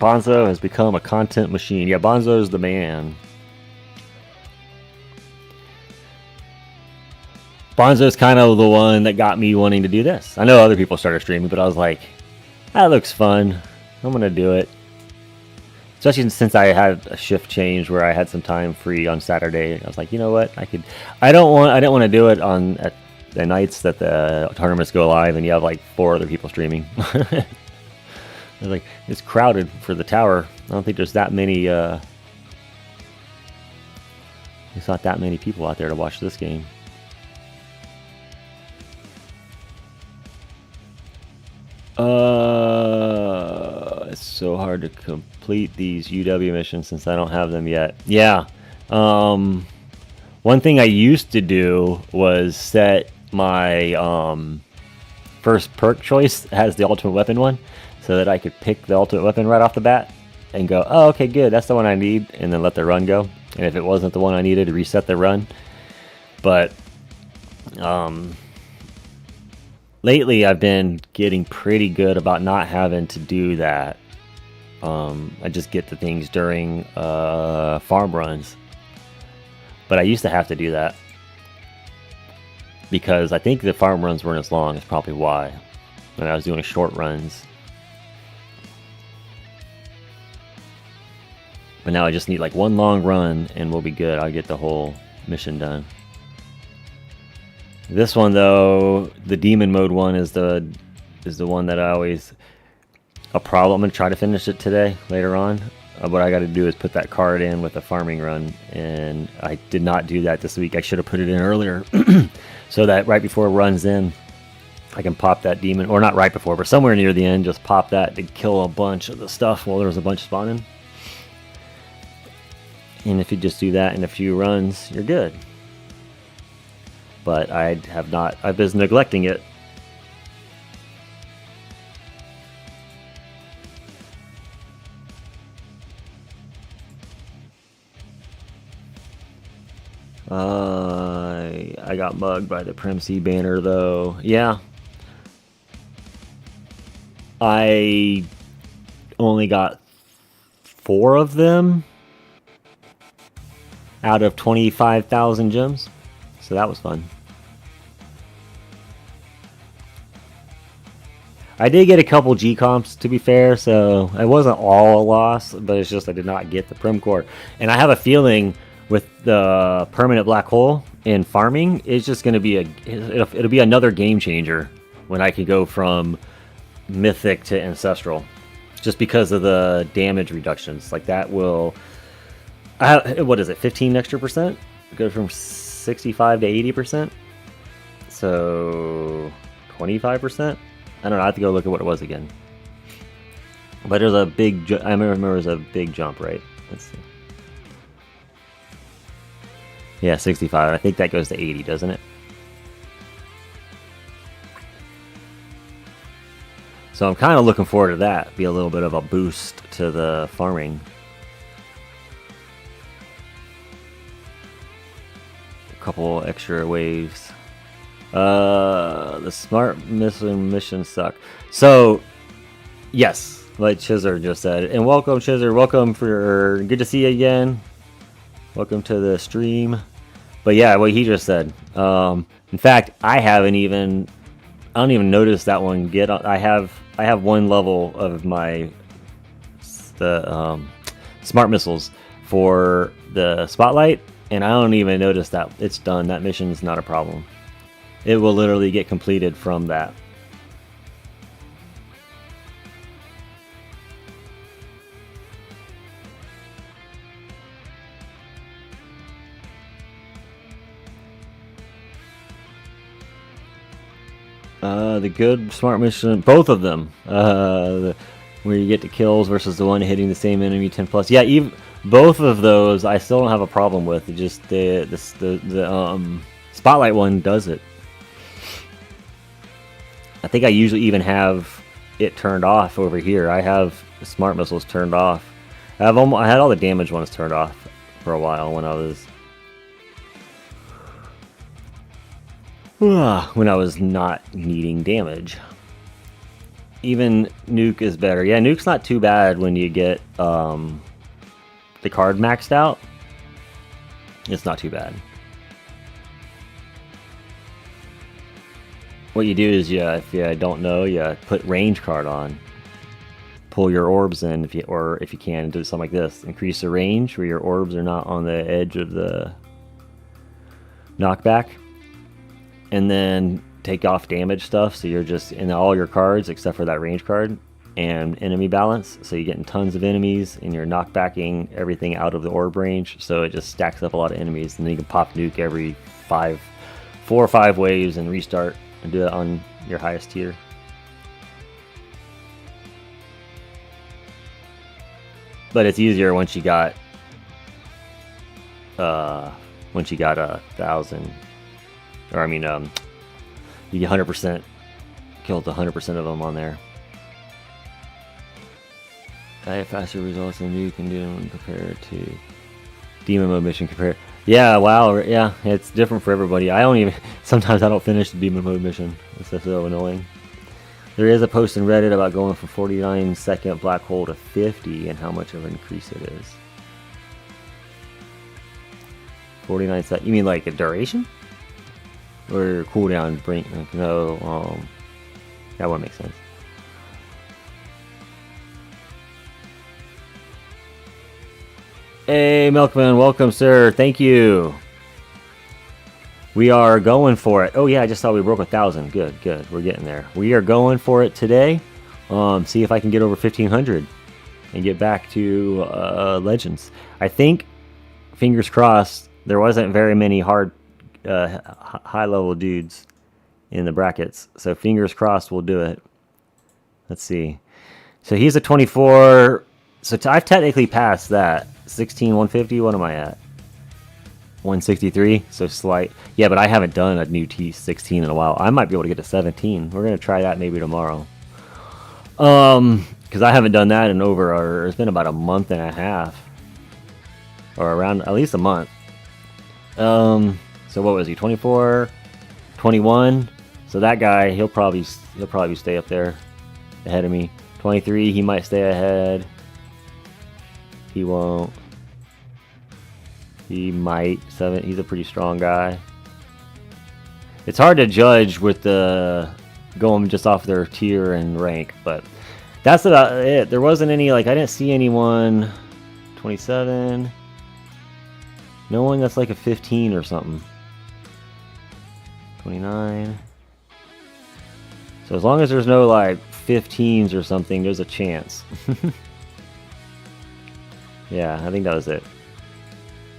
Bonzo has become a content machine. Yeah, Bonzo's the man. Bonzo's kind of the one that got me wanting to do this. I know other people started streaming, but I was like, that looks fun. I'm going to do it. Especially since I had a shift change where I had some time free on Saturday. I was like, you know what? I didn't want to do it at the nights that the tournaments go live and you have like 4 other people streaming. I was like, it's crowded for the tower. I don't think there's that many, there's not that many people out there to watch this game. It's so hard to complete these UW missions since I don't have them yet. Yeah. One thing I used to do was set my first perk choice as the ultimate weapon one, so that I could pick the ultimate weapon right off the bat and go, oh, okay, good, that's the one I need, and then let the run go. And if it wasn't the one I needed, reset the run. But lately I've been getting pretty good about not having to do that. I just get the things during farm runs. But I used to have to do that, because I think the farm runs weren't as long. Is probably why, when I was doing short runs. But now I just need like one long run and we'll be good. I'll get the whole mission done. This one though, the demon mode one is the one that I always a problem. I'm gonna try to finish it today later on. What I got to do is put that card in with a farming run, and I did not do that this week. I should have put it in earlier, so that right before it runs in, I can pop that demon, or not right before, but somewhere near the end, just pop that to kill a bunch of the stuff while there's a bunch spawning. And if you just do that in a few runs, you're good. But I've been neglecting it. I got mugged by the Prem C banner though. Yeah. I only got 4 of them out of 25,000 gems. So that was fun. I did get a couple G comps, to be fair, so it wasn't all a loss, but it's just I did not get the Prim Core. And I have a feeling with the permanent black hole in farming, it's just going to be it'll be another game changer when I can go from mythic to ancestral, just because of the damage reductions. Like that will, what is it, 15 extra percent? Go from 65 to 80%, so 25%. I don't know. I have to go look at what it was again. But there's a big. I remember it was a big jump, right? Let's see. Yeah, 65. I think that goes to 80, doesn't it? So I'm kind of looking forward to that. Be a little bit of a boost to the farming. A couple extra waves. The smart missions suck. So, yes, like Chizzer just said. And welcome, Chizzer. Welcome good to see you again. Welcome to the stream. But yeah, what he just said. In fact, I don't even notice that one get on. I have one level of the smart missiles for the spotlight, and I don't even notice that it's done. That mission's not a problem. It will literally get completed from that. The good smart mission, both of them, where you get the kills versus the one hitting the same enemy 10 plus. Yeah, even both of those, I still don't have a problem with. It just the spotlight one does it. I think I usually even have it turned off over here. I have the smart missiles turned off. I had all the damage ones turned off for a while when I was not needing damage. Even Nuke is better. Yeah, Nuke's not too bad when you get the card maxed out. It's not too bad. What you do is, if you don't know, you put range card on. Pull your orbs in, if you can, do something like this. Increase the range where your orbs are not on the edge of the knockback. And then take off damage stuff, so you're just in all your cards except for that range card and enemy balance. So you're getting tons of enemies and you're knockbacking everything out of the orb range. So it just stacks up a lot of enemies, and then you can pop Nuke every 4 or 5 waves and restart and do it on your highest tier. But it's easier once you got 1,000. Or I mean, you get 100%, killed 100% of them on there. I have faster results than you can do when compared to Demon Mode mission compared. Yeah, wow, yeah, it's different for everybody. Sometimes I don't finish the Demon Mode mission. It's just so annoying. There is a post in Reddit about going from 49-second black hole to 50 and how much of an increase it is. 49 seconds, you mean like a duration? Or cooldown bring no that wouldn't make sense. Hey Milkman, welcome sir, thank you. We are going for it. Oh yeah, I just saw we broke 1,000. Good, we're getting there. We are going for it today. See if I can get over 1,500 and get back to Legends. I think, fingers crossed, there wasn't very many high level dudes in the brackets. So fingers crossed we'll do it. Let's see. So he's a 24. So I've technically passed that. 16, 150. What am I at? 163. So slight. Yeah, but I haven't done a new T16 in a while. I might be able to get to 17. We're going to try that maybe tomorrow. Because I haven't done that in over, it's been about a month and a half. Or around at least a month. So what was he? 24, 21. So that guy, he'll probably stay up there ahead of me. 23, he might stay ahead. He won't. He might. 7. He's a pretty strong guy. It's hard to judge with the going just off their tier and rank, but that's about it. There wasn't any, like, I didn't see anyone. 27. No one that's like a 15 or something. 29. So as long as there's no like 15s or something, there's a chance. Yeah, I think that was it.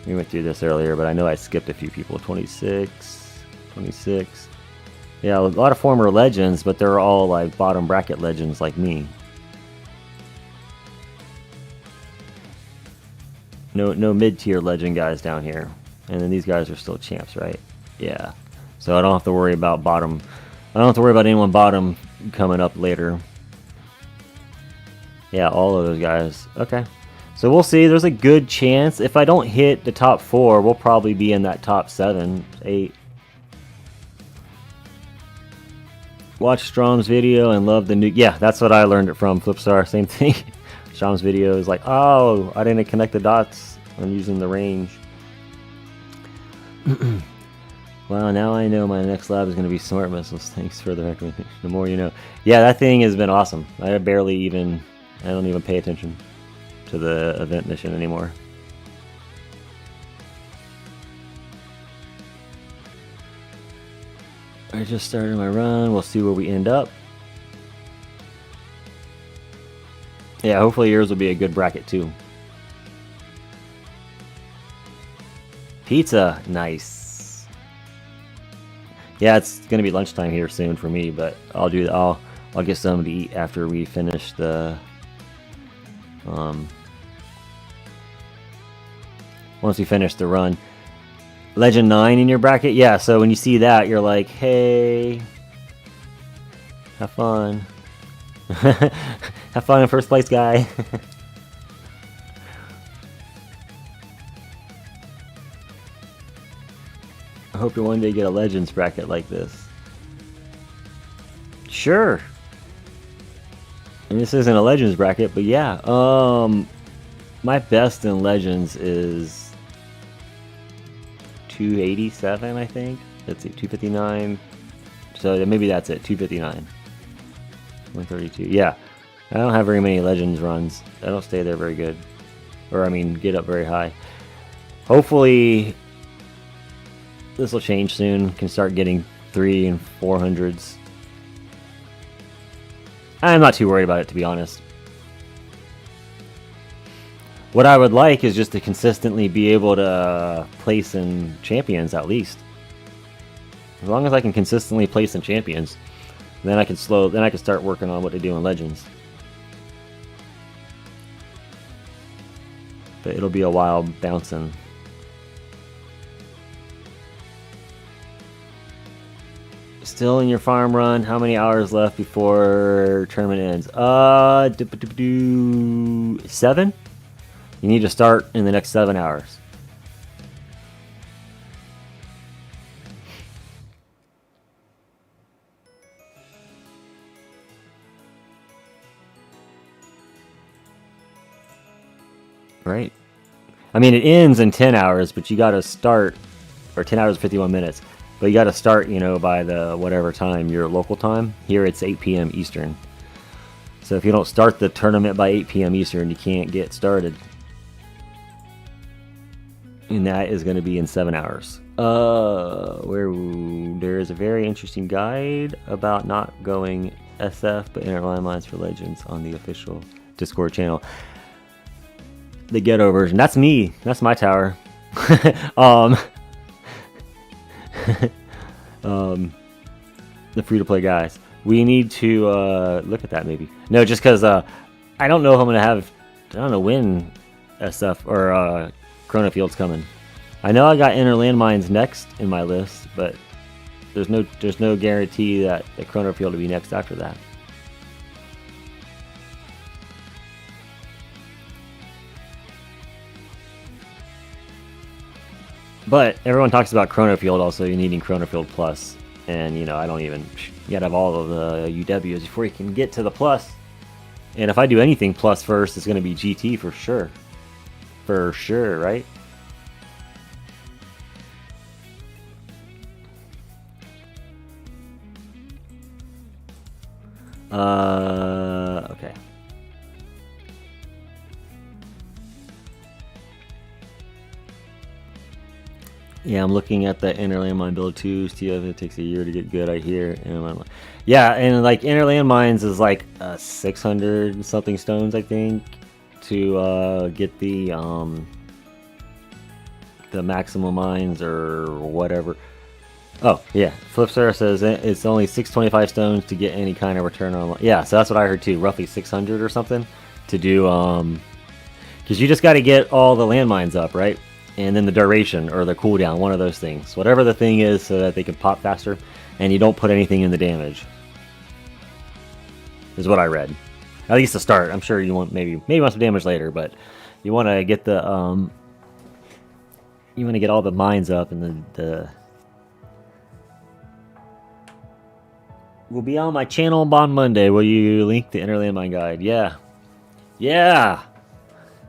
We went through this earlier, but I know I skipped a few people. 26, 26. Yeah, a lot of former legends, but they're all like bottom bracket legends like me. No mid-tier legend guys down here. And then these guys are still champs, right? Yeah. So I don't have to worry about bottom. I don't have to worry about anyone bottom coming up later. Yeah, all of those guys. Okay. So we'll see. There's a good chance. If I don't hit the top 4, we'll probably be in that top 7, 8. Watch Strom's video and love the new... Yeah, that's what I learned it from. Flipstar, same thing. Strom's video is like, oh, I didn't connect the dots. I'm using the range. Wow, now I know my next lab is going to be smart missiles. Thanks for the recommendation. The more you know. Yeah, that thing has been awesome. I don't even pay attention to the event mission anymore. I just started my run. We'll see where we end up. Yeah, hopefully yours will be a good bracket too. Pizza, nice. Yeah, it's gonna be lunchtime here soon for me, but I'll get something to eat after we finish the once we finish the run. Legend 9 in your bracket? Yeah, so when you see that, you're like, hey, have fun. Have fun in first place, guy. I hope you one day get a Legends bracket like this. Sure. And this isn't a Legends bracket, but yeah. My best in Legends is 287, I think. Let's see, 259. So maybe that's it, 259. 132. Yeah. I don't have very many Legends runs. I don't stay there very good. Or, I mean, get up very high. Hopefully, this will change soon. Can start getting 300s and 400s. I'm not too worried about it, to be honest. What I would like is just to consistently be able to place in champions, at least. As long as I can consistently place in champions, then I can start working on what to do in Legends. But it'll be a while bouncing. Still in your farm run. How many hours left before tournament ends? 7? You need to start in the next 7 hours. Right. I mean, it ends in 10 hours, but you got to start, or 10 hours and 51 minutes. But you got to start, you know, by the whatever time, your local time. Here it's 8 p.m. Eastern. So if you don't start the tournament by 8 p.m. Eastern, you can't get started. And that is going to be in 7 hours. There is a very interesting guide about not going SF, but interline lines for Legends on the official Discord channel. The ghetto version. That's me. That's my tower. The free-to-play guys. We need to look at that maybe. No, just because I don't know if I'm gonna have. I don't know when SF or Chrono Field's coming. I know I got Inner Landmines next in my list, but there's no guarantee that the Chrono Field will be next after that. But everyone talks about Chrono Field also you needing Chrono Field Plus, and you know I don't even. You gotta have all of the UWs before you can get to the Plus. And if I do anything Plus first, it's gonna be GT for sure. For sure, right? Okay. Yeah, I'm looking at the Inner Landmine build too. See if it takes a year to get good. I hear. Yeah, and like Inner Landmines is like 600 something stones, I think, to get the maximum mines or whatever. Oh yeah, Flipstar says it's only 625 stones to get any kind of return on. Yeah, so that's what I heard too. Roughly 600 or something to do. Because you just got to get all the landmines up, right? And then the duration or the cooldown, one of those things. Whatever the thing is so that they can pop faster and you don't put anything in the damage. Is what I read. At least to start. I'm sure you want maybe want some damage later, but you want to get the you want to get all the mines up and the will be on my channel on Monday. Will you link the Inner Landmine guide? Yeah. Yeah.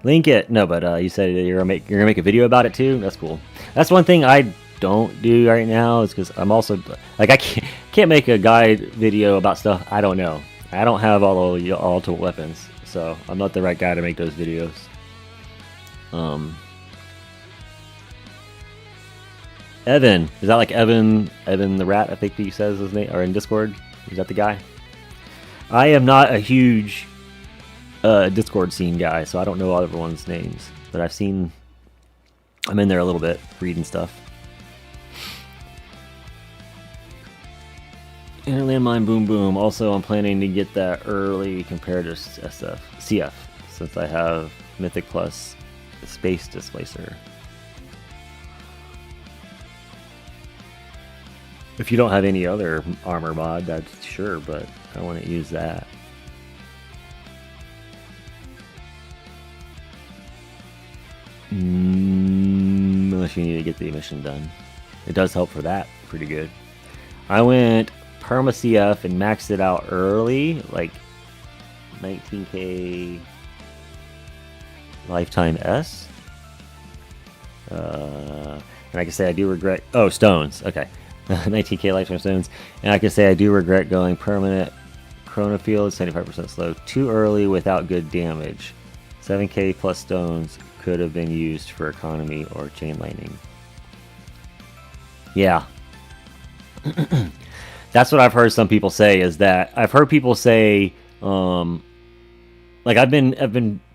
Link it. No, but you said you're gonna make a video about it too. That's cool. That's one thing I don't do right now is because I'm also like I can't make a guide video about stuff I don't know. I don't have all the ultimate weapons, so I'm not the right guy to make those videos. Evan, is that like Evan the Rat? I think he says his name, or in Discord. Is that the guy? I am not a huge Discord scene guy, so I don't know all everyone's names, but I'm in there a little bit, reading stuff. Inner Landmine Boom Boom. Also, I'm planning to get that early compared to CF, since I have Mythic Plus Space Displacer. If you don't have any other armor mod, that's sure, but I want to use that. Unless you need to get the mission done. It does help for that pretty good. I went Perma CF and maxed it out early, like 19k lifetime S. And I can say I do regret. Oh, stones. Okay. 19k lifetime stones. And I can say I do regret going permanent Chrono Field, 75% slow, too early without good damage. 7k plus stones could have been used for economy or chain lightning. Yeah. That's what I've heard some people say, is that I've heard people say, like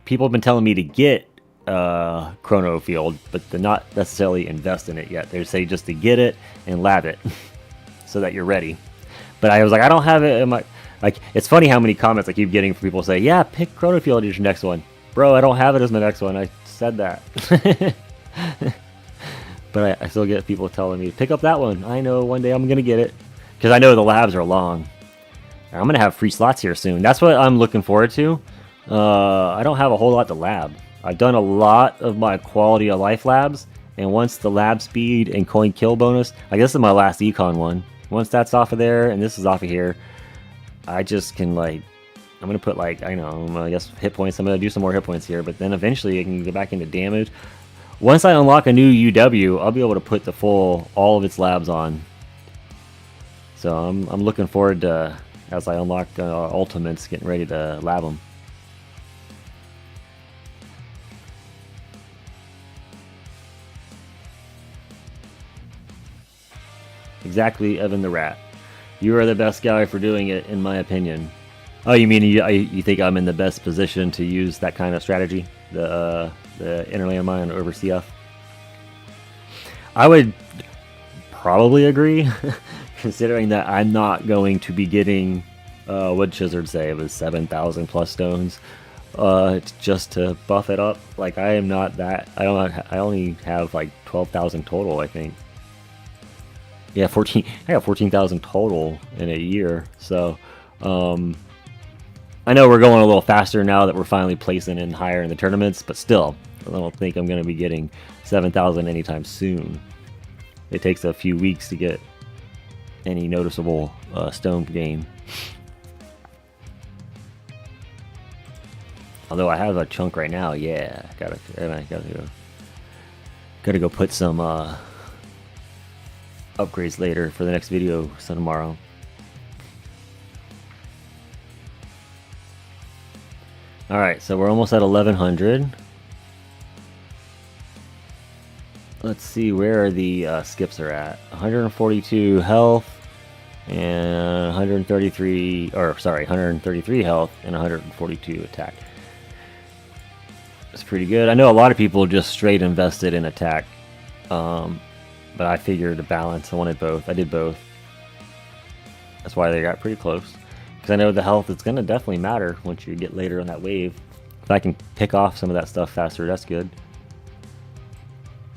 people have been telling me to get Chrono Field, but they're not necessarily invest in it yet. They say just to get it and lab it so that you're ready. But I was like, I don't have it in my, like, it's funny how many comments I keep getting from people say, yeah, pick Chrono Field as your next one. Bro, I don't have it as my next one. I said that. But I still get people telling me, pick up that one. I know one day I'm going to get it. Because I know the labs are long. I'm going to have free slots here soon. That's what I'm looking forward to. I don't have a whole lot to lab. I've done a lot of my quality of life labs. And once the lab speed and coin kill bonus, I guess this is my last econ one. Once that's off of there and this is off of here, I just can, like, I'm going to put, like, I know, I guess hit points. I'm going to do some more hit points here. But then eventually I can get back into damage. Once I unlock a new UW, I'll be able to put the all of its labs on. So I'm looking forward to, as I unlock ultimates, getting ready to lab them. Exactly, Evan the Rat. You are the best guy for doing it, in my opinion. Oh, you mean you think I'm in the best position to use that kind of strategy? The Inner Landmine over CF? I would probably agree. Considering that I'm not going to be getting, what did Chizard say? It was 7,000 plus stones, just to buff it up. Like, I am not that. I only have like 12,000 total, I think. Yeah, 14. I got 14,000 total in a year. So, I know we're going a little faster now that we're finally placing in higher in the tournaments, but still, I don't think I'm going to be getting 7,000 anytime soon. It takes a few weeks to get any noticeable stone gain. Although I have a chunk right now, yeah, gotta go put some upgrades later for the next video, so tomorrow. All right, so we're almost at 1100. Let's see where the skips are at. 142 health and 133 health and 142 attack. It's pretty good. I know a lot of people just straight invested in attack, but I figured to balance. I wanted both. I did both. That's why they got pretty close. Because I know the health is going to definitely matter once you get later on that wave. If I can pick off some of that stuff faster, that's good.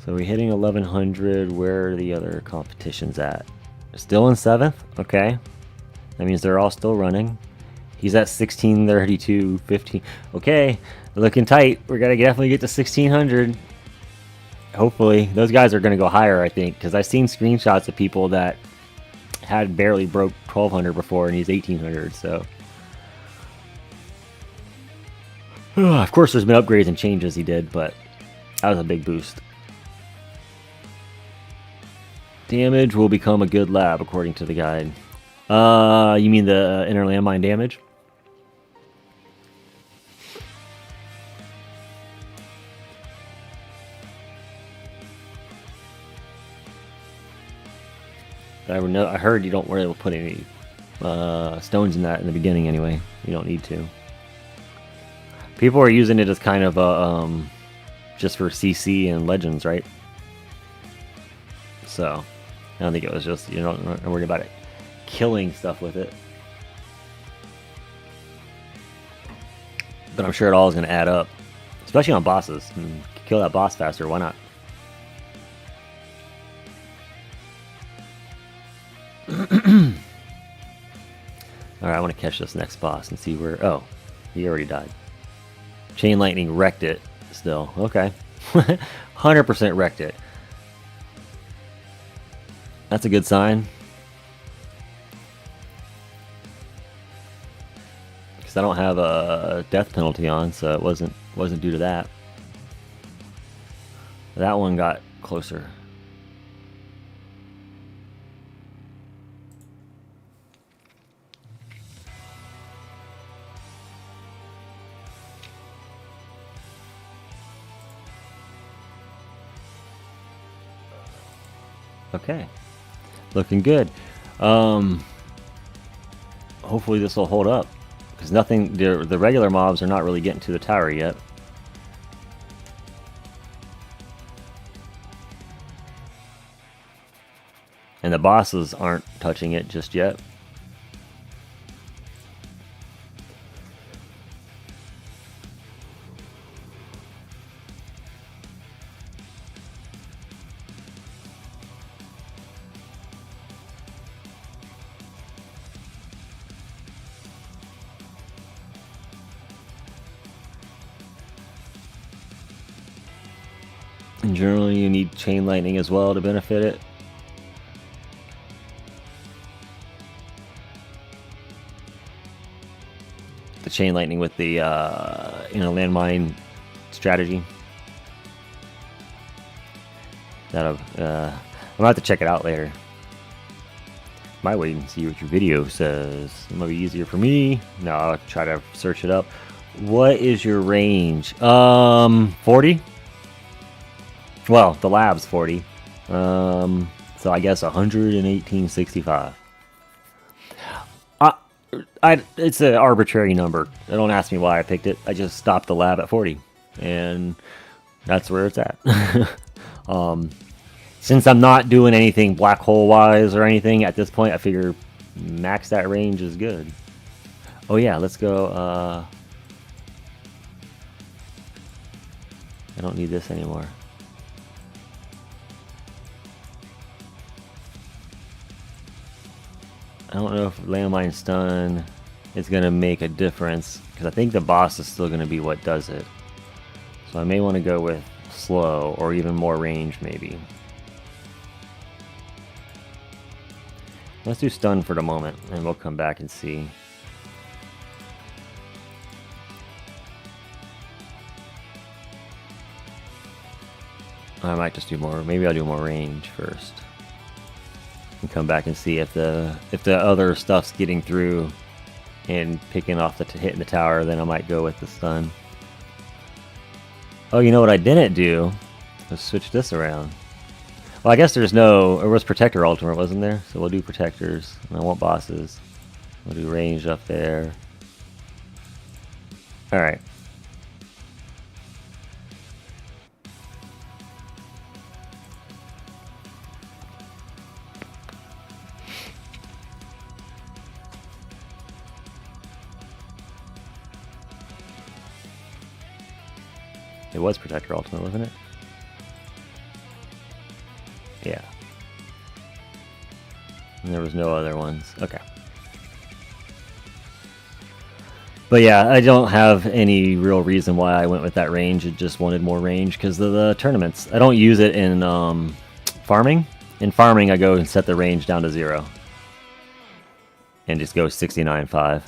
So we're hitting 1100. Where are the other competitions at? Still in 7th? Okay. That means they're all still running. He's at 1632, 15. Okay, looking tight. We're going to definitely get to 1600. Hopefully. Those guys are going to go higher, I think. Because I've seen screenshots of people that had barely broke 1200 before, and he's 1800, so. Of course, there's been upgrades and changes he did, but that was a big boost. Damage will become a good lab, according to the guide. You mean the inner landmine damage? I heard you don't really put any stones in that in the beginning anyway. You don't need to. People are using it as kind of a just for CC and Legends, right? So I don't think it was just, you know, not worried about it killing stuff with it. But I'm sure it all is going to add up, especially on bosses. Kill that boss faster, why not? Alright, I want to catch this next boss and see where... Oh, he already died. Chain Lightning wrecked it still. Okay. 100% wrecked it. That's a good sign. Because I don't have a death penalty on, so it wasn't due to that. That one got closer. Okay, looking good. Hopefully this will hold up, because the regular mobs are not really getting to the tower yet. And the bosses aren't touching it just yet. And generally you need Chain Lightning as well to benefit it. The Chain Lightning with the landmine strategy. I'm gonna have to check it out later. Might wait and see what your video says. It might be easier for me. No, I'll try to search it up. What is your range? 40? Well, the lab's 40. So I guess 118.65. It's an arbitrary number. Don't ask me why I picked it. I just stopped the lab at 40. And that's where it's at. Since I'm not doing anything black hole wise or anything at this point, I figure max that range is good. Oh yeah, let's go. I don't need this anymore. I don't know if landmine stun is going to make a difference, because I think the boss is still going to be what does it. So I may want to go with slow or even more range maybe. Let's do stun for the moment and we'll come back and see. I might just do more, maybe I'll do more range first. And come back and see if the other stuff's getting through and picking off the hitting the tower, then I might go with the stun. Oh, you know what I didn't do? Let's switch this around. Well, I guess there's no... There was Protector Ultimate, wasn't there? So we'll do Protectors. And I want bosses. We'll do range up there. Alright. It was Protector Ultimate, wasn't it? Yeah. And there was no other ones. Okay. But yeah, I don't have any real reason why I went with that range. It just wanted more range because of the tournaments. I don't use it in farming. In farming, I go and set the range down to 0. And just go 69.5.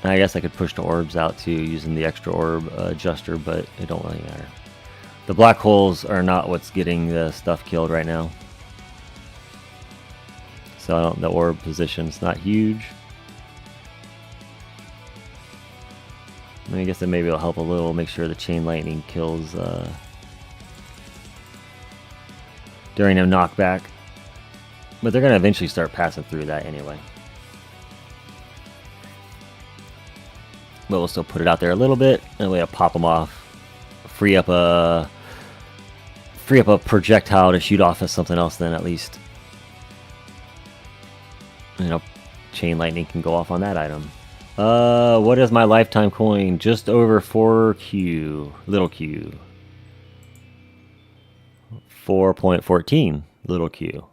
I guess I could push the orbs out too using the extra orb adjuster, but it don't really matter. The black holes are not what's getting the stuff killed right now. So the orb position's not huge. And I guess that maybe it'll help a little, make sure the chain lightning kills during a knockback. But they're going to eventually start passing through that anyway. But we'll still put it out there a little bit, and we'll pop them off, free up a projectile to shoot off at something else. Then at least, you know, chain lightning can go off on that item. What is my lifetime coin? Just over 4Q, little Q. 4.14, little Q.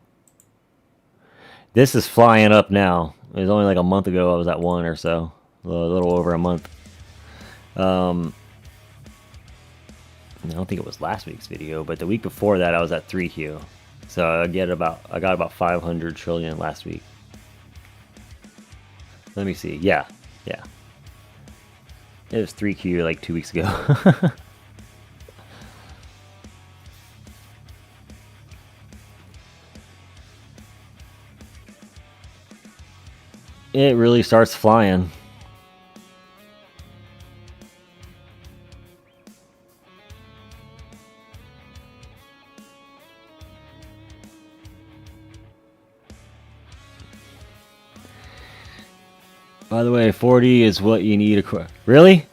This is flying up now. It was only like a month ago I was at 1 or so. A little over a month. I don't think it was last week's video, but the week before that I was at 3Q. So I got about 500 trillion last week. Let me see. Yeah. It was 3Q like 2 weeks ago. It really starts flying. By the way, 40 is what you need. Really?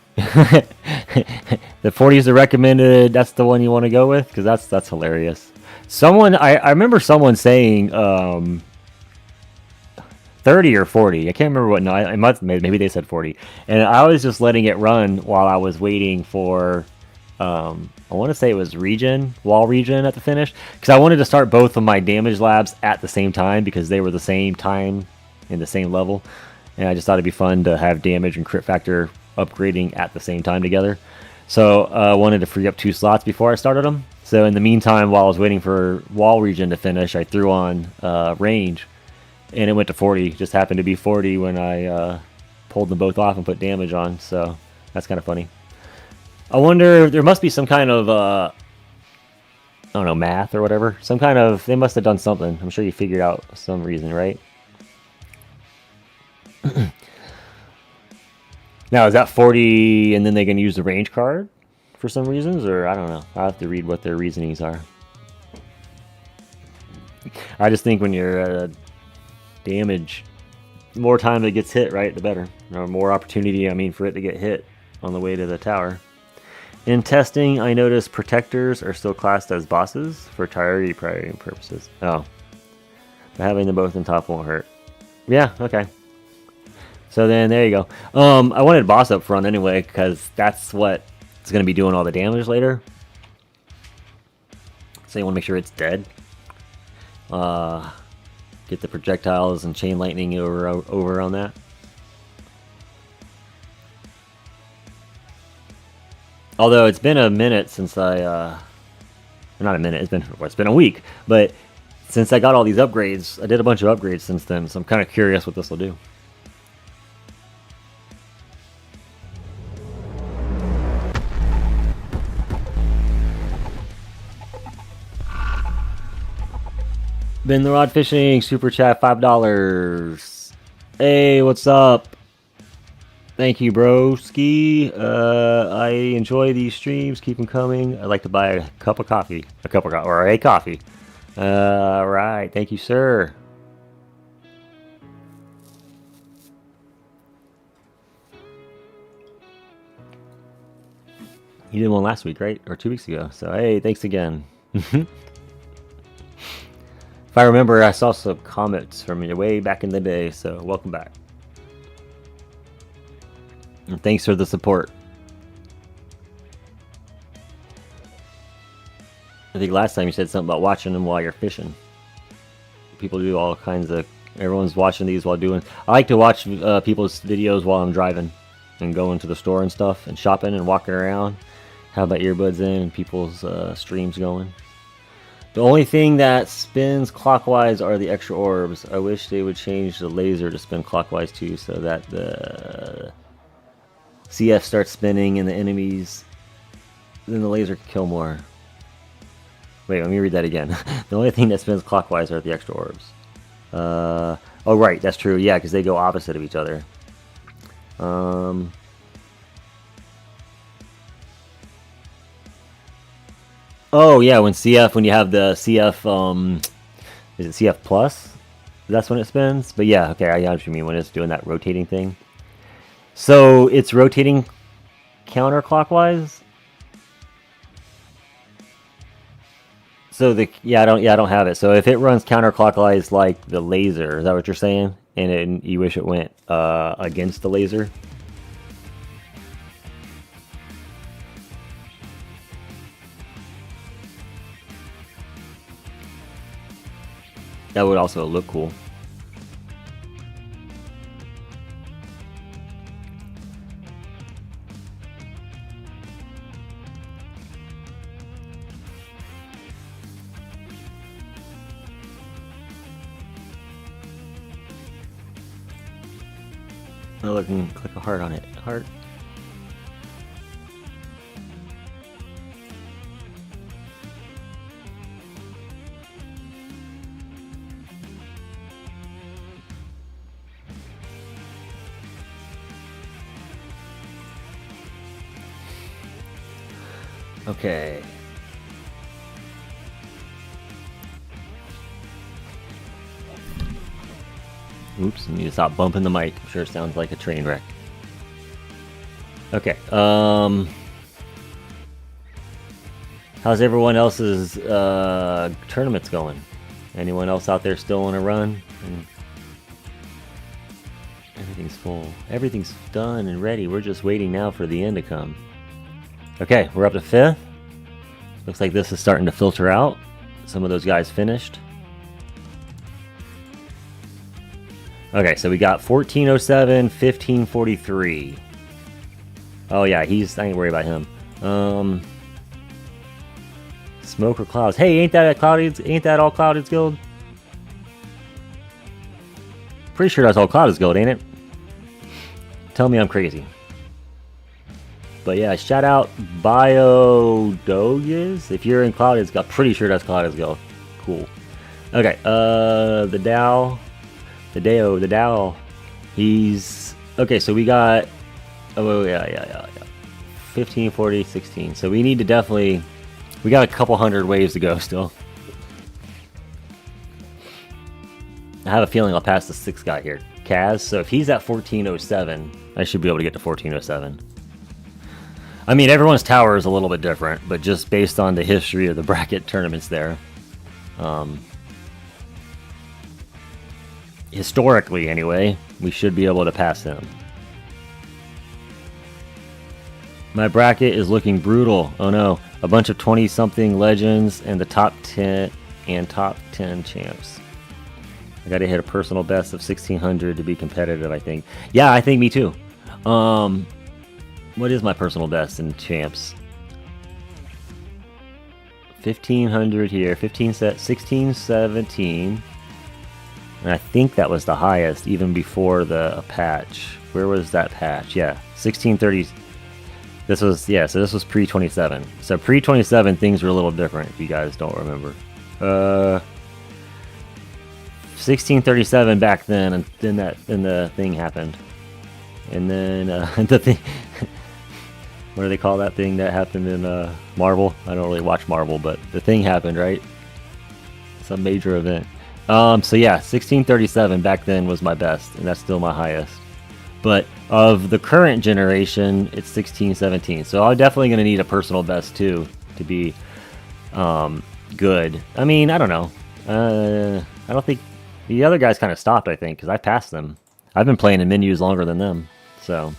The 40 is the recommended. That's the one you want to go with, because that's hilarious. I remember someone saying 30 or 40. I can't remember what. No, maybe they said 40. And I was just letting it run while I was waiting for. I want to say it was wall regen at the finish, because I wanted to start both of my damage labs at the same time because they were the same time in the same level. And I just thought it'd be fun to have damage and crit factor upgrading at the same time together. So I wanted to free up 2 slots before I started them. So in the meantime, while I was waiting for wall regen to finish, I threw on range. And it went to 40. Just happened to be 40 when I pulled them both off and put damage on. So that's kind of funny. I wonder, there must be some kind of, I don't know, math or whatever. They must have done something. I'm sure you figured out some reason, right? Now, is that 40 and then they can use the range card for some reasons? Or I don't know. I'll have to read what their reasonings are. I just think when you're damage, the more time it gets hit, right, the better. Or more opportunity, for it to get hit on the way to the tower. In testing, I noticed protectors are still classed as bosses for priority purposes. Oh. But having them both in top won't hurt. Yeah, okay. So then, there you go. I wanted boss up front anyway, because that's what is going to be doing all the damage later. So you want to make sure it's dead. Get the projectiles and chain lightning over on that. Although it's been a minute since I, not a minute, it's been a week, but since I got all these upgrades, I did a bunch of upgrades since then, so I'm kind of curious what this will do. Been the Rod Fishing, Super Chat, $5. Hey, what's up? Thank you, broski. I enjoy these streams. Keep them coming. I'd like to buy a cup of coffee. Or a coffee. Alright, thank you, sir. You did one last week, right? Or 2 weeks ago. So, hey, thanks again. If I remember, I saw some comments from you way back in the day, so welcome back. And thanks for the support. I think last time you said something about watching them while you're fishing. People do all kinds of... Everyone's watching these while doing... I like to watch people's videos while I'm driving. And going to the store and stuff. And shopping and walking around. Have my earbuds in and people's streams going. The only thing that spins clockwise are the extra orbs. I wish they would change the laser to spin clockwise too, so that the CF starts spinning and the enemies, then the laser can kill more. Wait, let me read that again. The only thing that spins clockwise are the extra orbs. Oh right, that's true. Yeah, because they go opposite of each other. Oh yeah, when you have the CF, is it CF Plus? That's when it spins. But yeah, okay, I know what you mean when it's doing that rotating thing. So it's rotating counterclockwise. So I don't have it. So if it runs counterclockwise like the laser, is that what you're saying? And you wish it went against the laser? That would also look cool. Oh, look, and click a heart on it. Heart. Okay. Oops, I need to stop bumping the mic. I'm sure it sounds like a train wreck. Okay, how's everyone else's tournaments going? Anyone else out there still on a run? Everything's full. Everything's done and ready. We're just waiting now for the end to come. Okay, we're up to 5th. Looks like this is starting to filter out. Some of those guys finished. Okay, so we got 1407, 1543. Oh yeah, I ain't worried about him. Smoke or clouds. Hey, ain't that all Clouded's guild? Pretty sure that's all Clouded's guild, ain't it? Tell me I'm crazy. But yeah, shout out Biodoges. If you're in Clouded's guild, pretty sure that's Clouded's guild. Cool. Okay, the Dow. The Dow. He's okay. So we got. Oh yeah. 15, 40, 16. So we need to definitely. We got a couple hundred waves to go still. I have a feeling I'll pass the 6th guy here, Kaz. So if he's at 1407, I should be able to get to 1407. I mean, everyone's tower is a little bit different, but just based on the history of the bracket tournaments there, historically anyway, we should be able to pass him. My bracket is looking brutal. Oh no, a bunch of 20-something legends and the top 10 and top 10 champs. I gotta hit a personal best of 1600 to be competitive, I think. Yeah, I think me too. What is my personal best in champs? 1500 here, 16, 17. And I think that was the highest even before the patch. Where was that patch? Yeah, 1630. This was, yeah, so this was pre-27. So pre-27 things were a little different if you guys don't remember. 1637 back then, and then the thing happened. And then the thing, what do they call that thing that happened in Marvel? I don't really watch Marvel, but the thing happened, right? Some major event. So yeah, 1637 back then was my best, and that's still my highest. But of the current generation, it's 1617. So I'm definitely going to need a personal best too to be good. I mean, I don't know. I don't think the other guys kind of stopped, I think, because I passed them. I've been playing in menus longer than them, so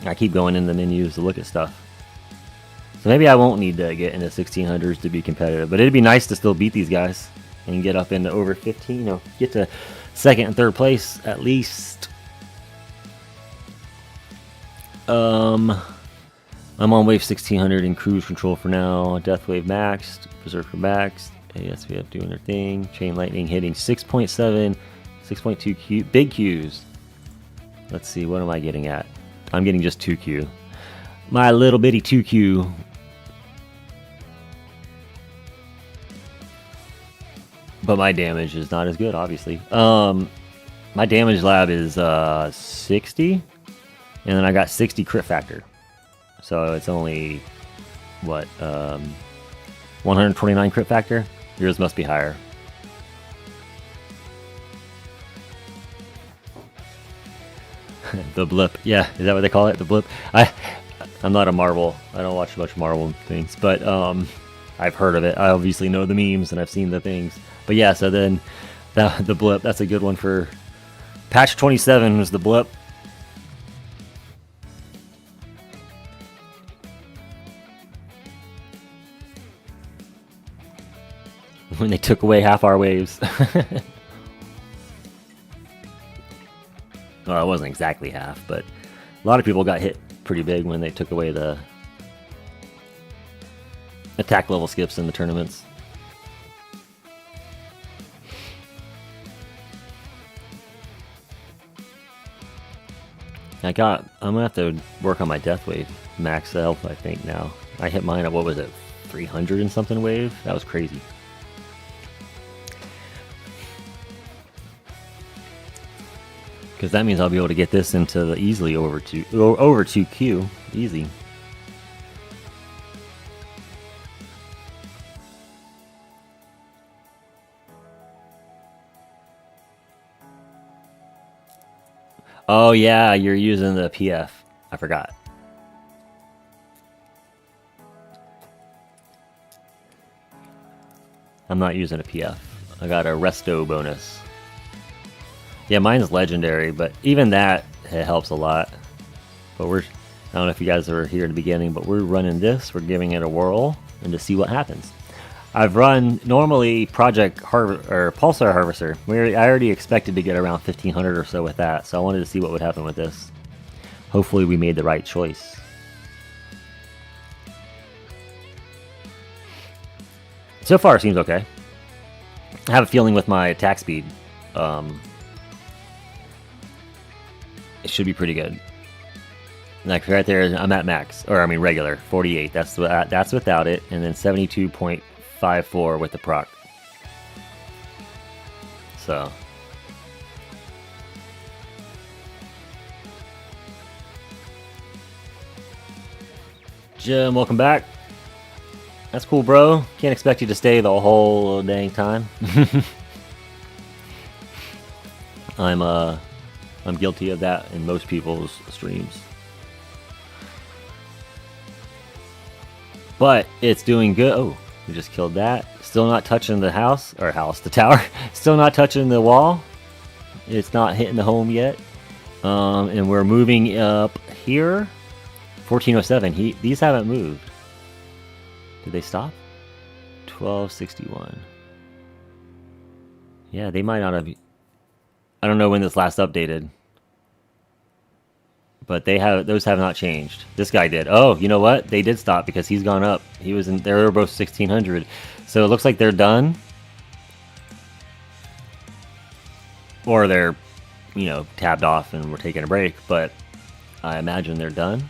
I keep going in the menus to look at stuff. So maybe I won't need to get into 1600s to be competitive, but it'd be nice to still beat these guys and get up into over 15, you know, get to second and third place at least. I'm on wave 1600 in cruise control for now. Death wave maxed, berserker maxed. ASVF doing their thing. Chain lightning hitting 6.7, 6.2 Q, big Qs. Let's see, what am I getting at? I'm getting just 2Q. My little bitty 2Q. But my damage is not as good, obviously. My damage lab is 60, and then I got 60 crit factor. So it's only, what, 129 crit factor? Yours must be higher. The blip. Yeah, is that what they call it? The blip? I'm not a Marvel. I don't watch much Marvel things, but I've heard of it. I obviously know the memes and I've seen the things. But yeah, so then the blip, that's a good one for patch 27 was the blip. When they took away half our waves. Well, it wasn't exactly half, but a lot of people got hit pretty big when they took away the attack level skips in the tournaments. I'm gonna have to work on my death wave max health, I think now. I hit mine at, what was it, 300 and something wave? That was crazy. Because that means I'll be able to get this into the easily over 2Q. Easy. Oh yeah, you're using the PF. I forgot. I'm not using a PF. I got a resto bonus. Yeah, mine's legendary, but even that, it helps a lot. But I don't know if you guys were here at the beginning, but we're running this. We're giving it a whirl and to see what happens. I've run normally Pulsar Harvester. I already expected to get around 1500 or so with that, so I wanted to see what would happen with this. Hopefully we made the right choice. So far it seems okay. I have a feeling with my attack speed, it should be pretty good. Like right there, I'm at max, or I mean regular, 48. That's without it, and then 72.54 with the proc. So Jim, welcome back. That's cool, bro. Can't expect you to stay the whole dang time. I'm guilty of that in most people's streams. But it's doing good. Oh, we just killed that. Still not touching the the tower. Still not touching the wall. It's not hitting the home yet. And we're moving up here. 1407. These haven't moved. Did they stop? 1261. Yeah, they might not have. I don't know when this last updated. But those have not changed. This guy did. Oh, you know what? They did stop because he's gone up. They were both 1600. So it looks like they're done. Or they're, tabbed off and we're taking a break, but I imagine they're done.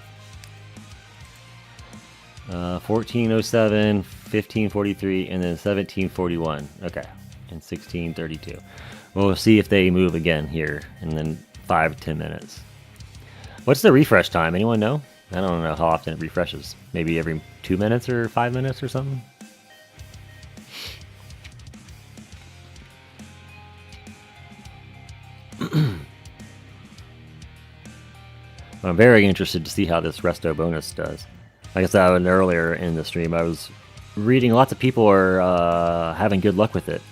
1407, 1543, and then 1741. Okay, and 1632. We'll see if they move again here in then 5-10 minutes. What's the refresh time? Anyone know? I don't know how often it refreshes. Maybe every 2 minutes or 5 minutes or something? I'm very interested to see how this resto bonus does. Like I said earlier in the stream, I was reading lots of people are having good luck with it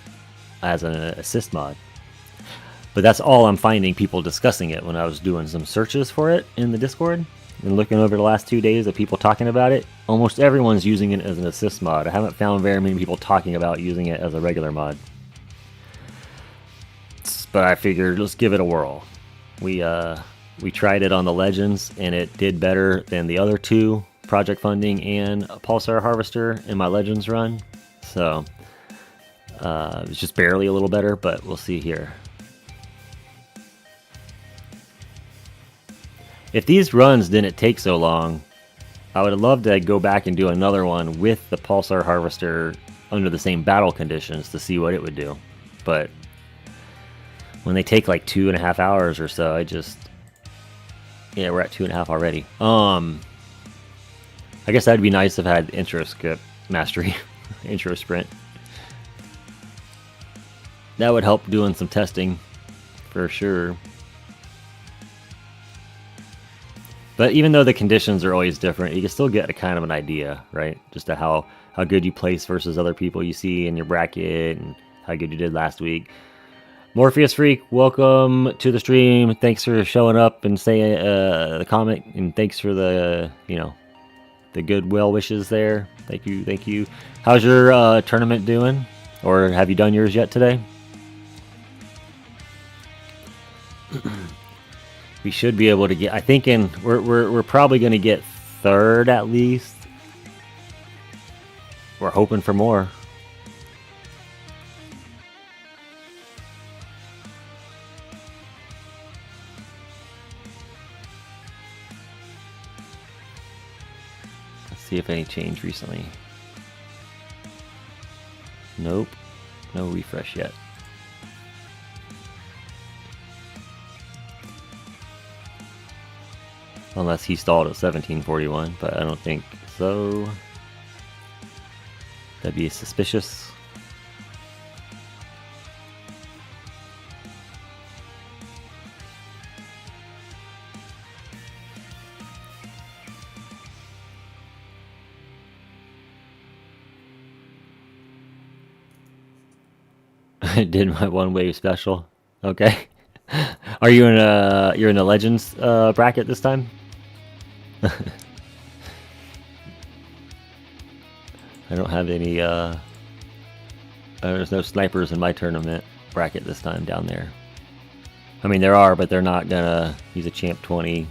as an assist mod. But that's all I'm finding people discussing it when I was doing some searches for it in the Discord and looking over the last 2 days of people talking about it. Almost everyone's using it as an assist mod. I haven't found very many people talking about using it as a regular mod. But I figured let's give it a whirl. We tried it on the Legends and it did better than the other two, Project Funding and Pulsar Harvester, in my Legends run. So it was just barely a little better, but we'll see here. If these runs didn't take so long, I would love to go back and do another one with the Pulsar Harvester under the same battle conditions to see what it would do. But when they take like 2.5 hours or so, yeah, we're at 2.5 already. I guess that'd be nice if I had intro skip mastery, intro sprint. That would help doing some testing for sure. But even though the conditions are always different, you can still get a kind of an idea, right? Just to how good you place versus other people you see in your bracket and how good you did last week. Morpheus Freak, welcome to the stream. Thanks for showing up and saying the comment, and thanks for the the good well wishes there. Thank you. How's your tournament doing? Or have you done yours yet today? We should be able to get. I think we're probably going to get third at least. We're hoping for more. Let's see if any changed recently. Nope, no refresh yet. Unless he stalled at 1741, but I don't think so. That'd be suspicious. I did my one wave special. Okay. Are you you're in a Legends bracket this time? I don't have any there's no snipers in my tournament bracket this time down there. I mean there are, but they're not gonna use a champ 20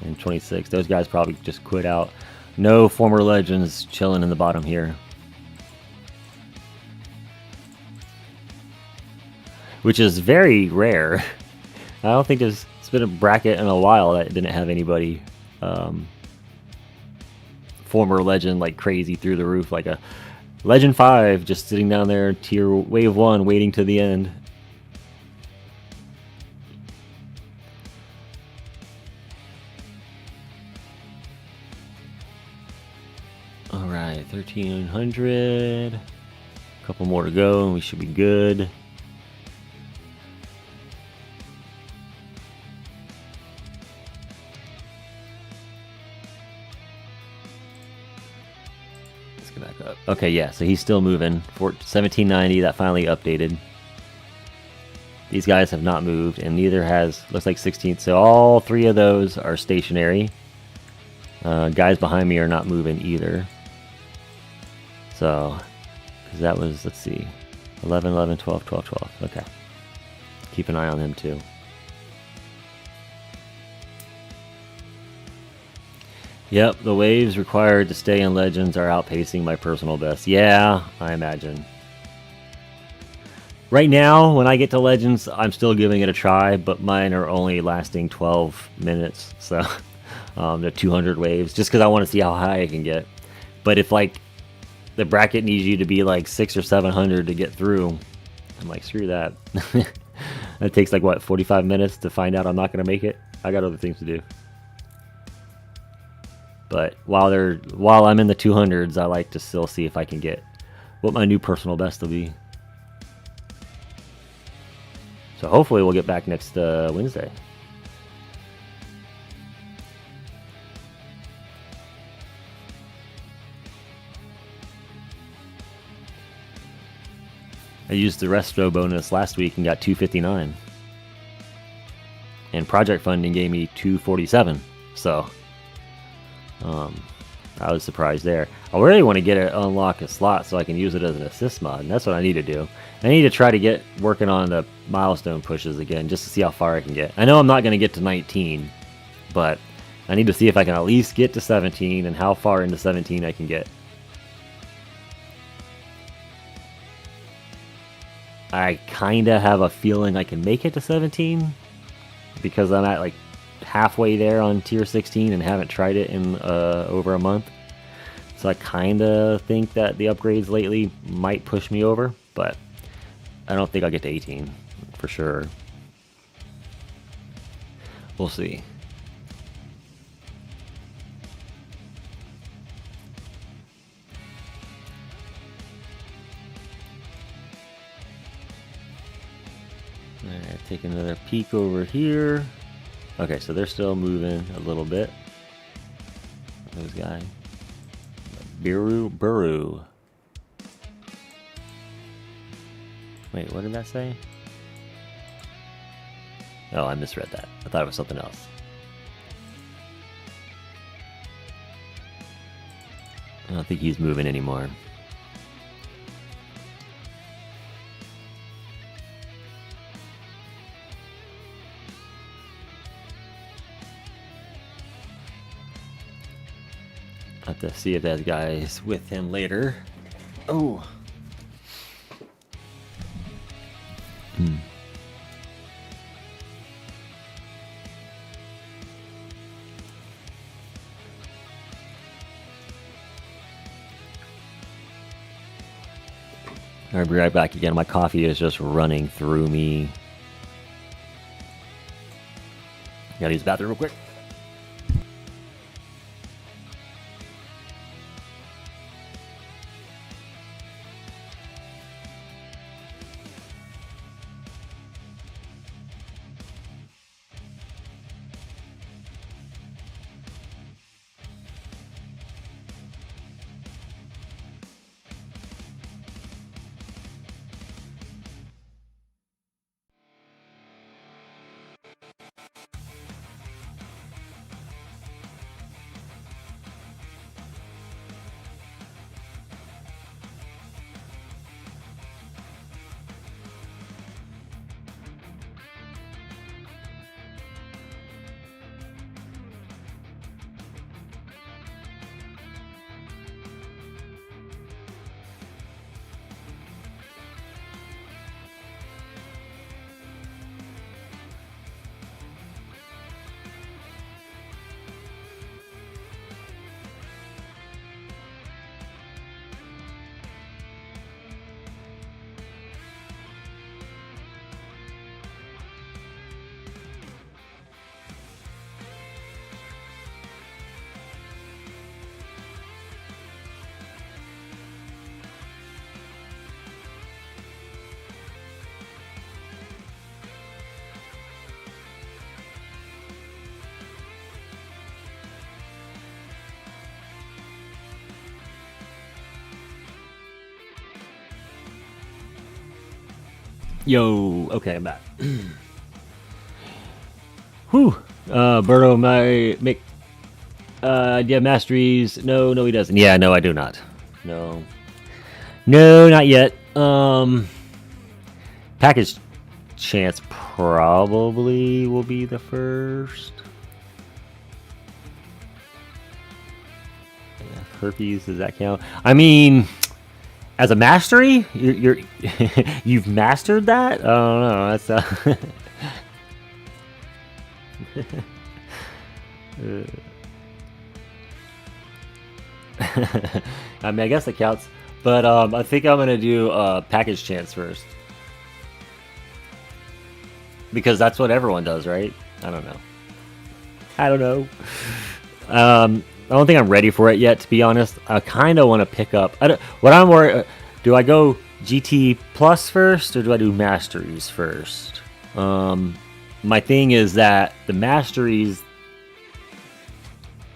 and 26. Those guys probably just quit out. No former Legends chilling in the bottom here. Which is very rare. I don't think it's been a bracket in a while that didn't have anybody former Legend like crazy through the roof, like a Legend 5 just sitting down there tier wave 1 waiting to the end. Alright, 1300. A couple more to go and we should be good. get back up. Okay, yeah, so he's still moving. 1790, that finally updated. These guys have not moved, and neither has, looks like 16th. So all three of those are stationary. Guys behind me are not moving either. So, because that was, let's see, 11, 11, 12, 12, 12. Okay. Keep an eye on him too. Yep, the waves required to stay in Legends are outpacing my personal best. Yeah, I imagine. Right now, when I get to Legends, I'm still giving it a try, but mine are only lasting 12 minutes, so the 200 waves, just because I want to see how high I can get. But if, like, the bracket needs you to be, like, 600 or 700 to get through, I'm like, screw that. It takes, like, what, 45 minutes to find out I'm not going to make it? I got other things to do. But while I'm in the 200s, I like to still see if I can get what my new personal best will be. So hopefully we'll get back next Wednesday. I used the resto bonus last week and got 259. And project funding gave me 247. So I was surprised there. I really want to get it unlock a slot so I can use it as an assist mod, and that's what I need to do. I need to try to get working on the milestone pushes again, just to see how far I can get. I know I'm not going to get to 19, but I need to see if I can at least get to 17 and how far into 17 I can get. I kind of have a feeling I can make it to 17 because I'm at like halfway there on tier 16 and haven't tried it in over a month. So I kind of think that the upgrades lately might push me over, but I don't think I'll get to 18 for sure. We'll see. Alright, take another peek over here. Okay, so they're still moving a little bit. Those guys. Buru. Wait, what did that say? Oh, I misread that. I thought it was something else. I don't think he's moving anymore. I have to see if that guy's with him later. Oh. I'll be right back again. My coffee is just running through me. Gotta use the bathroom real quick. Yo, okay, I'm back. Whew. Berto, make. Do you have masteries? No, he doesn't. Yeah, no, I do not. No, not yet. Package chance probably will be the first. Herpes, does that count? I mean, as a mastery, you're you've mastered that. I don't know. That's I mean, I guess it counts, but I think I'm gonna do package chance first because that's what everyone does, right? I don't know. I don't think I'm ready for it yet, to be honest. I kind of want to pick up. Do I go GT Plus first, or do I do Masteries first? My thing is that the Masteries,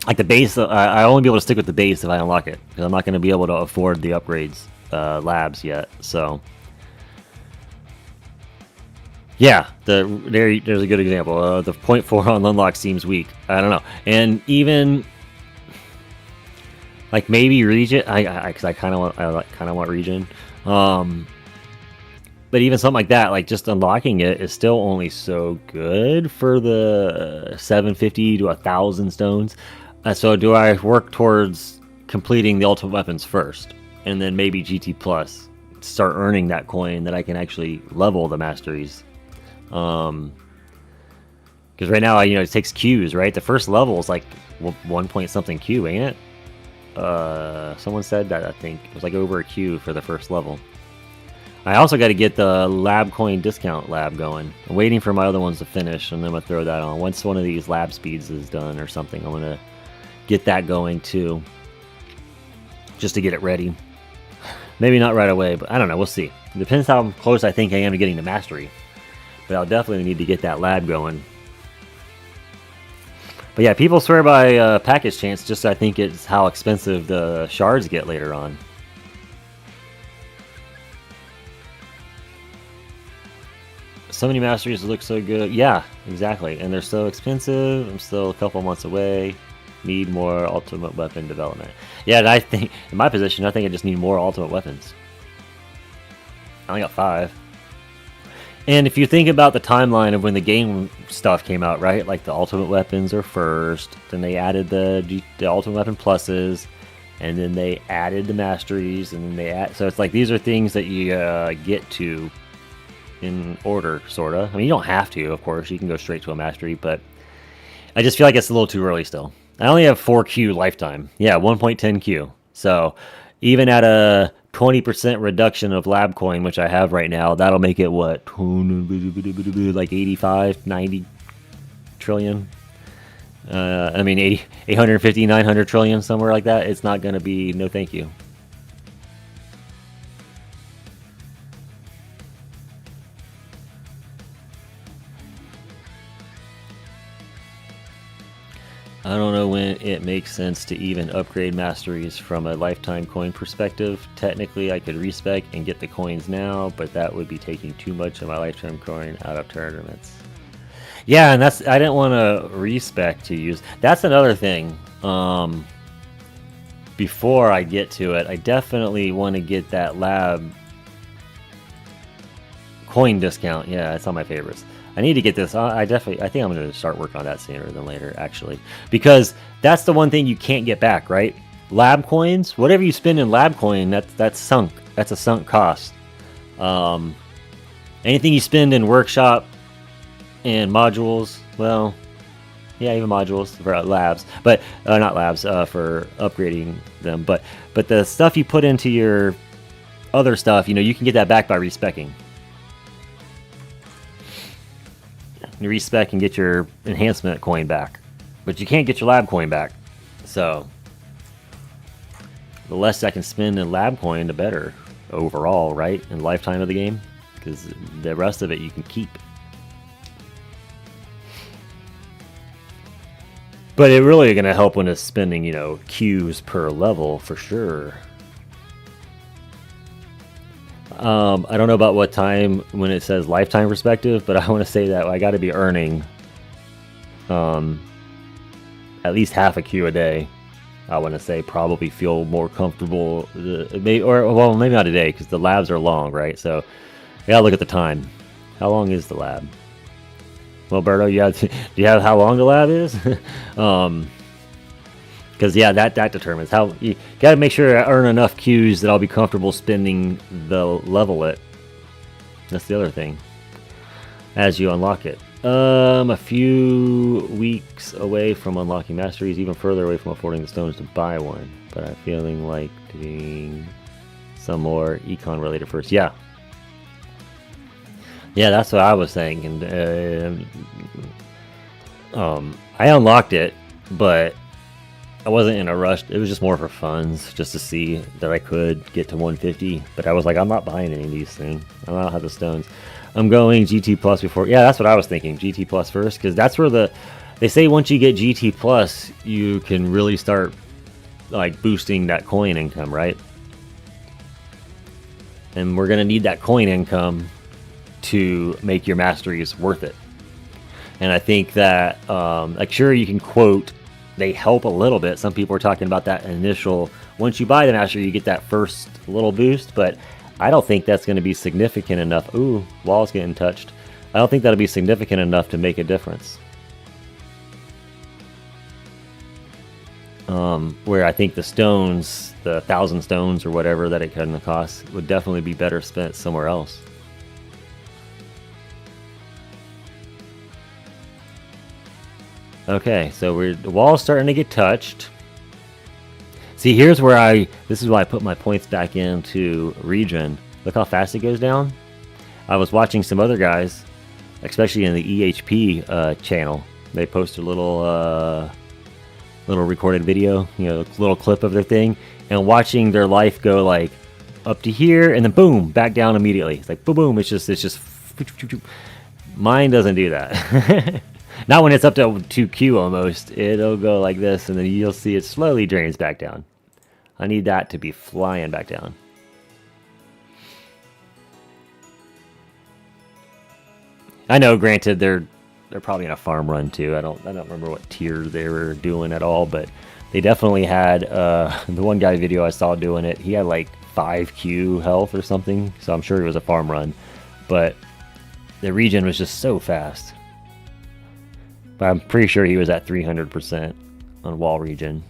like the base, I only be able to stick with the base if I unlock it, because I'm not going to be able to afford the upgrades labs yet. So, yeah, there's a good example. The 0.4 on unlock seems weak. I don't know, and even. Like maybe region, because I kind of want region, but even something like that, like just unlocking it is still only so good for the 750 to 1,000 stones. So do I work towards completing the ultimate weapons first, and then maybe GT Plus start earning that coin that I can actually level the masteries? Because right now, it takes Qs, right? The first level is like 1 point something Q, ain't it? Someone said that. I think it was like over a Q for the first level. I also got to get the lab coin discount lab going. I'm waiting for my other ones to finish, and then I'm gonna throw that on. Once one of these lab speeds is done or something, I'm gonna get that going too, just to get it ready. Maybe not right away, but I don't know. We'll see. It depends how close I think I am to getting to mastery. But I'll definitely need to get that lab going. But yeah, people swear by package chance, just I think it's how expensive the shards get later on. So many masteries look so good. Yeah, exactly. And they're so expensive. I'm still a couple months away. Need more ultimate weapon development. Yeah, and I think, in my position, I think I just need more ultimate weapons. I only got 5. And if you think about the timeline of when the game stuff came out, right? Like the ultimate weapons are first, then they added the ultimate weapon pluses, and then they added the masteries, and then so it's like these are things that you get to in order, sorta. I mean, you don't have to, of course. You can go straight to a mastery, but I just feel like it's a little too early still. I only have 4Q lifetime. Yeah, 1.10Q. So even at a 20% reduction of lab coin, which I have right now, that'll make it what, like 85, 90 trillion. I mean 850, 900 trillion, somewhere like that. It's not going to be no thank you. I don't know when it makes sense to even upgrade masteries from a lifetime coin perspective. Technically, I could respec and get the coins now, but that would be taking too much of my lifetime coin out of tournaments. Yeah, and I didn't want to respec to use. That's another thing. Before I get to it, I definitely want to get that lab coin discount. Yeah, it's on my favorites. I need to get this. I think I'm going to start working on that sooner than later, actually, because that's the one thing you can't get back, right? Lab coins, whatever you spend in lab coin, that's sunk. That's a sunk cost. Anything you spend in workshop and modules, well, yeah, even modules for labs, but not labs for upgrading them. But the stuff you put into your other stuff, you can get that back by respecing. You respec and get your enhancement coin back, but you can't get your lab coin back. So the less I can spend in lab coin, the better overall, right? In lifetime of the game, because the rest of it you can keep. But it really going to help when it's spending, Qs per level for sure. I don't know about what time when it says lifetime perspective, but I want to say that I got to be earning at least half a Q a day. I want to say probably feel more comfortable, maybe not a day because the labs are long, right? So I gotta look at the time. How long is the lab? Well, Berto, do you have how long the lab is? Because yeah, that determines how you got to make sure I earn enough Qs that I'll be comfortable spending the level it. That's the other thing. As you unlock it, a few weeks away from unlocking masteries, even further away from affording the stones to buy one. But I'm feeling like doing some more econ related first. Yeah, that's what I was saying, and I unlocked it, but I wasn't in a rush. It was just more for funds, just to see that I could get to 150. But I was like, I'm not buying any of these things. I don't have the stones. I'm going GT Plus before. Yeah, that's what I was thinking. GT Plus first, because that's where they say once you get GT Plus, you can really start like boosting that coin income, right? And we're gonna need that coin income to make your masteries worth it. And I think that, like, sure, you can quote, they help a little bit. Some people are talking about that initial, once you buy the mastery, you get that first little boost, but I don't think that's going to be significant enough. Ooh, wall's getting touched. I don't think that'll be significant enough to make a difference. Where I think the stones, the 1,000 stones or whatever that it can cost, would definitely be better spent somewhere else. Okay, so the wall's starting to get touched. See, here's where this is why I put my points back into region. Look how fast it goes down. I was watching some other guys, especially in the EHP channel. They post a little recorded video, little clip of their thing, and watching their life go like up to here and then boom, back down immediately. It's like boom, boom. It's just. Mine doesn't do that. Not when it's up to 2Q almost. It'll go like this, and then you'll see it slowly drains back down. I need that to be flying back down. I know, granted, they're probably in a farm run too. I don't remember what tier they were doing at all, but they definitely had the one guy video I saw doing it. He had like 5Q health or something, so I'm sure it was a farm run. But the regen was just so fast. But I'm pretty sure he was at 300% on wall regen.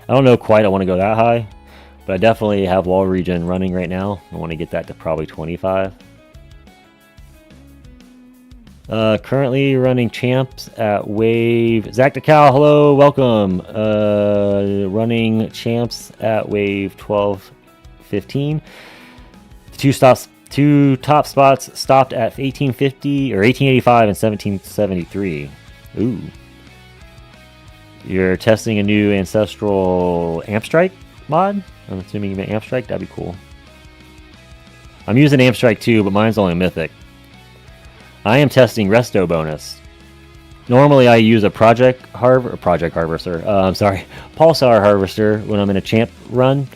I don't know quite I want to go that high, but I definitely have wall regen running right now. I want to get that to probably 25. Currently running champs at wave. Zach DeCal, hello, welcome. Running champs at wave 1215. Two top spots stopped at 1850 or 1885 and 1773. Ooh. You're testing a new ancestral Amp Strike mod? I'm assuming you meant Amp Strike. That'd be cool. I'm using Amp Strike too, but mine's only Mythic. I am testing Resto bonus. Normally I use a Pulsar Harvester when I'm in a champ run.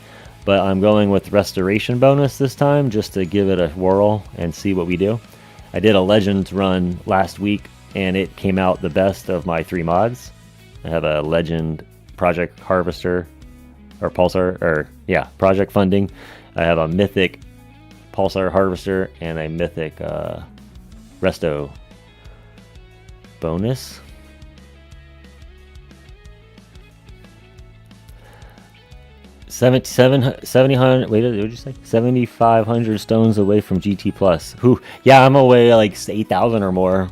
But I'm going with Restoration bonus this time just to give it a whirl and see what we do. I did a Legends run last week and it came out the best of my 3 mods. I have a Legend Project Harvester or Pulsar, Project Funding. I have a Mythic Pulsar Harvester and a Mythic Resto bonus. 7,500. Wait, what did you say? 7,500 stones away from GT Plus. Yeah, I'm away like 8,000 or more.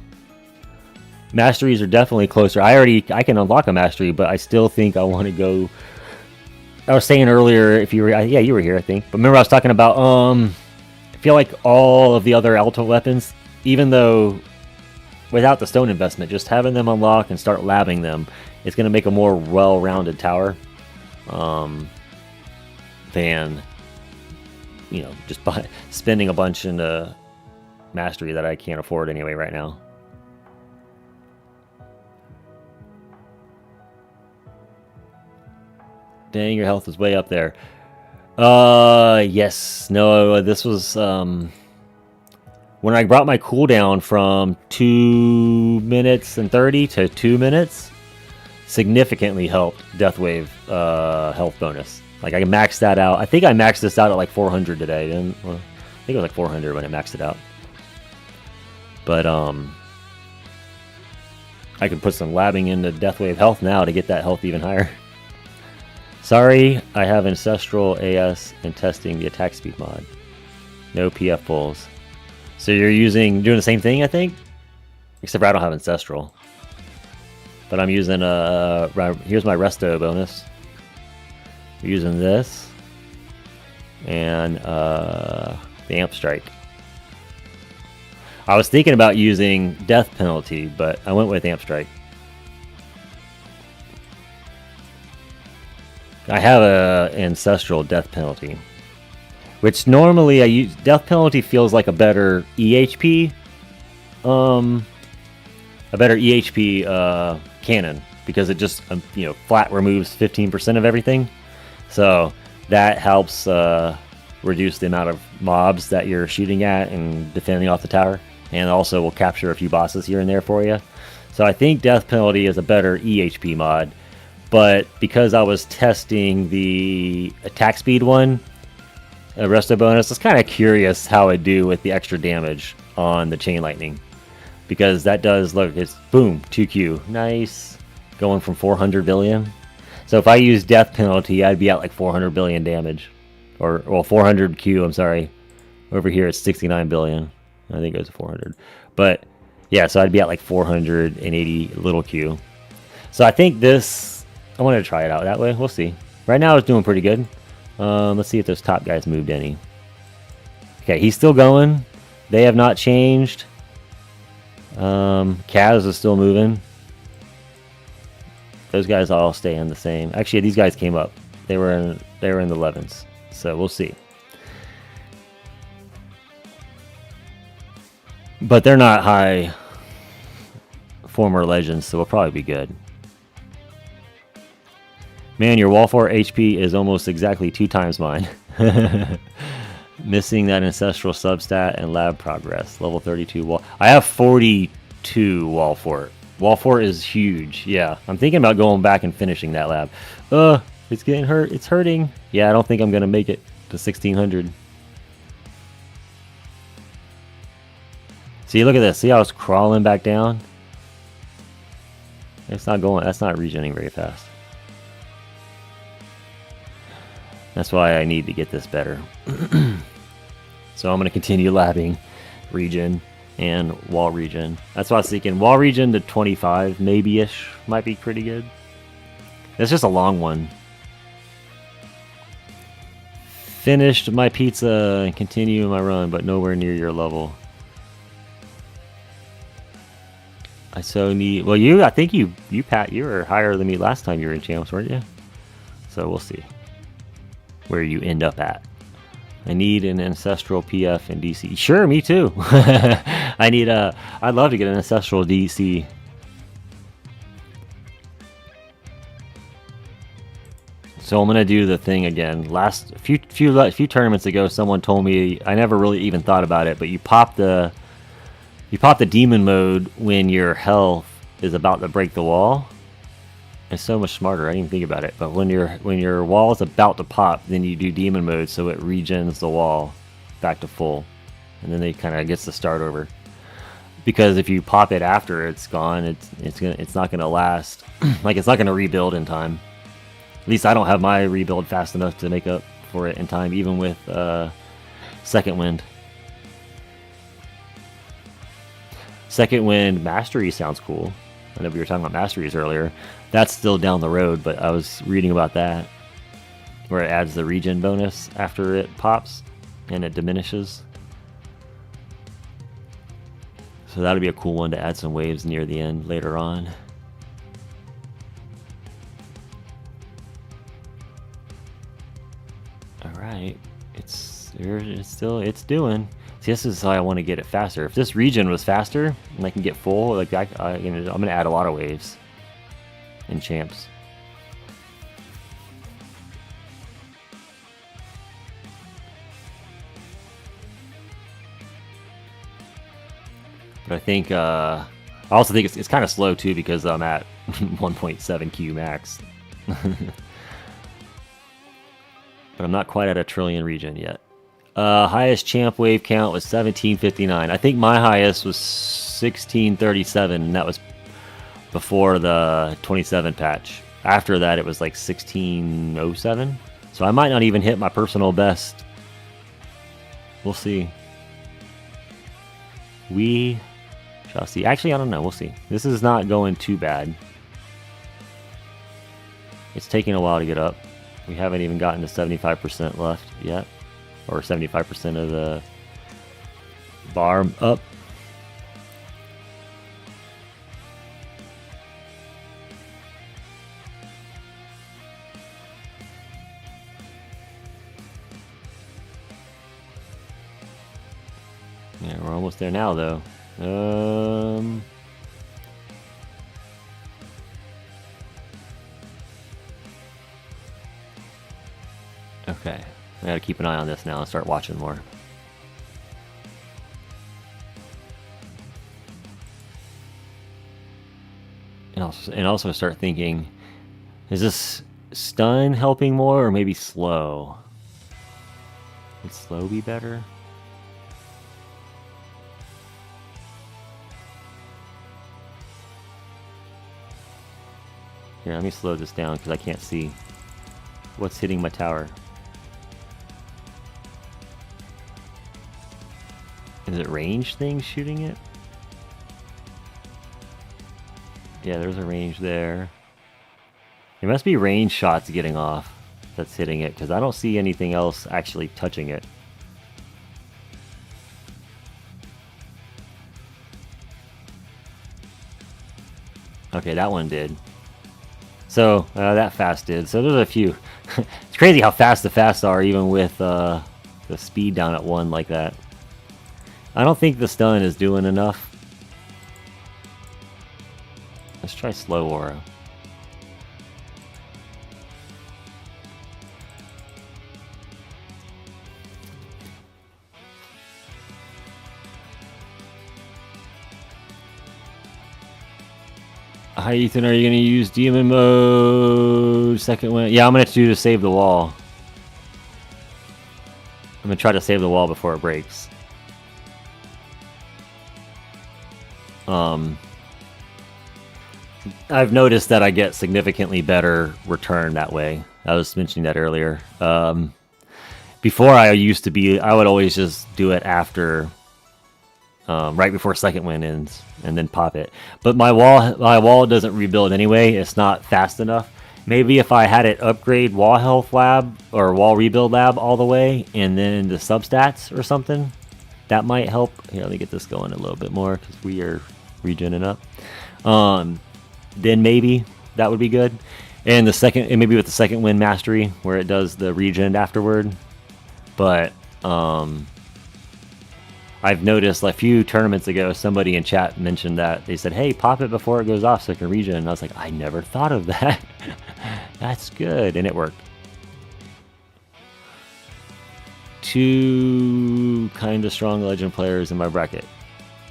Masteries are definitely closer. I can unlock a mastery, but I still think I want to go. I was saying earlier, if you were, you were here, I think. But remember, I was talking about. I feel like all of the other Alto weapons, even though without the stone investment, just having them unlock and start labbing them, it's going to make a more well-rounded tower. Than just spending a bunch into mastery that I can't afford anyway right now. Dang, your health is way up there. Yes. No, this was when I brought my cooldown from 2 minutes and 30 to 2 minutes, significantly helped Death Wave health bonus. Like I maxed that out. I think I maxed this out at like 400 today. And well, I think it was like 400 when I maxed it out. But I could put some labbing into Death Wave health now to get that health even higher. Sorry, I have Ancestral AS and testing the attack speed mod. No PF pulls. So you're doing the same thing, I think? Except for I don't have Ancestral. But I'm using, here's my Resto bonus. I'm using this. And the Amp Strike. I was thinking about using Death Penalty, but I went with Amp Strike. I have a Ancestral Death Penalty, which normally I use. Death Penalty feels like a better EHP, cannon, because it just flat removes 15% of everything, so that helps reduce the amount of mobs that you're shooting at and defending off the tower, and also will capture a few bosses here and there for you. So I think Death Penalty is a better EHP mod. But because I was testing the attack speed one, a resto bonus, I was kind of curious how it'd do with the extra damage on the Chain Lightning. Because that does, look, it's boom, 2Q. Nice. Going from 400 billion. So if I use Death Penalty, I'd be at like 400 billion damage. Or, well, 400 Q, I'm sorry. Over here it's 69 billion. I think it goes to 400. But, yeah, so I'd be at like 480 little Q. So I think this... I wanted to try it out that way. We'll see. Right now it's doing pretty good. Let's see if those top guys moved any. Okay, he's still going. They have not changed. Kaz is still moving. Those guys all staying the same. Actually, these guys came up. They were in the 11s. So we'll see. But they're not high former legends, so we'll probably be good. Man, your wall 4 HP is almost exactly 2 times mine. Missing that ancestral substat and lab progress. Level 32 wall. I have 42 wall fort. Wall fort is huge. Yeah, I'm thinking about going back and finishing that lab. It's getting hurt. It's hurting. Yeah, I don't think I'm going to make it to 1600. See, look at this. See how it's crawling back down? It's not going. That's not regenerating very fast. That's why I need to get this better. So I'm going to continue labbing regen and wall regen. That's why I was thinking wall regen to 25 maybe-ish might be pretty good. It's just a long one. Finished my pizza and continue my run, but nowhere near your level. I so need... Well, I think you Pat, you were higher than me last time you were in champs, weren't you? So we'll see where you end up at. I need an ancestral PF and DC. Sure, me too. I'd love to get an ancestral DC. So I'm gonna do the thing again. Last few tournaments ago, someone told me, I never really even thought about it, but you pop the demon mode when your health is about to break the wall. It's so much smarter. I didn't even think about it. But when your wall is about to pop, then you do demon mode, so it regens the wall back to full, and then it kind of gets to start over. Because if you pop it after it's gone, it's not gonna last. Like, it's not gonna rebuild in time. At least I don't have my rebuild fast enough to make up for it in time, even with Second Wind. Second Wind Mastery sounds cool. I know we were talking about Masteries earlier. That's still down the road, but I was reading about that, where it adds the regen bonus after it pops, and it diminishes. So that'll be a cool one to add some waves near the end later on. Alright, it's doing. See, this is how I want to get it faster. If this regen was faster, and I can get full, like I'm going to add a lot of waves in champs. But I think I also think it's kind of slow too because I'm at 1.7 Q max. But I'm not quite at a trillion region yet. Highest champ wave count was 1759. I think my highest was 1637, and that was before the 27 patch. After that, it was like 1607. So I might not even hit my personal best. We'll see. We shall see. Actually, I don't know. We'll see. This is not going too bad. It's taking a while to get up. We haven't even gotten to 75% left yet. Or 75% of the bar up. Yeah, we're almost there now, though. Okay, I gotta keep an eye on this now and start watching more. And also start thinking, is this stun helping more or maybe slow? Would slow be better? Here, let me slow this down because I can't see what's hitting my tower. Is it range things shooting it? Yeah, there's a range there. There must be range shots getting off that's hitting it because I don't see anything else actually touching it. Okay, that one did. So, that fast did. So there's a few. It's crazy how fast the fasts are even with the speed down at 1 like that. I don't think the stun is doing enough. Let's try slow aura. Hi Ethan, are you going to use demon mode second win? Yeah, I'm going to do to save the wall. I'm going to try to save the wall before it breaks. I've noticed that I get significantly better return that way. I was mentioning that earlier. Before I would always just do it after, right before second wind ends, and then pop it. But my wall doesn't rebuild anyway. It's not fast enough. Maybe if I had it upgrade wall health lab or wall rebuild lab all the way, and then the substats or something, that might help. Here, let me get this going a little bit more because we are regenning up. Then maybe that would be good. And maybe with the second wind mastery where it does the regen afterward. But I've noticed a few tournaments ago, somebody in chat mentioned that. They said, hey, pop it before it goes off so it can regen. And I was like, I never thought of that. That's good. And it worked. 2 kind of strong legend players in my bracket.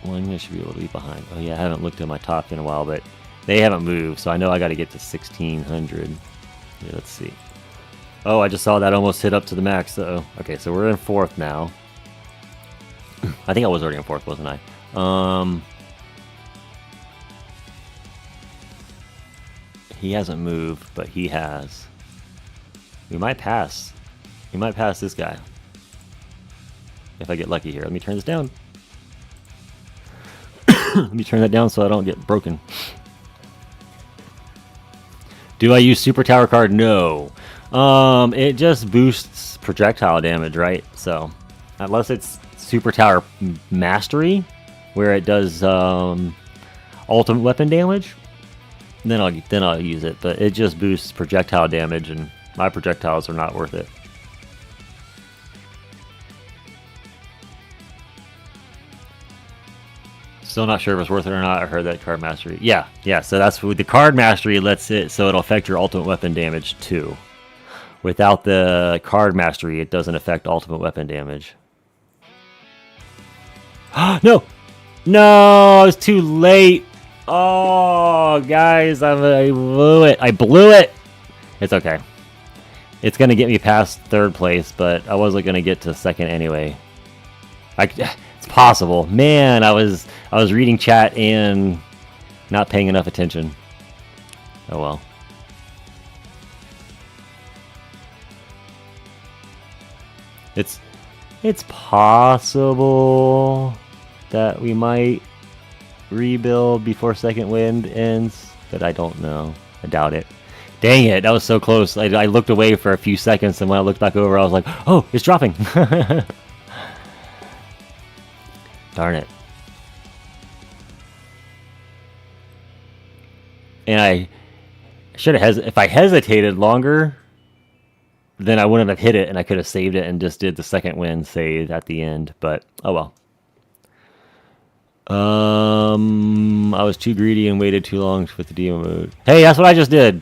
One I should be able to be behind. Oh yeah, I haven't looked at my top in a while, but they haven't moved, so I know I got to get to 1600. Yeah, let's see. Oh, I just saw that almost hit up to the max. Okay, so we're in 4th now. I think I was already in 4th, wasn't I? He hasn't moved, but he has. We might pass. We might pass this guy. If I get lucky here. Let me turn this down. Let me turn that down so I don't get broken. Do I use super tower card? No. It just boosts projectile damage, right? So unless it's super tower mastery, where it does ultimate weapon damage, then I'll use it. But it just boosts projectile damage, and my projectiles are not worth it. Still not sure if it's worth it or not. I heard that card mastery. Yeah. So that's with the card mastery. Lets it so it'll affect your ultimate weapon damage too. Without the card mastery, it doesn't affect ultimate weapon damage. No, No, it's too late. Oh, guys, I blew it. I blew it. It's okay. It's going to get me past third place, but I wasn't going to get to second anyway. It's possible. Man, I was reading chat and not paying enough attention. Oh well. It's possible that we might rebuild before second wind ends, but I don't know. I doubt it. Dang it, that was so close. I looked away for a few seconds, and when I looked back over, I was like, oh, it's dropping. Darn it. And I should have if I hesitated longer, then I wouldn't have hit it, and I could have saved it and just did the second win save at the end, but oh well. I was too greedy and waited too long with the demo mode. Hey, that's what I just did.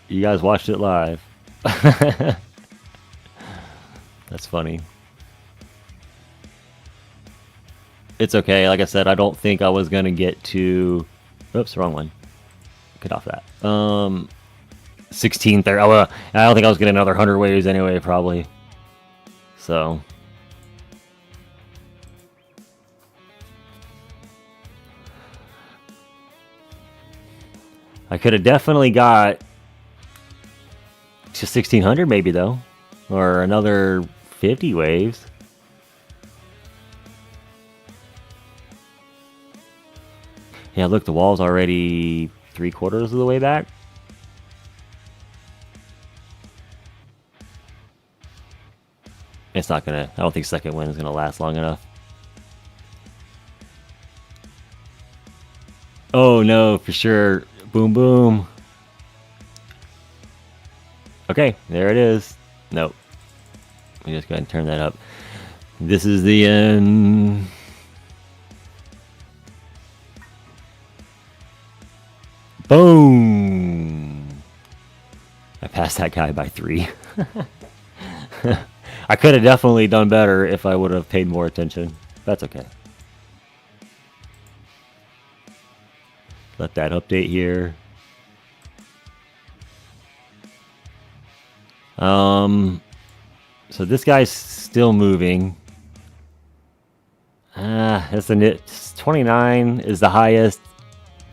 You guys watched it live. That's funny. It's okay. Like I said, I don't think I was going to get to... Oops, wrong one. Get off that. 1630. Oh, I don't think I was getting another 100 waves anyway, probably. So... I could have definitely got to 1600 maybe, though. Or another 50 waves. Yeah, look, the wall's already 3/4 of the way back. It's not gonna... I don't think second wind is gonna last long enough. Oh no, for sure. Boom, boom. Okay, there it is. Nope. Let me just go ahead and turn that up. This is the end. Boom! I passed that guy by 3. I could have definitely done better if I would have paid more attention. That's okay. Let that update here. So this guy's still moving. It's 29 is the highest,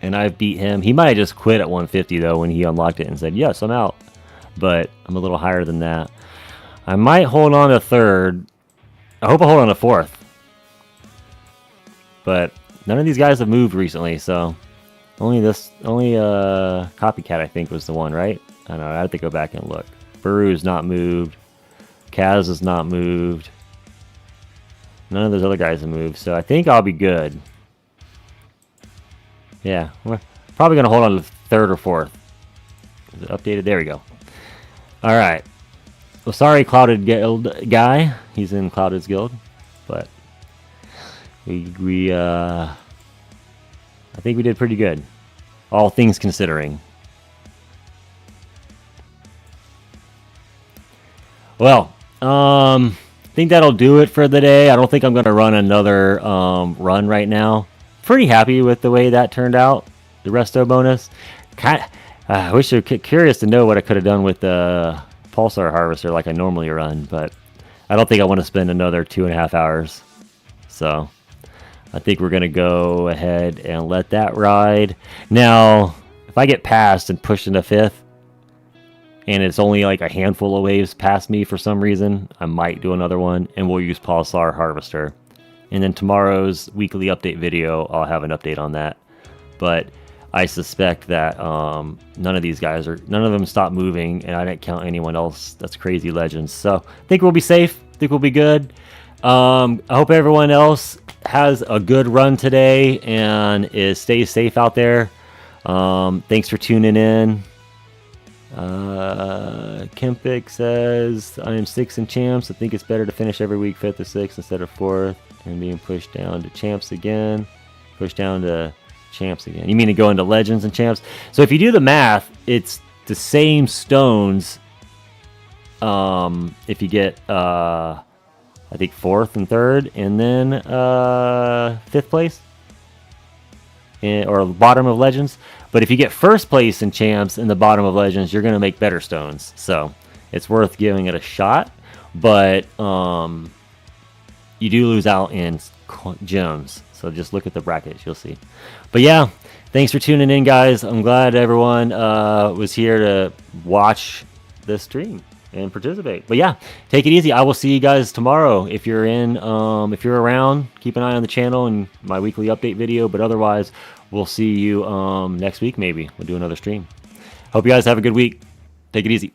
and I've beat him. He might have just quit at 150 though when he unlocked it and said, "Yes, I'm out." But I'm a little higher than that. I might hold on to third. I hope I hold on to fourth. But none of these guys have moved recently, so only Copycat I think was the one, right? I don't know. I have to go back and look. Buru's not moved. Kaz is not moved. None of those other guys have moved, so I think I'll be good. Yeah, we're probably going to hold on to third or fourth. Is it updated? There we go. All right. Well, sorry, Clouded Guild guy. He's in Clouded's Guild, but I think we did pretty good, all things considering. Well, I think that'll do it for the day. I don't think I'm going to run another run right now. Pretty happy with the way that turned out. The resto bonus. I wish I could, curious to know what I could have done with the pulsar harvester like I normally run, but I don't think I want to spend another 2.5 hours. So I think we're going to go ahead and let that ride. Now, if I get past and pushed into 5th, and it's only like a handful of waves past me for some reason, I might do another one, and we'll use Pulsar Harvester. And then tomorrow's weekly update video, I'll have an update on that. But I suspect that none of them stopped moving, and I didn't count anyone else. That's crazy legends. So I think we'll be safe. I think we'll be good. I hope everyone else has a good run today and stays safe out there. Thanks for tuning in. Kempik says, I am 6th in champs. I think it's better to finish every week 5th or 6th instead of 4th and being pushed down to champs again. Pushed down to champs again. You mean to go into legends and champs? So if you do the math, it's the same stones if you get I think 4th and 3rd, and then 5th place, or bottom of Legends. But if you get 1st place in Champs in the bottom of Legends, you're going to make better stones. So it's worth giving it a shot. But you do lose out in gems. So just look at the brackets, you'll see. But yeah, thanks for tuning in, guys. I'm glad everyone was here to watch this stream and participate. But yeah, take it easy. I will see you guys tomorrow. If you're if you're around, keep an eye on the channel and my weekly update video. But otherwise, we'll see you next week. Maybe we'll do another stream. Hope you guys have a good week. Take it easy.